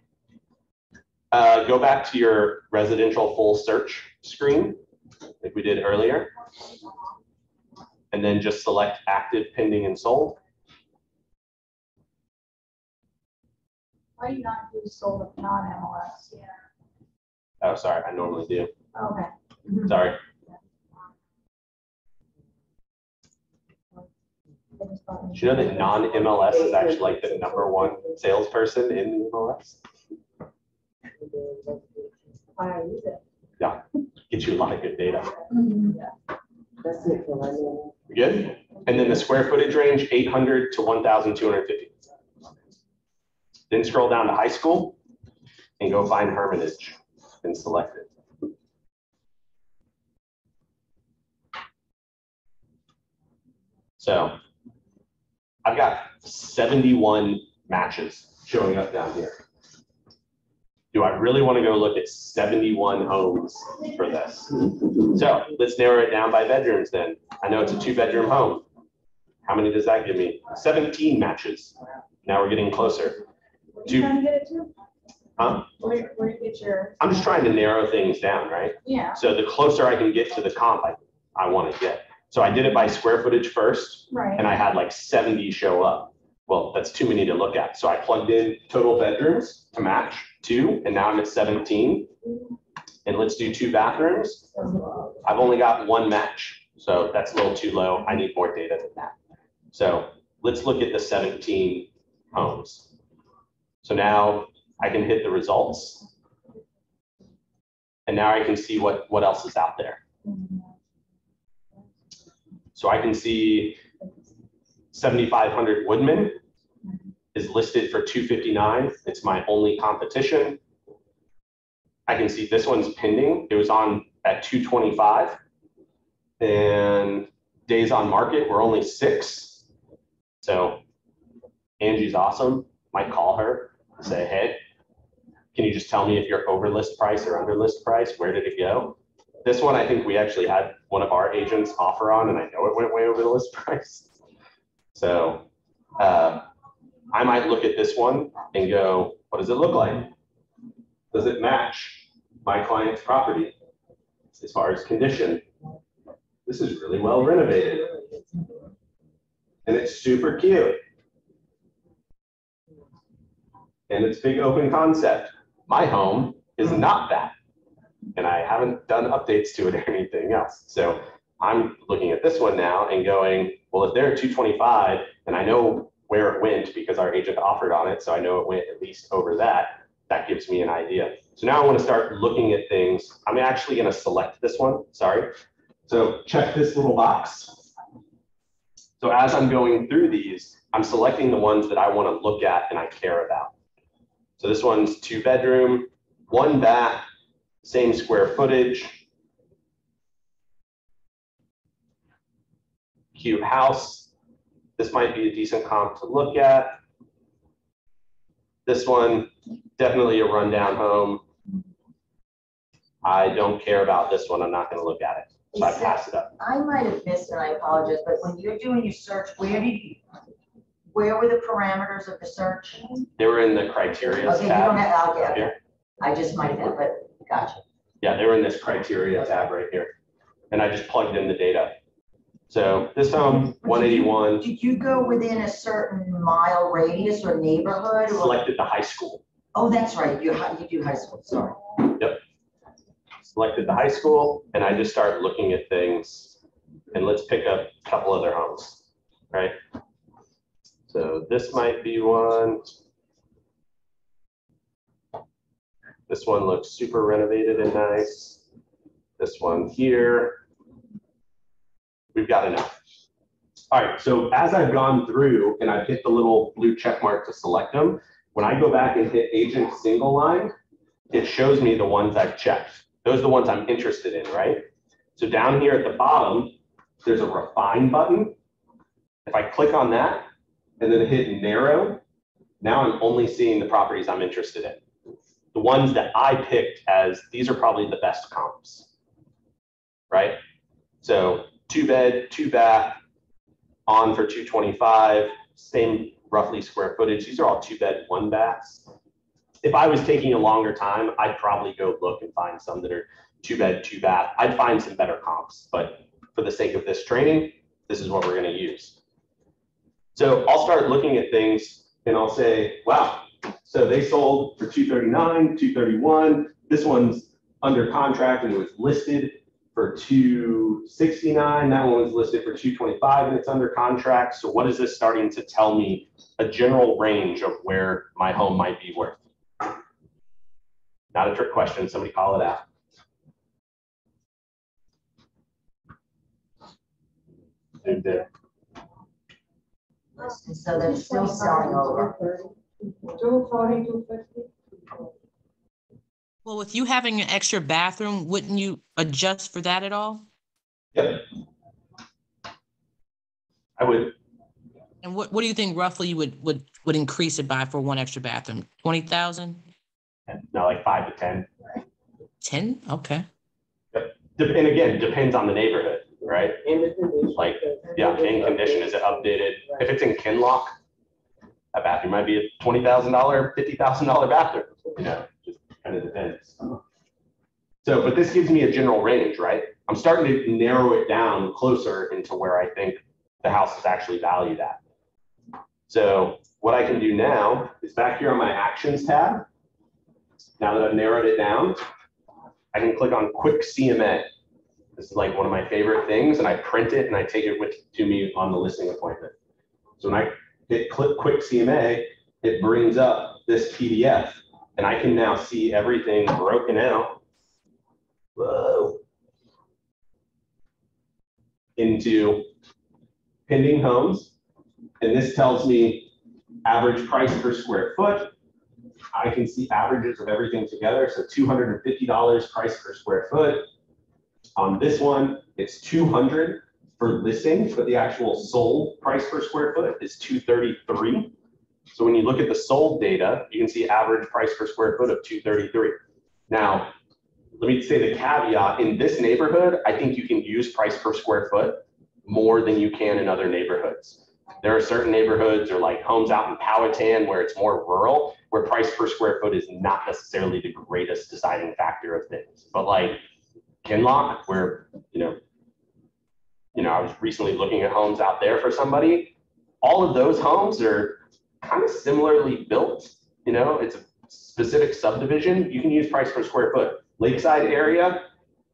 Go back to your residential full search screen, like we did earlier. And then just select active, pending, and sold. Why do you not do sold of non-MLS? Yeah. Oh, sorry, I normally do. Okay. Sorry. Do you know that non-MLS is actually like the #1 salesperson in the MLS? I use it. Yeah, get you a lot of good data. That's it for my name. Good? And then the square footage range, 800 to 1,250. Then scroll down to high school and go find Hermitage and select it. So I've got 71 matches showing up down here. Do I really want to go look at 71 homes for this? So let's narrow it down by bedrooms then. I know it's a 2-bedroom home. How many does that give me? 17 matches. Now we're getting closer. Where are you trying to get it to? Huh? Where you get your? I'm just trying to narrow things down, right? Yeah. So the closer I can get to the comp I want to get. So I did it by square footage first, Right. and I had like 70 show up. Well, that's too many to look at. So I plugged in total bedrooms to match 2, and now I'm at 17. And let's do 2 bathrooms. I've only got 1 match, so that's a little too low. I need more data than that. So let's look at the 17 homes. So now I can hit the results. And now I can see what else is out there. So I can see 7,500 Woodman is listed for 259. It's my only competition. I can see this one's pending. It was on at 225. And days on market were only 6. So Angie's awesome. Might call her and say, hey, can you just tell me if you're over list price or under list price? Where did it go? This one, I think we actually had one of our agents offer on, and I know it went way over the list price. So I might look at this one and go, what does it look like? Does it match my client's property as far as condition? This is really well renovated. And it's super cute. And it's big open concept. My home is not that. And I haven't done updates to it or anything else. So I'm looking at this one now and going, well, if they're at 225 and I know where it went because our agent offered on it, so I know it went at least over that, that gives me an idea. So now I want to start looking at things. I'm actually going to select this one, sorry. So check this little box. So as I'm going through these, I'm selecting the ones that I want to look at and I care about. So this one's 2-bedroom, 1 bath, same square footage, cute house. This might be a decent comp to look at. This one, definitely a rundown home. I don't care about this one. I'm not going to look at it. So I pass it up. I might have missed, and I apologize, but when you're doing your search, where were the parameters of the search? They were in the criteria Okay, you tab. don't have, okay, Here. I just might have, but gotcha. Yeah, they were in this criteria tab right here. And I just plugged in the data. So this home, 181. Did you go within a certain mile radius or neighborhood? Or? Selected the high school. Oh, that's right, you do high school, sorry. Yep. Selected the high school, and I just start looking at things. And let's pick up a couple other homes, right? So this might be one. This one looks super renovated and nice. This one here. We've got enough. All right, so as I've gone through and I've hit the little blue check mark to select them, when I go back and hit agent single line, it shows me the ones I've checked. Those are the ones I'm interested in, right? So down here at the bottom, there's a refine button. If I click on that and then hit narrow, now I'm only seeing the properties I'm interested in. The ones that I picked as these are probably the best comps, right? So 2-bed, 2-bath, on for 225, same roughly square footage. These are all 2-bed, 1-baths. If I was taking a longer time, I'd probably go look and find some that are 2-bed, 2-bath. I'd find some better comps, but for the sake of this training, this is what we're going to use. So I'll start looking at things and I'll say, wow, so they sold for 239, 231. This one's under contract and it was listed for 269. That one was listed for 225 and it's under contract. So what is this starting to tell me? A general range of where my home might be worth. Not a trick question, somebody call it out. So they're still selling over. 240, 250. Well, with you having an extra bathroom, wouldn't you adjust for that at all? Yep. I would. And what do you think roughly you would increase it by for one extra bathroom? 20,000? No, like 5 to 10. 10? Okay. Yep. And again, depends on the neighborhood, right? Like, yeah, in condition, is it updated? If it's in Kinlock, a bathroom might be a $20,000, $50,000 bathroom. You know, just kind of depends. So, but this gives me a general range, right? I'm starting to narrow it down closer into where I think the house is actually valued at. So what I can do now is back here on my actions tab. Now that I've narrowed it down, I can click on quick CMA. This is like one of my favorite things, and I print it and I take it with to me on the listing appointment. So when I hit click quick CMA, it brings up this PDF, and I can now see everything broken out. Whoa. Into pending homes, and this tells me average price per square foot. I can see averages of everything together, so $250 price per square foot. On this one, it's $200 for listing, but the actual sold price per square foot is $233. So when you look at the sold data, you can see average price per square foot of $233. Now, let me say the caveat, in this neighborhood, I think you can use price per square foot more than you can in other neighborhoods. There are certain neighborhoods or like homes out in Powhatan where it's more rural, where price per square foot is not necessarily the greatest deciding factor of things. But like Kinlock, where, you know, I was recently looking at homes out there for somebody, all of those homes are kind of similarly built. You know, it's a specific subdivision. You can use price per square foot. Lakeside area,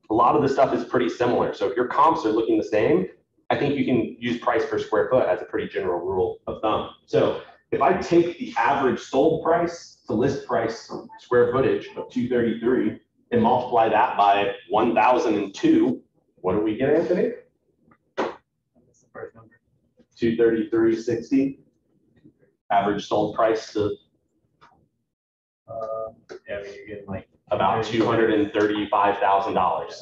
a lot of the stuff is pretty similar. So if your comps are looking the same, I think you can use price per square foot as a pretty general rule of thumb. So if I take the average sold price to list price square footage of 233 and multiply that by 1,002, what do we get, Anthony? 233.60. Average sold price to yeah, I mean, you're getting like about $235,000.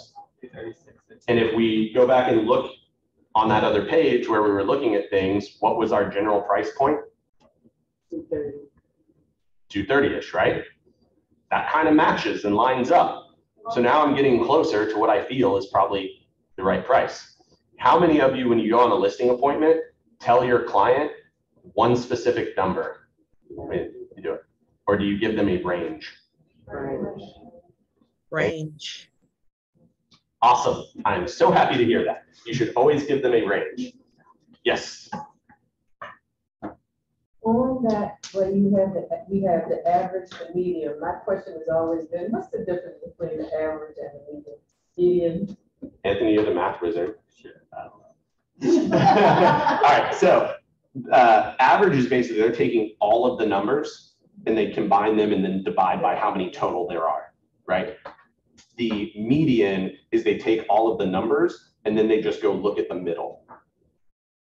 And if we go back and look on that other page where we were looking at things, what was our general price point? 230-ish, right? That kind of matches and lines up. So now I'm getting closer to what I feel is probably the right price. How many of you, when you go on a listing appointment, tell your client one specific number? I mean, you do it. Or do you give them a range? Range. Awesome. I'm so happy to hear that. You should always give them a range. Yes. On that, when you have we have the average, the median, my question has always been, what's the difference between the average and the median? Anthony, you're the math wizard. Sure, I don't know. All right, so average is basically they're taking all of the numbers and they combine them and then divide by how many total there are, right? The median is they take all of the numbers and then they just go look at the middle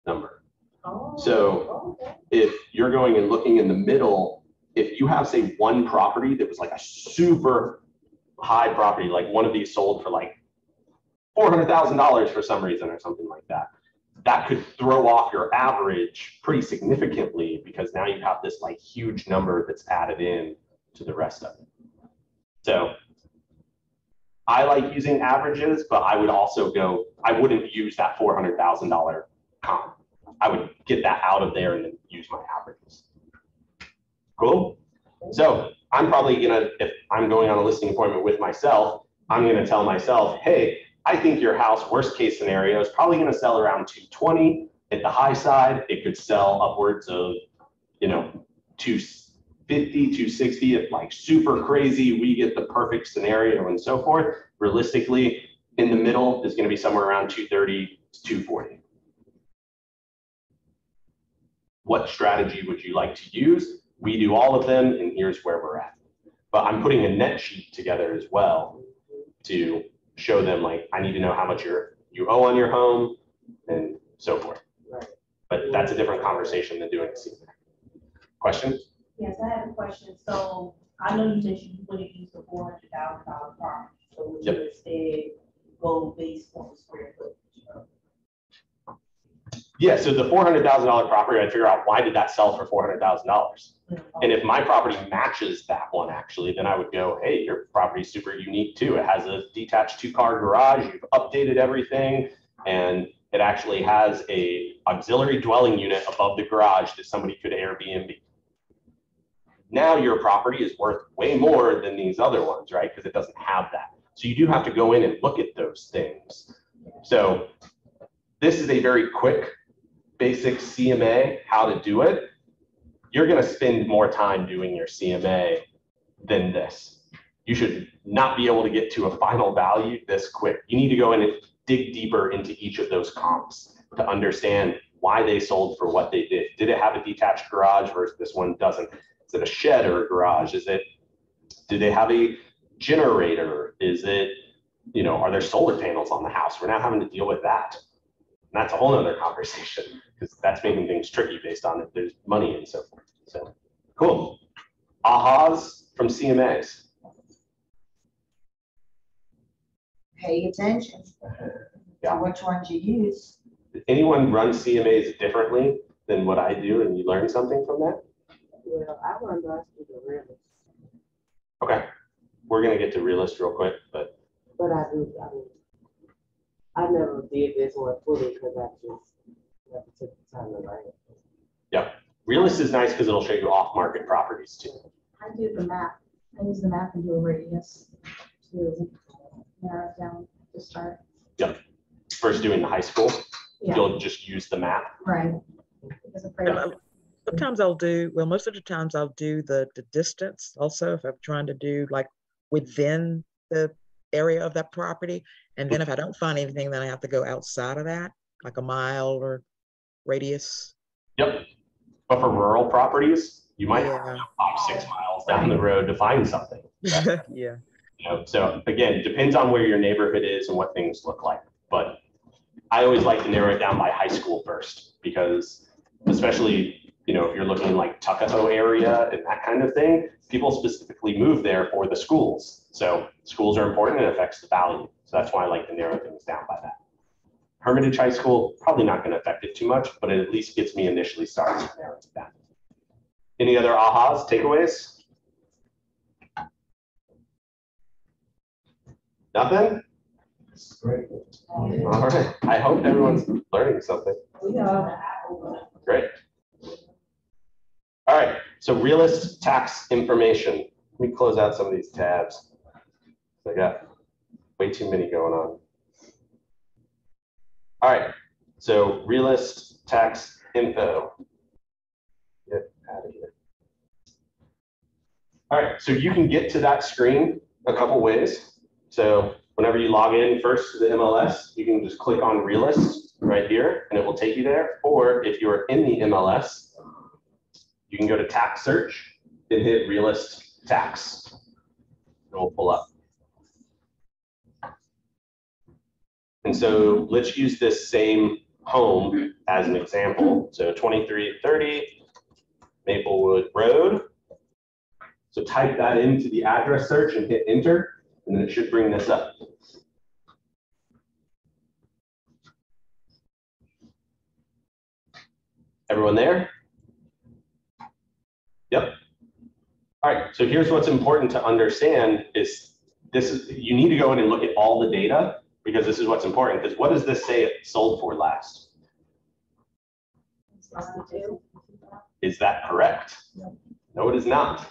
number. So if you're going and looking in the middle, if you have, say, one property that was like a super high property, like one of these sold for like $400,000 for some reason or something like that, that could throw off your average pretty significantly because now you have this like huge number that's added in to the rest of it. So I like using averages, but I would also go, I wouldn't use that $400,000 comp. I would get that out of there and then use my averages. Cool. So I'm probably gonna, if I'm going on a listing appointment with myself, I'm gonna tell myself, hey, I think your house, worst case scenario, is probably gonna sell around 220 at the high side. It could sell upwards of, 250, 260 if like super crazy, we get the perfect scenario and so forth. Realistically, in the middle is gonna be somewhere around 230 to 240. What strategy would you like to use? We do all of them, and here's where we're at. But I'm putting a net sheet together as well to show them, like, I need to know how much you owe on your home and so forth. Right. But that's a different conversation than doing a CMA. Question? Yes, I have a question. So I know you mentioned you wouldn't use the $400,000 property. So would you instead go based on the square footage? Yeah, so the $400,000 property, I'd figure out why did that sell for $400,000? And if my property matches that one actually, then I would go, hey, your property's super unique too. It has a detached 2-car garage, you've updated everything, and it actually has a auxiliary dwelling unit above the garage that somebody could Airbnb. Now your property is worth way more than these other ones, right? Because it doesn't have that. So you do have to go in and look at those things. So this is a very quick, basic CMA, how to do it. You're going to spend more time doing your CMA than this. You should not be able to get to a final value this quick. You need to go in and dig deeper into each of those comps to understand why they sold for what they did. Did it have a detached garage versus this one doesn't? Is it a shed or a garage? Do they have a generator? Is it, are there solar panels on the house? We're not having to deal with that. And that's a whole other conversation because that's making things tricky based on if there's money and so forth. So cool. Ahas from CMAs. Pay attention to which ones you use. Did anyone run CMAs differently than what I do and you learn something from that? Well, I run those to the realist. Okay. We're going to get to realist real quick, but I never did this one fully because I just never took the time to learn it. Yep. Realist is nice because it'll show you off-market properties too. I do the map. I use the map and do a radius to narrow it down to start. Yep. First doing the high school, you'll just use the map. Right. Sometimes I'll do, well, most of the times I'll do the distance also if I'm trying to do like within the area of that property. And then if I don't find anything, then I have to go outside of that, like a mile or radius. Yep. But for rural properties, you might have to pop 6 miles down the road to find something. Yeah. So again, depends on where your neighborhood is and what things look like. But I always like to narrow it down by high school first, because especially, if you're looking like Tuckahoe area and that kind of thing, people specifically move there for the schools. So schools are important and it affects the value. So that's why I like to narrow things down by that. Hermitage High School, probably not going to affect it too much, but it at least gets me initially started to narrow it down. Any other ahas, takeaways? Nothing? Great. All right. I hope everyone's learning something. Great. All right. So realist tax information. Let me close out some of these tabs. I got way too many going on. All right. So realist tax info. Get out of here. All right. So you can get to that screen a couple ways. So whenever you log in first to the MLS, you can just click on realist right here and it will take you there. Or if you're in the MLS, you can go to tax search and hit realist tax. It will pull up. And so let's use this same home as an example. So 2330 Maplewood Road. So type that into the address search and hit enter. And then it should bring this up. Everyone there? Yep. All right, so here's what's important to understand is you need to go in and look at all the data because this is what's important, because what does this say it sold for last? Is that correct? No, it is not.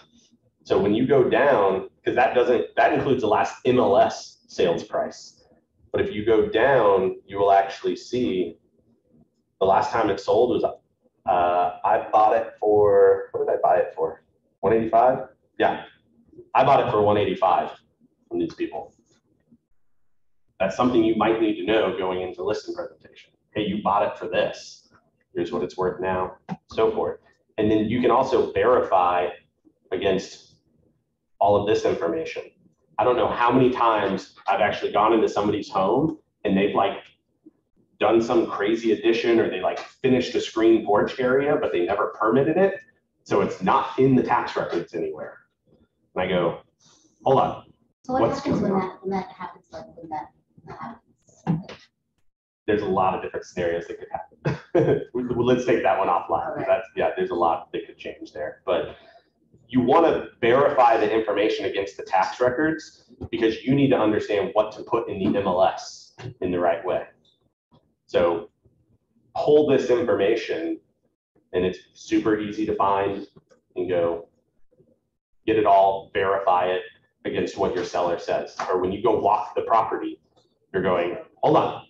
So when you go down, because that includes the last MLS sales price. But if you go down, you will actually see the last time it sold was, I bought it for, what did I buy it for? 185? Yeah, I bought it for 185 from these people. That's something you might need to know going into listing presentation. Hey, you bought it for this. Here's what it's worth now, so forth. And then you can also verify against all of this information. I don't know how many times I've actually gone into somebody's home and they've like done some crazy addition, or they like finished a screen porch area, but they never permitted it. So it's not in the tax records anywhere. And I go, hold on. So what happens when that happens, like when that happens? There's a lot of different scenarios that could happen. Let's take that one offline. Okay. Yeah, there's a lot that could change there. But you want to verify the information against the tax records because you need to understand what to put in the MLS in the right way. So pull this information, and it's super easy to find, and go get it all, verify it against what your seller says. Or when you go walk the property, you're going, hold on,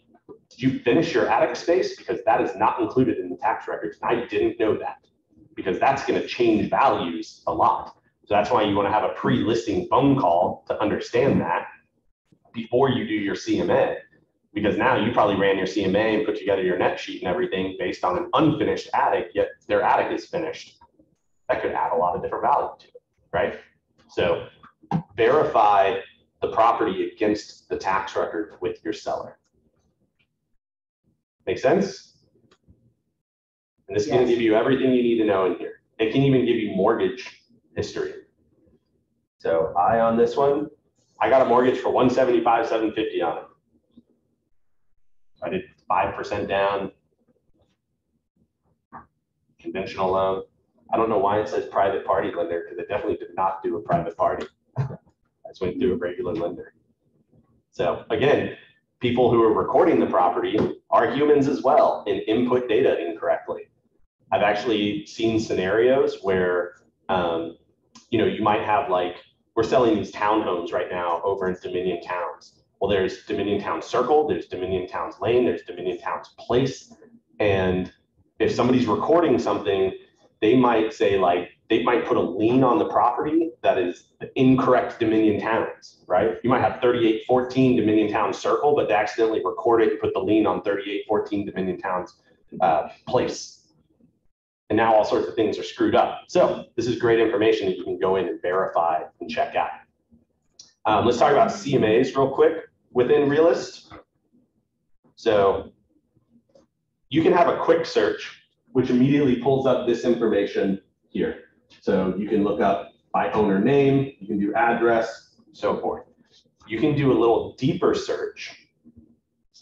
did you finish your attic space? Because that is not included in the tax records. And I didn't know that, because that's going to change values a lot. So that's why you want to have a pre-listing phone call to understand that before you do your CMA, because now you probably ran your CMA and put together your net sheet and everything based on an unfinished attic, yet their attic is finished. That could add a lot of different value to it, right? So verify the property against the tax record with your seller. Make sense? And this is going to give you everything you need to know in here. It can even give you mortgage history. So on this one, I got a mortgage for $175,750 on it. I did 5% down, conventional loan. I don't know why it says private party lender, because it definitely did not do a private party. I just went through a regular lender. So again, people who are recording the property are humans as well and input data incorrectly. I've actually seen scenarios where, you might have like, we're selling these townhomes right now over in Dominion Towns. Well, there's Dominion Town Circle, there's Dominion Towns Lane, there's Dominion Towns Place. And if somebody's recording something, they might say like, they might put a lien on the property that is the incorrect Dominion Towns, right? You might have 3814 Dominion Towns Circle, but they accidentally record it and put the lien on 3814 Dominion Towns Place. And now all sorts of things are screwed up. So this is great information that you can go in and verify and check out. Let's talk about CMAs real quick within Realist. So you can have a quick search, which immediately pulls up this information here. So you can look up by owner name, you can do address, so forth. You can do a little deeper search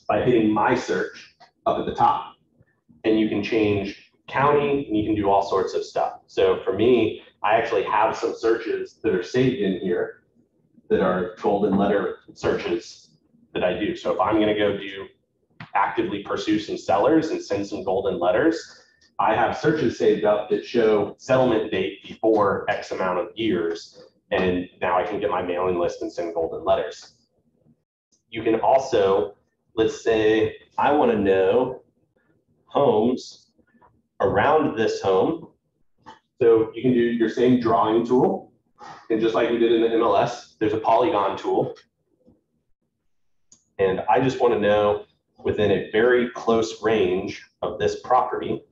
by hitting my search up at the top. And you can change county, and you can do all sorts of stuff. So for me, I actually have some searches that are saved in here that are golden letter searches that I do. So if I'm going to go do actively pursue some sellers and send some golden letters, I have searches saved up that show settlement date before X amount of years. And now I can get my mailing list and send golden letters. You can also, let's say I want to know homes around this home. So you can do your same drawing tool. And just like we did in the MLS, there's a polygon tool. And I just want to know within a very close range of this property,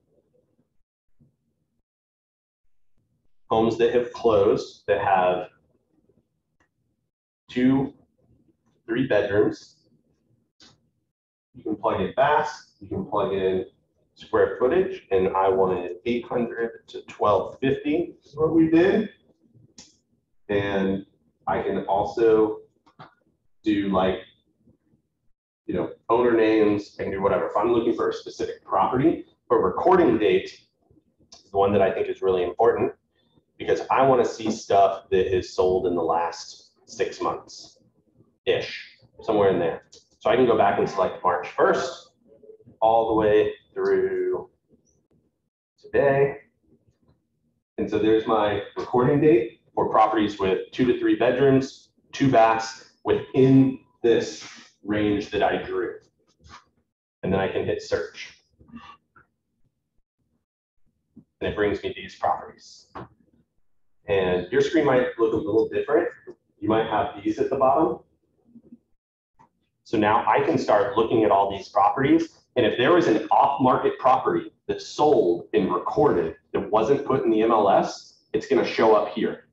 homes that have closed that have 2-3 bedrooms. You can plug in baths, you can plug in square footage, and I wanted 800 to 1250 is what we did. And I can also do like, owner names, I can do whatever. If I'm looking for a specific property, but recording date is the one that I think is really important, because I want to see stuff that is sold in the last 6 months-ish, somewhere in there. So I can go back and select March 1st all the way through day. And so there's my recording date for properties with 2 to 3 bedrooms, 2 baths within this range that I drew. And then I can hit search. And it brings me these properties. And your screen might look a little different. You might have these at the bottom. So now I can start looking at all these properties. And if there was an off-market property that sold and recorded that wasn't put in the MLS, it's going to show up here.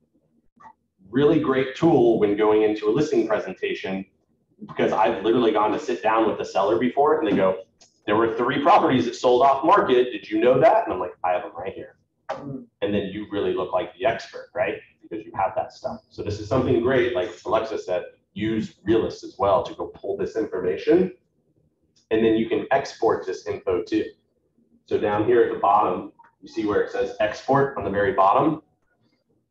Really great tool when going into a listing presentation, because I've literally gone to sit down with the seller before and they go, there were 3 properties that sold off market. Did you know that? And I'm like, I have them right here. And then you really look like the expert, right? Because you have that stuff. So this is something great. Like Alexa said, use Realist as well to go pull this information. And then you can export this info too. So down here at the bottom, you see where it says export on the very bottom.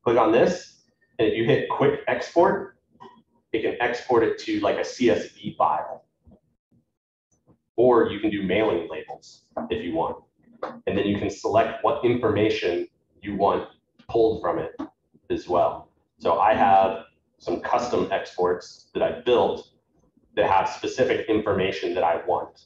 Click on this. And if you hit quick export, it can export it to like a CSV file. Or you can do mailing labels if you want. And then you can select what information you want pulled from it as well. So I have some custom exports that I built that have specific information that I want.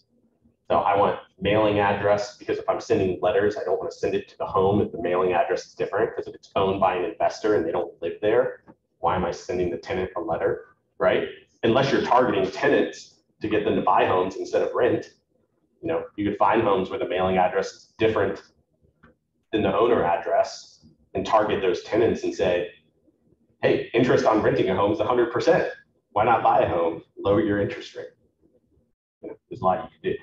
So I want mailing address, because if I'm sending letters, I don't want to send it to the home if the mailing address is different, because if it's owned by an investor and they don't live there, why am I sending the tenant a letter, right? Unless you're targeting tenants to get them to buy homes instead of rent. You know, you could find homes where the mailing address is different than the owner address and target those tenants and say, hey, interest on renting a home is 100%. Why not buy a home? Lower your interest rate. You know, there's a lot you can do.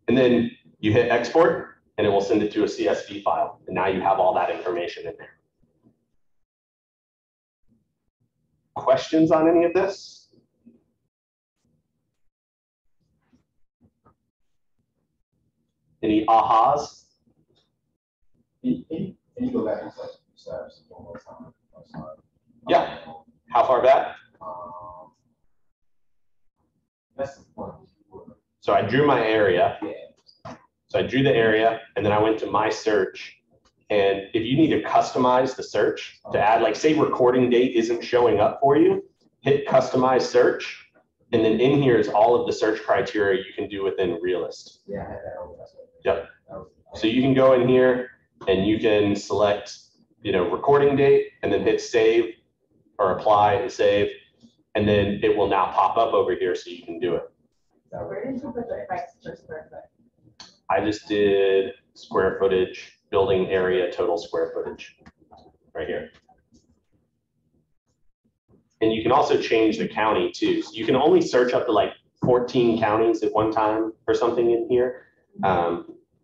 And then you hit export and it will send it to a CSV file. And now you have all that information in there. Questions on any of this? Any ahas? Can you go back and steps one more time? I'm sorry. Yeah. How far back? That's the point. So I drew my area. Yeah. So I drew the area and then I went to my search. And if you need to customize the search to add, like say recording date isn't showing up for you, hit customize search. And then in here is all of the search criteria you can do within Realist. Yeah, I had that over. Yep. So you can go in here and you can select, you know, recording date and then hit save or apply and save. And then it will now pop up over here so you can do it. Where did you put the price per square foot? I just did square footage, building area, total square footage right here. And you can also change the county too. So you can only search up to like 14 counties at one time for something in here.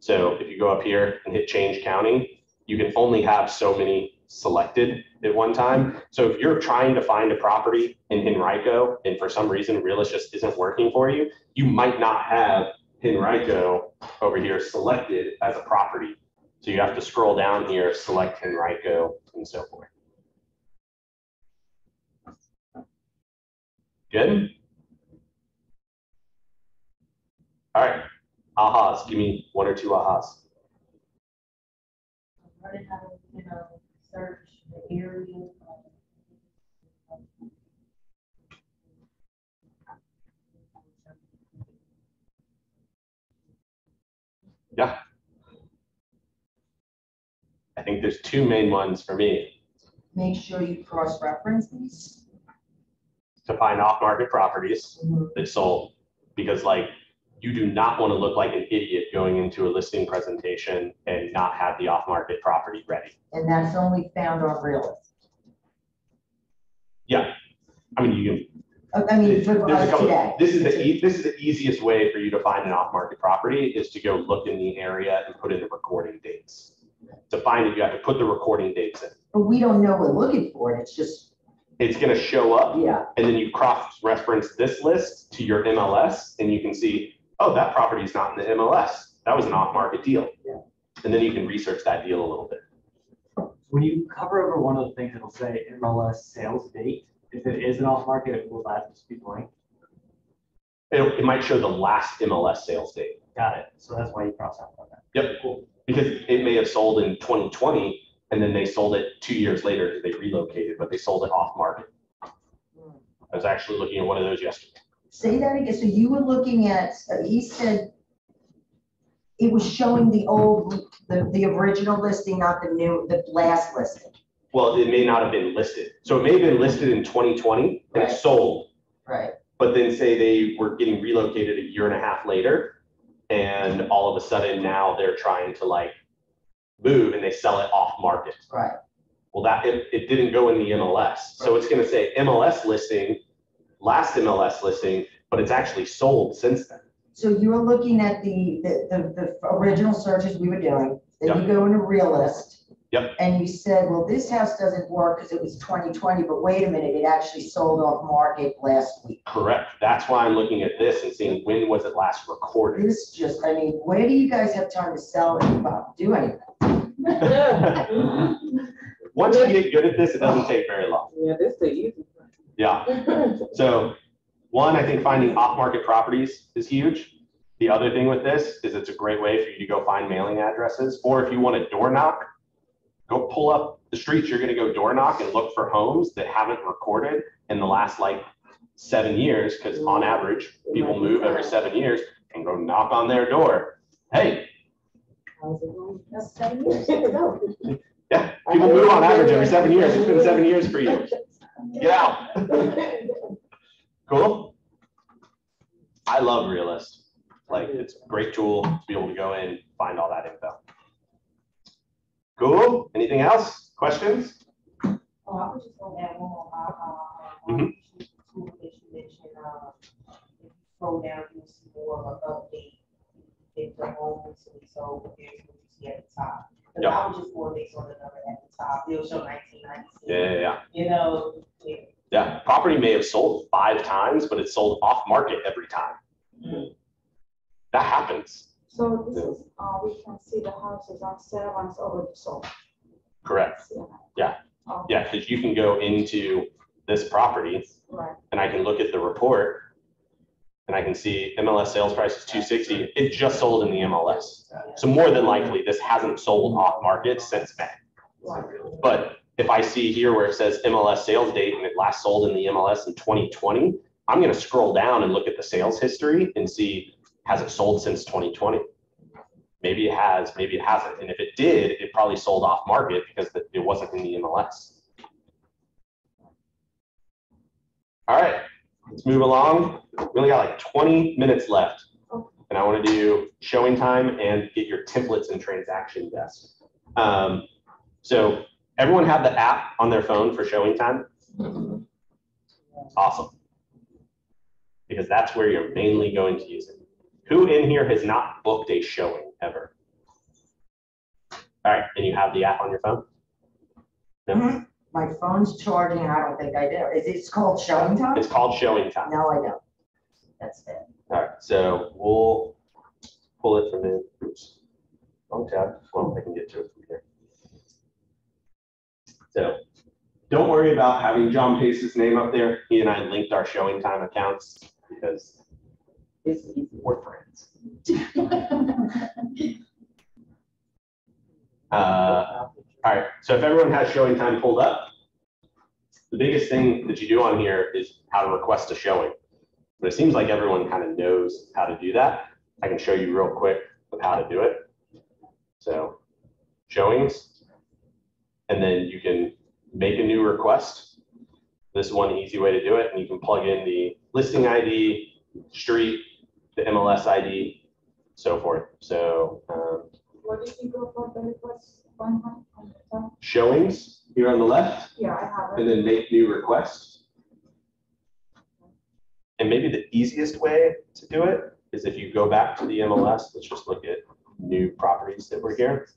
So if you go up here and hit change county, you can only have so many selected at one time. So if you're trying to find a property in Henrico and for some reason Realist just isn't working for you, you might not have Henrico over here selected as a property. So you have to scroll down here, select Henrico and so forth. Good? All right, ahas, give me 1 or 2 ahas. Learning how to, you know, search the area. Yeah. I think there's 2 main ones for me. Make sure you cross-reference these. To find off-market properties that sold, because like you do not want to look like an idiot going into a listing presentation and not have the off-market property ready. And that's only found on Realist. Yeah, I mean you can. I mean, for us today. This is the easiest way for you to find an off-market property is to go look in the area and put in the recording dates. To find it, you have to put the recording dates in. But we don't know we're looking for it. It's just. It's going to show up. Yeah. And then you cross-reference this list to your MLS and you can see, oh, that property is not in the MLS. That was an off-market deal. Yeah. And then you can research that deal a little bit. When you cover over one of the things, it'll say MLS sales date. If it is an off-market, will that just be blank? It might show the last MLS sales date. Got it. So that's why you cross out on that. Yep, cool. Because it may have sold in 2020 and then they sold it 2 years later because they relocated, but they sold it off market. I was actually looking at one of those yesterday. Say that again. So you were looking at, he said it was showing the old, the original listing, not the new, the last listing. Well, it may not have been listed. So it may have been listed in 2020 and Right. it sold. Right. But then say they were getting relocated a year and a half later, and all of a sudden now they're trying to like move and they sell it off market. Right. Well, that it didn't go in the MLS. So it's going to say MLS listing, last MLS listing, but it's actually sold since then. So you're looking at the original searches we were doing, then you go into Realist. Yep. And you said, well, this house doesn't work because it was 2020, but wait a minute, it actually sold off market last week. Correct. That's why I'm looking at this and seeing when was it last recorded. This just, I mean, where do you guys have time to sell and do anything? Once you get good at this, it doesn't take very long. Yeah, this is the easy one. Yeah. So one, I think finding off-market properties is huge. The other thing with this is it's a great way for you to go find mailing addresses, or if you want to door knock, go pull up the streets. You're going to go door knock and look for homes that haven't recorded in the last like 7 years, because on average, people move every 7 years, and go knock on their door. Hey. That's 7 years. Go. Yeah, people move on average every 7 years. It's been 7 years for you. Get out. Cool. I love Realist. Like, it's a great tool to be able to go in, find all that info. Cool. Anything else? Questions? Oh, I was just gonna add one more about, tool that you mentioned, if you scroll down, you'll see more of an update. If the home recently sold, compared to what you see at the top. But Yep. I was just more based on the number at the top, it'll show 1996. Yeah. You know, yeah. Yeah, property may have sold 5 times, but it's sold off market every time. That happens. So this is, we can see the houses on sale and it's already sold. Correct. Yeah. Yeah, because you can go into this property Right. and I can look at the report and I can see MLS sales price is 260. It just sold in the MLS. So more than likely, this hasn't sold off market since May. But if I see here where it says MLS sales date and it last sold in the MLS in 2020, I'm going to scroll down and look at the sales history and see, has it sold since 2020? Maybe it has, maybe it hasn't. And if it did, it probably sold off market because it wasn't in the MLS. All right, let's move along. We only got like 20 minutes left. And I want to do showing time and get your templates and transaction desk. So everyone have the app on their phone for showing time? Awesome. Because that's where you're mainly going to use it. Who in here has not booked a showing ever? All right, and you have the app on your phone? No? My phone's charging, I don't think I do. It's called Showing Time? It's called showing time. No, I don't. That's it. All right, so we'll pull it from the, oops, wrong tab. Well, I can get to it from here. So don't worry about having John Pace's name up there. He and I linked our showing time accounts because it's easy. We're friends. All right, so if everyone has showing time pulled up, the biggest thing that you do on here is how to request a showing. But it seems like everyone kind of knows how to do that. I can show you real quick of how to do it. So showings, and then you can make a new request. This is one easy way to do it, and you can plug in the listing ID, street, the MLS ID, so forth. So What did you go for the request? On the top? showings here on the left, Yeah, I have it. and then make new request. And maybe the easiest way to do it is if you go back to the MLS, let's just look at new properties that were here.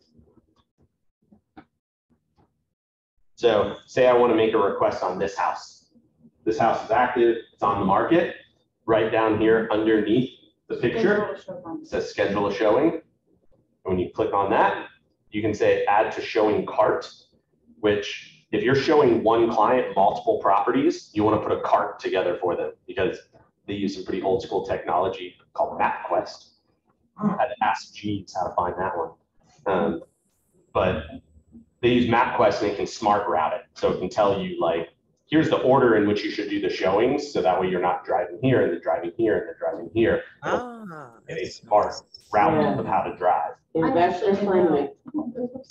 So say I want to make a request on this house. This house is active, it's on the market. Right down here underneath the picture, it says schedule a showing. And when you click on that, you can say add to showing cart, which if you're showing one client multiple properties, you want to put a cart together for them because they use some pretty old school technology called MapQuest. I had to ask Jeeves how to find that one. But they use MapQuest and it can smart route it. So it can tell you like, here's the order in which you should do the showings. So that way you're not driving here and then driving here and then driving here. And a smart route of how to drive. Investor friendly.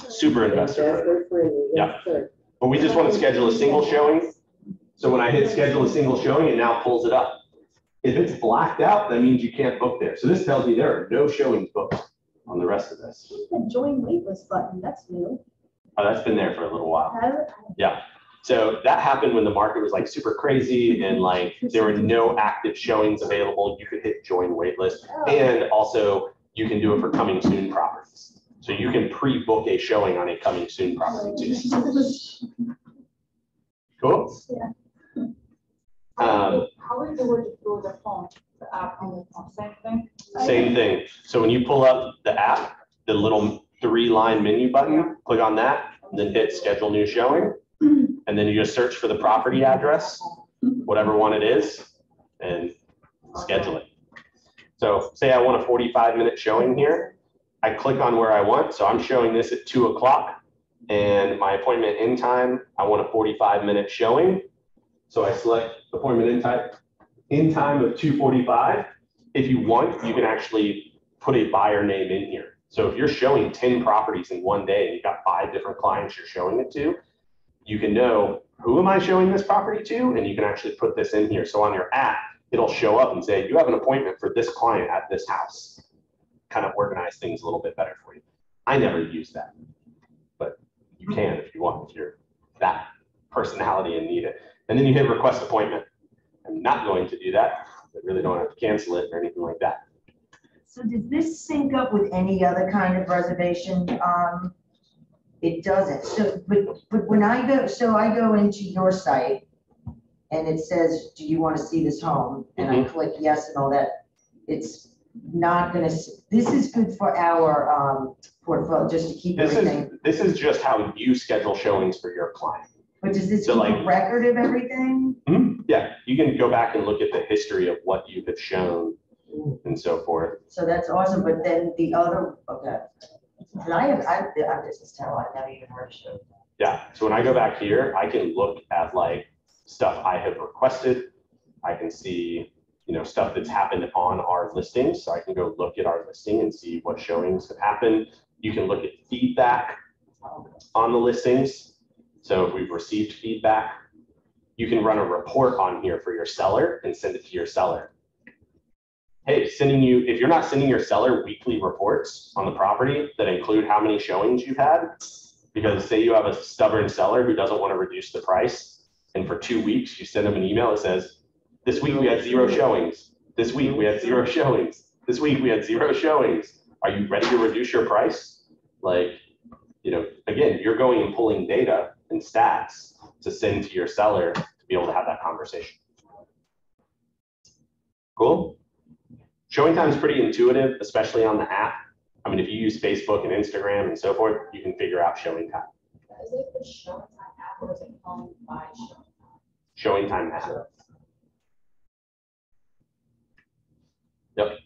Super investor friendly. Yes, Yeah. sir. But we just want to schedule a single showing. So when I hit schedule a single showing, it now pulls it up. If it's blacked out, that means you can't book there. So this tells me there are no showings booked on the rest of this. The join waitlist button, that's new. Oh, that's been there for a little while. Has it? Yeah. So that happened when the market was like super crazy and like there were no active showings available. You could hit join waitlist, and also you can do it for coming soon properties. So you can pre-book a showing on a coming soon property too. Cool. Yeah. How is the way to do the phone, the app on the phone, same thing? Same thing. So when you pull up the app, the little 3-line menu button, click on that, and then hit schedule new showing. And then you just search for the property address, whatever one it is, and schedule it. So say I want a 45-minute showing here. I click on where I want. So I'm showing this at 2 o'clock and my appointment in time, I want a 45-minute showing. So I select appointment in time of 2:45. If you want, you can actually put a buyer name in here. So if you're showing 10 properties in one day and you've got 5 different clients you're showing it to, you can know who am I showing this property to, and you can actually put this in here. So on your app, it'll show up and say, you have an appointment for this client at this house. Kind of organize things a little bit better for you. I never use that, but you can if you want, if you're that personality and need it. And then you hit request appointment. I'm not going to do that. I really don't have to cancel it or anything like that. So does this sync up with any other kind of reservation? It doesn't. So, but when I go, so I go into your site and it says, do you want to see this home? And I click yes and all that. It's not going to, this is good for our portfolio, just to keep everything. This is just how you schedule showings for your client. But does this keep a record of everything? Yeah, you can go back and look at the history of what you have shown and so forth. So that's awesome. But then the other, okay. And I'm just telling, I've never even heard of show. Yeah, so when I go back here, I can look at like stuff I have requested. I can see, you know, stuff that's happened on our listings. So I can go look at our listing and see what showings have happened. You can look at feedback on the listings. So if we've received feedback, you can run a report on here for your seller and send it to your seller. Hey, if you're not sending your seller weekly reports on the property that include how many showings you've had, because say you have a stubborn seller who doesn't want to reduce the price, and for 2 weeks you send them an email that says, this week we had 0 showings. This week we had 0 showings. This week we had 0 showings. Are you ready to reduce your price? Like, you know, again, you're going and pulling data and stats to send to your seller to be able to have that conversation. Cool. Showing time is pretty intuitive, especially on the app. I mean, if you use Facebook and Instagram and so forth, you can figure out showing time. Is it the showing time app or is it owned by showing time? Showing time app. Yep.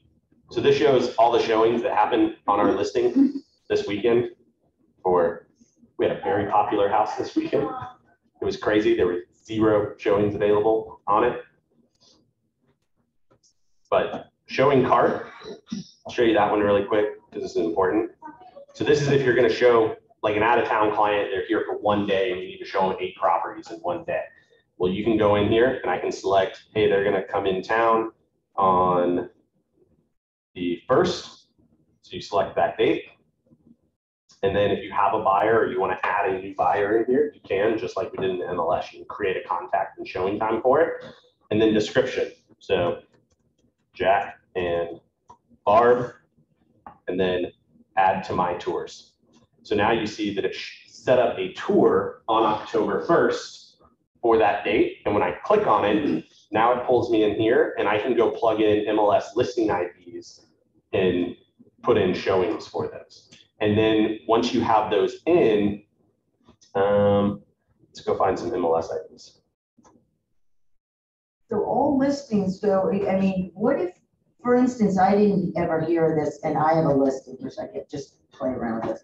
So this shows all the showings that happened on our listing this weekend. We had a very popular house this weekend. It was crazy. There were 0 showings available on it. But showing cart, I'll show you that one really quick because this is important. So this is if you're going to show like an out-of-town client, they're here for 1 day and you need to show them 8 properties in 1 day. Well, you can go in here and I can select, hey, they're going to come in town on the 1st. So you select that date. And then if you have a buyer or you want to add a new buyer in here, you can, just like we did in the MLS. You can create a contact and showing time for it. And then description. So Jack and Barb, and then add to my tours. So now you see that it set up a tour on October 1st for that date. And when I click on it, now it pulls me in here and I can go plug in MLS listing IDs and put in showings for those. And then once you have those in, let's go find some MLS IDs. So all listings go, I mean, what if, for instance, I didn't ever hear this, and I have a list of which I could just play around with.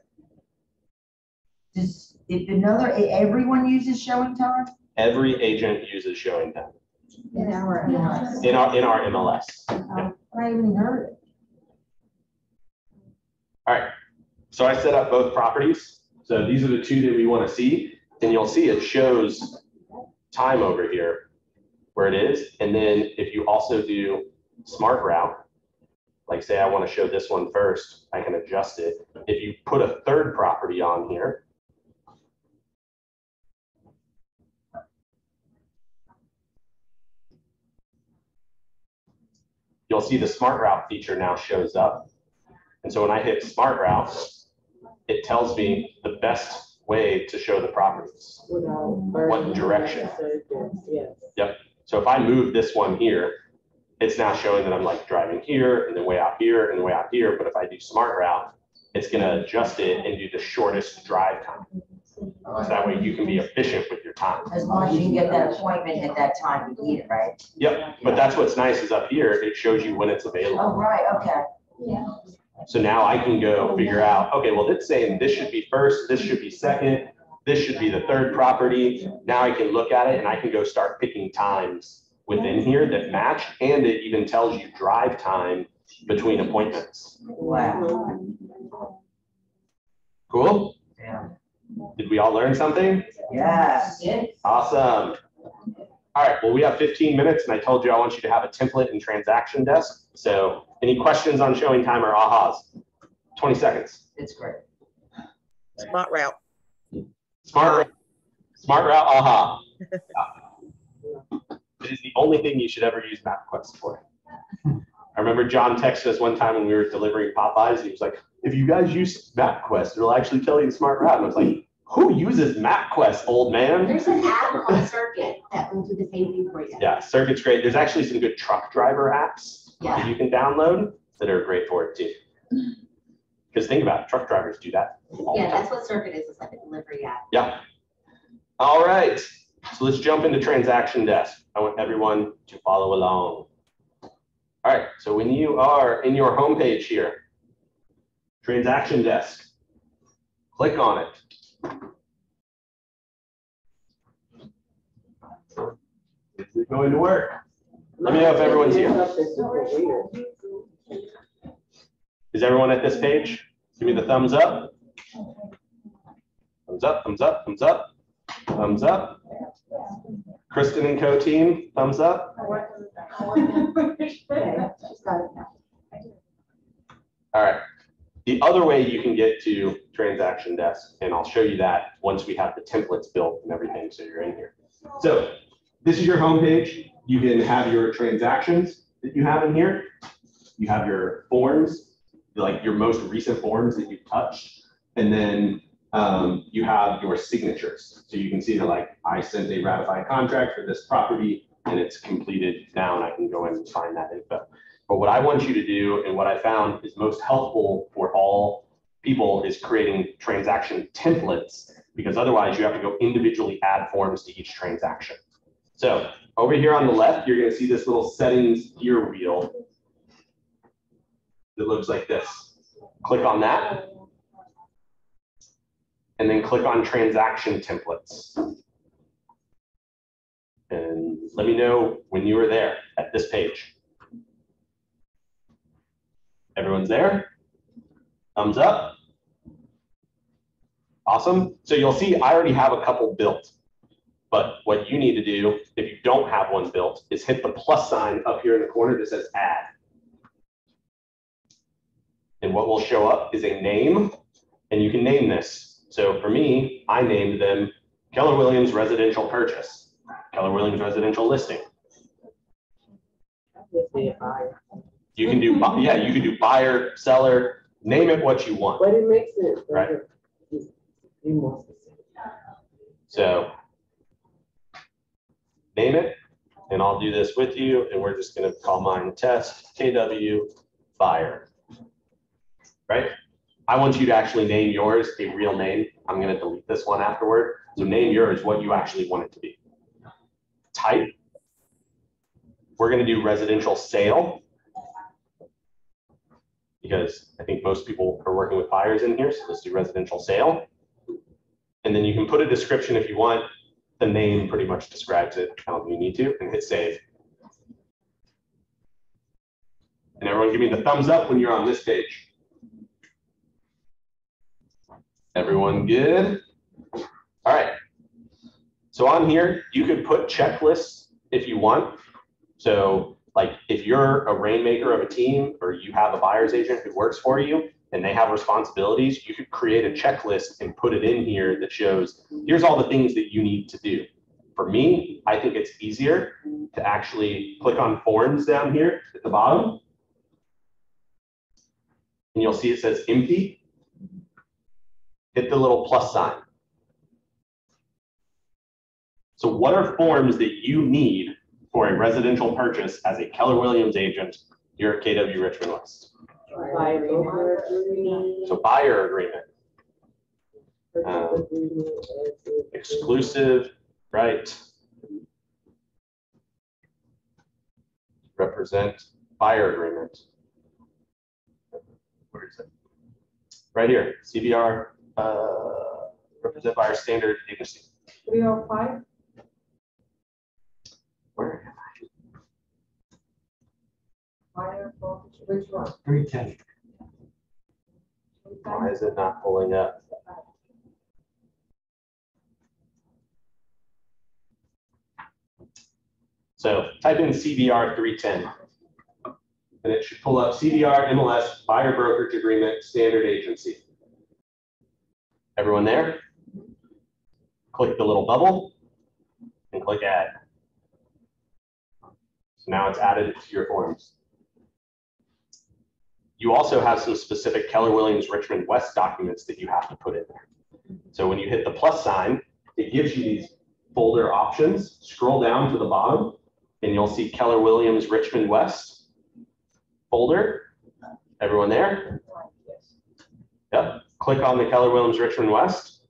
If everyone uses showing time? Every agent uses showing time In our MLS. in our MLS. Yeah. I even heard it. All right, so I set up both properties. So these are the two that we want to see, and you'll see it shows time over here where it is. And then if you also do smart route, like say I want to show this one first, I can adjust it. If you put a third property on here, you'll see the smart route feature now shows up. And so when I hit smart route, it tells me the best way to show the properties. What direction? Yes. Yep. So if I move this one here, it's now showing that I'm like driving here and then way out here and way out here. But if I do smart route, it's going to adjust it and do the shortest drive time. So that way you can be efficient with your time. As long as you can get that appointment at that time, you need it, right? Yep. But that's what's nice is up here, it shows you when it's available. Oh, right, okay. Yeah. So now I can go figure out, okay, well, it's saying this should be first, this should be second, this should be the third property. Now I can look at it and I can go start picking times within here that match, and it even tells you drive time between appointments. Wow. Cool? Yeah. Did we all learn something? Yes. Awesome. All right, well, we have 15 minutes, and I told you I want you to have a template and transaction desk. So any questions on showing time or ahas? 20 seconds. It's great. Smart route. Smart route, aha. It is the only thing you should ever use MapQuest for. I remember John texted us one time when we were delivering Popeyes. He was like, if you guys use MapQuest, it'll actually tell you the smart route. And I was like, who uses MapQuest, old man? There's an app on Circuit that will do the same thing for you. Yeah, Circuit's great. There's actually some good truck driver apps that you can download that are great for it too. Because think about it, truck drivers do that all the Yeah, time. that's what Circuit is. It's like a delivery app. Yeah. All right. So let's jump into transaction desk. I want everyone to follow along. All right. So when you are in your homepage here, transaction desk, click on it. Is it going to work? Let me know if everyone's here. Is everyone at this page? Give me the thumbs up. Thumbs up, thumbs up, thumbs up, thumbs up. Kristen and Co team, thumbs up. All right. The other way you can get to transaction desk, and I'll show you that once we have the templates built and everything, so you're in here. So this is your homepage. You can have your transactions that you have in here. You have your forms, like your most recent forms that you've touched. And then you have your signatures. So you can see that like I sent a ratified contract for this property and it's completed now, and I can go in and find that info. But what I want you to do, and what I found is most helpful for all people, is creating transaction templates, because otherwise you have to go individually add forms to each transaction. So over here on the left, you're going to see this little settings gear wheel that looks like this. Click on that, and then click on transaction templates. And let me know when you are there at this page. Everyone's there? Thumbs up. Awesome. So you'll see I already have a couple built. But what you need to do, if you don't have one built, is hit the plus sign up here in the corner that says add. And what will show up is a name, and you can name this. So for me, I named them Keller Williams Residential Purchase, Keller Williams Residential Listing. You can do, yeah, you can do buyer, seller, name it what you want. But it makes sense. Right. So name it, and I'll do this with you, and we're just going to call mine test KW buyer. Right? I want you to actually name yours a real name. I'm going to delete this one afterward. So name yours what you actually want it to be. Type. We're going to do residential sale. because I think most people are working with buyers in here. So let's do residential sale. And then you can put a description if you want. The name pretty much describes it. I don't think you need to, and hit save. And everyone give me the thumbs up when you're on this page. Everyone good? All right. So on here, you could put checklists if you want. So like if you're a rainmaker of a team or you have a buyer's agent who works for you and they have responsibilities, you could create a checklist and put it in here that shows, here's all the things that you need to do. For me, I think it's easier to actually click on forms down here at the bottom. And you'll see it says empty. Hit the little plus sign. So what are forms that you need for a residential purchase as a Keller Williams agent here at KW Richmond West? So buyer agreement. Exclusive right. Represent buyer agreement. Where is it? Right here, CBR, represent buyer standard agency. 305. Where am I? Buyer brokerage, which one? 310. Why is it not pulling up? So type in CBR 310. And it should pull up CBR MLS buyer brokerage agreement standard agency. Everyone there? Click the little bubble and click add. So now it's added to your forms. You also have some specific Keller Williams Richmond West documents that you have to put in there. So when you hit the plus sign, it gives you these folder options. Scroll down to the bottom and you'll see Keller Williams Richmond West folder. Everyone there? Yep. Click on the Keller Williams Richmond West.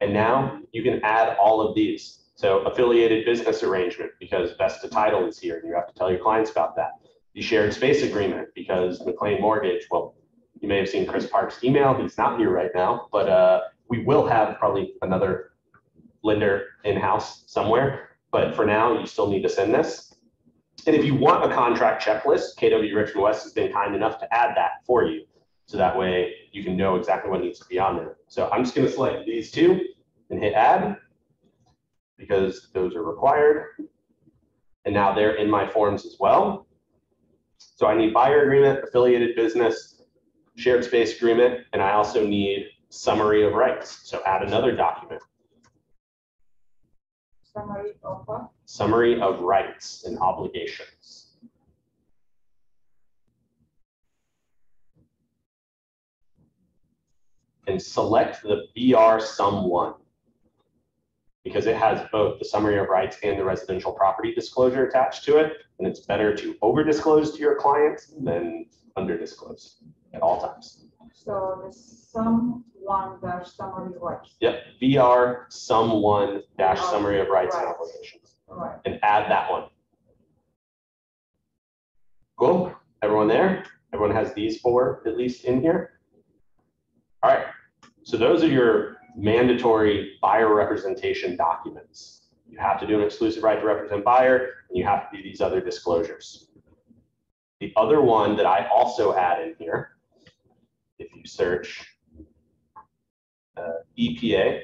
And now you can add all of these. So affiliated business arrangement, because Vesta Title is here and you have to tell your clients about that. The shared space agreement, because McLean Mortgage, well, you may have seen Chris Park's email. He's not here right now, but we will have probably another lender in-house somewhere. But for now, you still need to send this. And if you want a contract checklist, KW Richmond West has been kind enough to add that for you. So that way you can know exactly what needs to be on there. So I'm just going to select these two and hit add because those are required. And now they're in my forms as well. So I need buyer agreement, affiliated business, shared space agreement, and I also need summary of rights. So add another document. Summary of what? Summary of rights and obligations. And select the BR Sum 1 because it has both the summary of rights and the residential property disclosure attached to it. And it's better to over disclose to your clients than under disclose at all times. So the Sum 1 dash summary rights. Yep, BR Sum 1 dash summary of rights and obligations. Right. And add that one. Cool, everyone there? Everyone has these four at least in here? All right, so those are your mandatory buyer representation documents. You have to do an exclusive right to represent buyer, and you have to do these other disclosures. The other one that I also add in here, if you search EPA,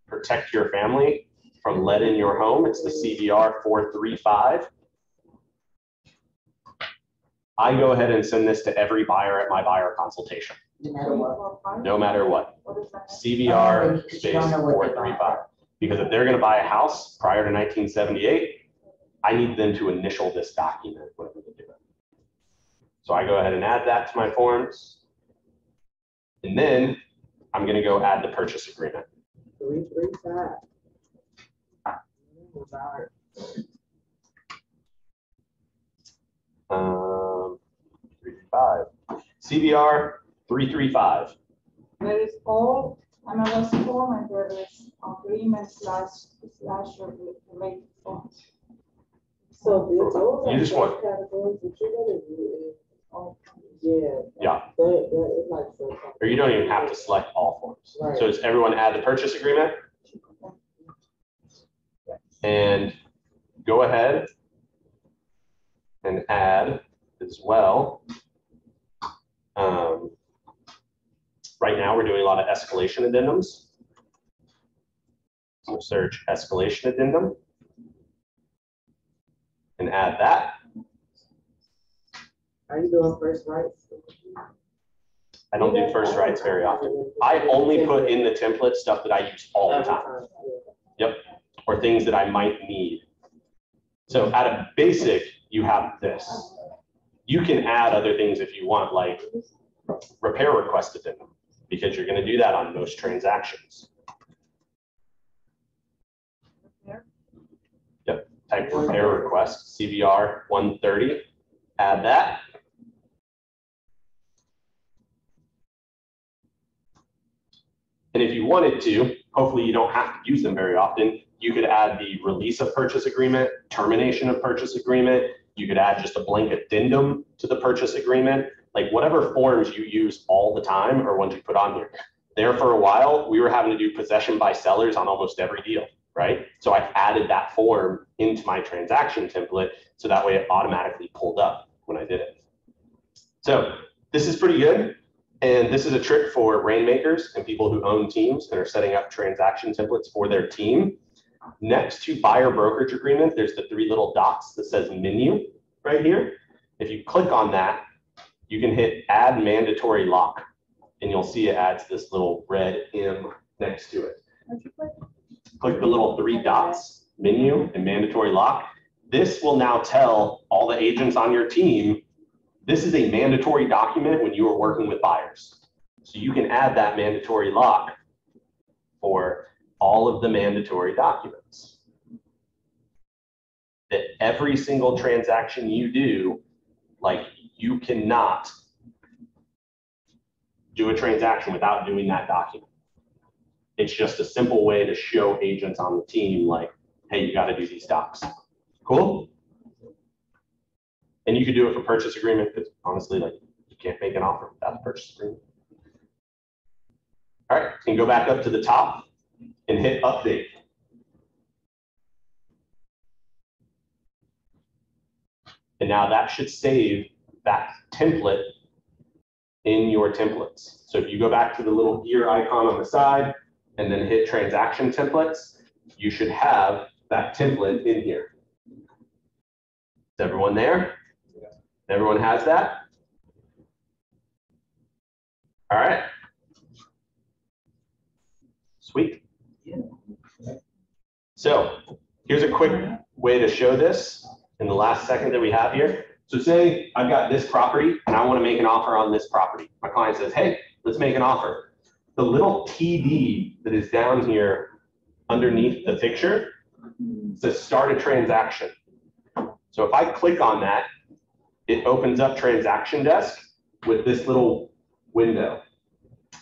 protect your family from lead in your home, it's the CVR 435. I go ahead and send this to every buyer at my buyer consultation. No matter what. No matter what. CVR space 435. Because if they're going to buy a house prior to 1978, I need them to initial this document whenever they do it. So I go ahead and add that to my forms. And then I'm going to go add the purchase agreement. 335. CVR 335. There is all MLS form and there is agreement slash related forms. So those You are just want- categories that you're gonna do. Yeah. It's like so. Or you don't even have to select all forms. Right. So does everyone add the purchase agreement? And go ahead and add as well. Right now, we're doing a lot of escalation addendums. So search escalation addendum and add that. Are you doing first rights? I don't do first rights very often. I only put in the template stuff that I use all the time. Yep. Or things that I might need. So at a basic, you have this. You can add other things if you want, like repair request addendum, because you're going to do that on most transactions. Yep. Type repair request, CVR 130. Add that. And if you wanted to, hopefully you don't have to use them very often, you could add the release of purchase agreement, termination of purchase agreement. You could add just a blank addendum to the purchase agreement, like whatever forms you use all the time or ones you put on here. There for a while, we were having to do possession by sellers on almost every deal, right? So I added that form into my transaction template so that way it automatically pulled up when I did it. So this is pretty good. And this is a trick for rainmakers and people who own teams and are setting up transaction templates for their team. Next to buyer brokerage agreement, there's the three little dots that says menu right here. If you click on that, you can hit add mandatory lock and you'll see it adds this little red M next to it. Click the little three dots, menu and mandatory lock. This will now tell all the agents on your team, this is a mandatory document when you are working with buyers. So you can add that mandatory lock for all of the mandatory documents. That every single transaction you do, like you cannot do a transaction without doing that document. It's just a simple way to show agents on the team like, hey, you got to do these docs. Cool? And you could do it for purchase agreement because honestly, like you can't make an offer without a purchase agreement. All right, and go back up to the top and hit update. And now that should save that template in your templates. So if you go back to the little gear icon on the side and then hit transaction templates, you should have that template in here. Is everyone there? Everyone has that? All right. Sweet. So here's a quick way to show this in the last second that we have here. So say I've got this property and I want to make an offer on this property. My client says, hey, let's make an offer. The little TD that is down here underneath the picture says start a transaction. So if I click on that, it opens up transaction desk with this little window.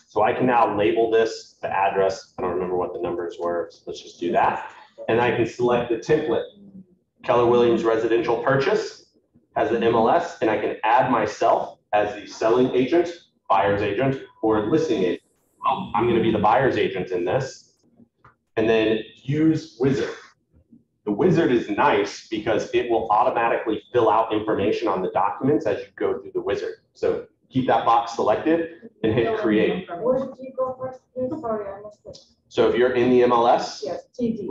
So I can now label this, the address, I don't remember what the numbers were, so let's just do that. And I can select the template. Keller Williams residential purchase has an MLS, and I can add myself as the selling agent, buyer's agent, or listing agent. Well, I'm going to be the buyer's agent in this. And then use wizard. The wizard is nice because it will automatically fill out information on the documents as you go through the wizard. So keep that box selected and hit create. Where did you go first? Sorry, I missed it. So if you're in the MLS, Yes, TD.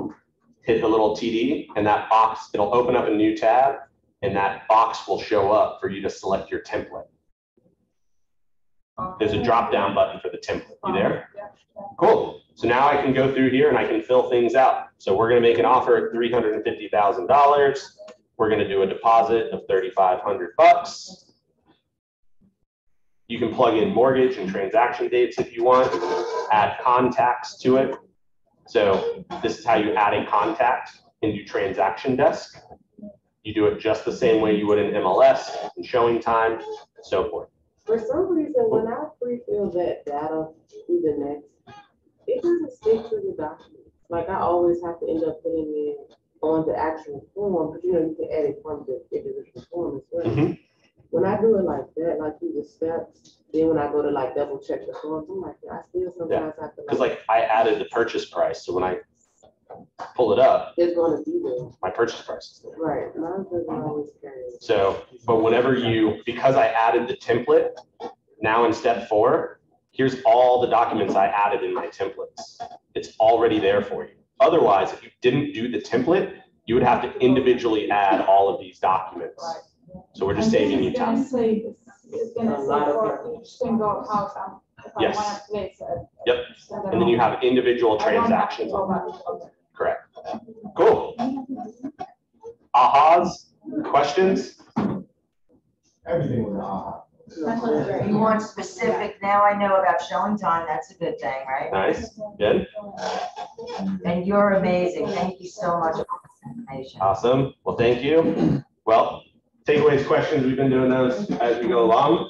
hit the little TD and that box, it'll open up a new tab and that box will show up for you to select your template. There's a drop down button for the template. You there? Cool. So now I can go through here and I can fill things out. So we're going to make an offer at $350,000. We're going to do a deposit of $3,500. You can plug in mortgage and transaction dates if you want, add contacts to it. So this is how you add a contact into transaction desk. You do it just the same way you would in MLS and showing time and so forth. For some reason, when I pre-fill that data through the next, it doesn't stick to the document. Like I always have to end up putting it on the actual form, but you know, you can edit from the individual form as well. when I do it like that, like through the steps, then when I go to like double check the forms, I'm like, I still sometimes have to. Because like I added the purchase price, so when I pull it up, it's going to be there. My purchase price is there. Right. Mine doesn't always carry it. So, but whenever because I added the template, now in step 4, here's all the documents I added in my templates. It's already there for you. Otherwise, if you didn't do the template, you would have to individually add all of these documents. So we're just saving you time. It's gonna say for each single house, if I Yes. want to place it. Yep. And then you have individual transactions. Correct. Cool. Ahas, questions? Everything was aha. You want specific, now I know about showing time, that's a good thing, right? Nice, good. And you're amazing, thank you so much for this information. Awesome, well, thank you. Well, takeaways, questions, we've been doing those as we go along.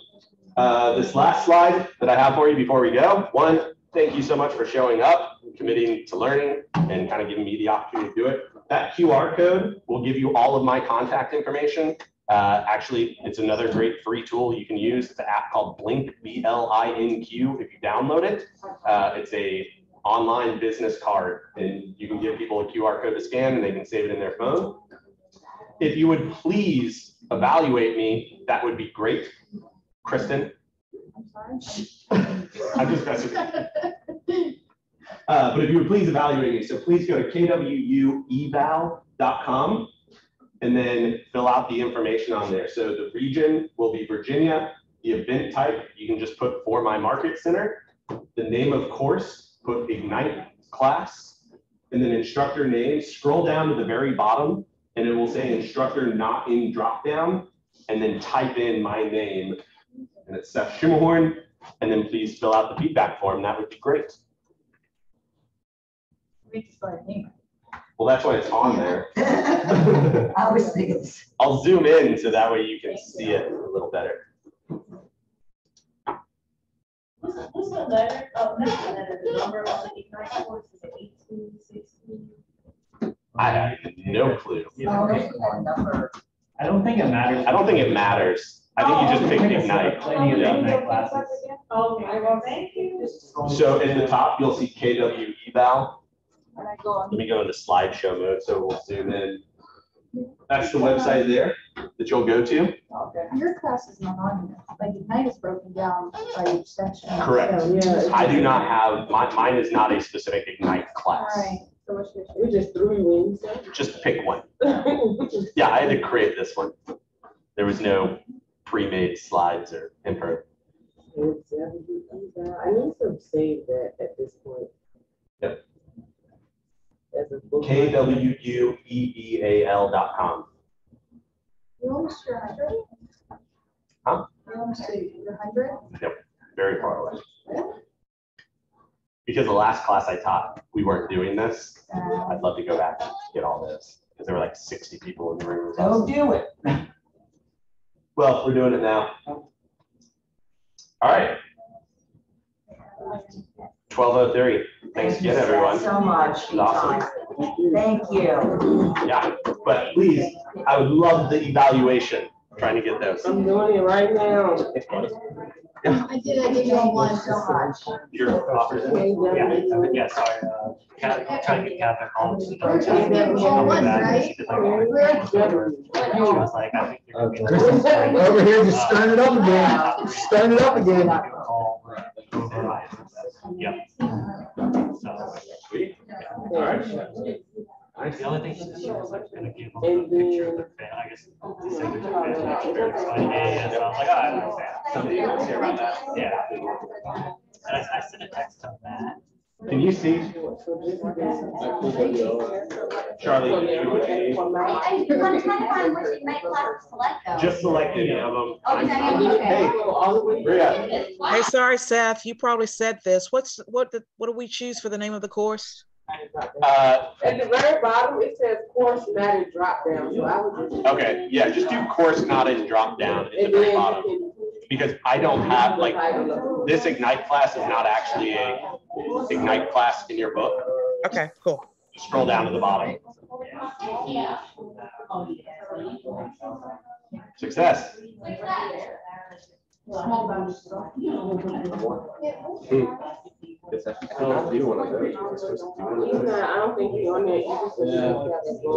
This last slide that I have for you before we go, one, thank you so much for showing up, committing to learning, and kind of giving me the opportunity to do it. That QR code will give you all of my contact information. Actually, it's another great free tool you can use. It's an app called Blink, B-L-I-N-Q. If you download it, it's a online business card, and you can give people a QR code to scan, and they can save it in their phone. If you would please evaluate me, that would be great. Kristen? I'm just messing with you. But if you would please evaluate me, so please go to kwueval.com and then fill out the information on there. So the region will be Virginia. The event type, you can just put for my market center. The name of course, put Ignite class, and then instructor name. Scroll down to the very bottom, and it will say instructor not in dropdown, and then type in my name, and it's Seth Schemahorn, and then please fill out the feedback form. That would be great. Well, that's why it's on there. I was thinking. I'll zoom in so that way you can see it a little better. What's the letter? Oh, not the letter, the number of the Ignite course is 18, 16. I have no clue. I don't think it matters. I don't think it matters. I think you just pick Ignite. Plenty of Ignite classes. Okay, well, thank you. So at the top, you'll see KW eval. And I go on. Let me go into slideshow mode, so we'll zoom in. That's the website there that you'll go to. Your class is not on here, like Ignite is broken down by each section. Correct. Yeah. I do not have, mine is not a specific Ignite class. Right. So what's your, it's just 3 wings. Just pick one. Yeah, I had to create this one. There was no pre-made slides or info. I need to save that at this point. Yep. As a book. kwueval.com. You almost your 100? Huh? You almost your 100? Nope, very far away. Because the last class I taught, we weren't doing this. I'd love to go back and get all this, because there were like 60 people in the room. Go do it. Well, we're doing it now. All right. 12:03. Thanks again, everyone. So much. It was awesome. Thank you. Yeah, but please, I would love the evaluation. I'm trying to get those. I'm doing it right now. I did you all one so much. Your offers in? Yeah, sorry. Trying to get Catherine home. She All one, right? was like, I think you're gonna be Kristen, over here, just stirring it up again. Stirring it up again. Yep. So, Sweet. All right. the only thing she was like gonna give them a picture of their fan, I guess. The signature fan, it's like, yeah, so I was like, oh, I understand. Somebody else care about that? Yeah. And I sent a text on that. Can you see? Charlie, you know what you need? I'm trying to find which Ignite class to select though. Just select any of them. Oh, okay. Hey, Rhea, Hey, sorry, Seth, you probably said this. What do we choose for the name of the course? At the very bottom, it says course not in drop down, so I would just. okay, yeah, just do course not in drop down at the And very then bottom. you Because I don't have, like, this Ignite class is not actually a Ignite class in your book. Okay, cool. Scroll down to the bottom. Success. Small batch stuff. It's actually not do one of those. You're supposed to do one of those. I don't think you're on there. You just-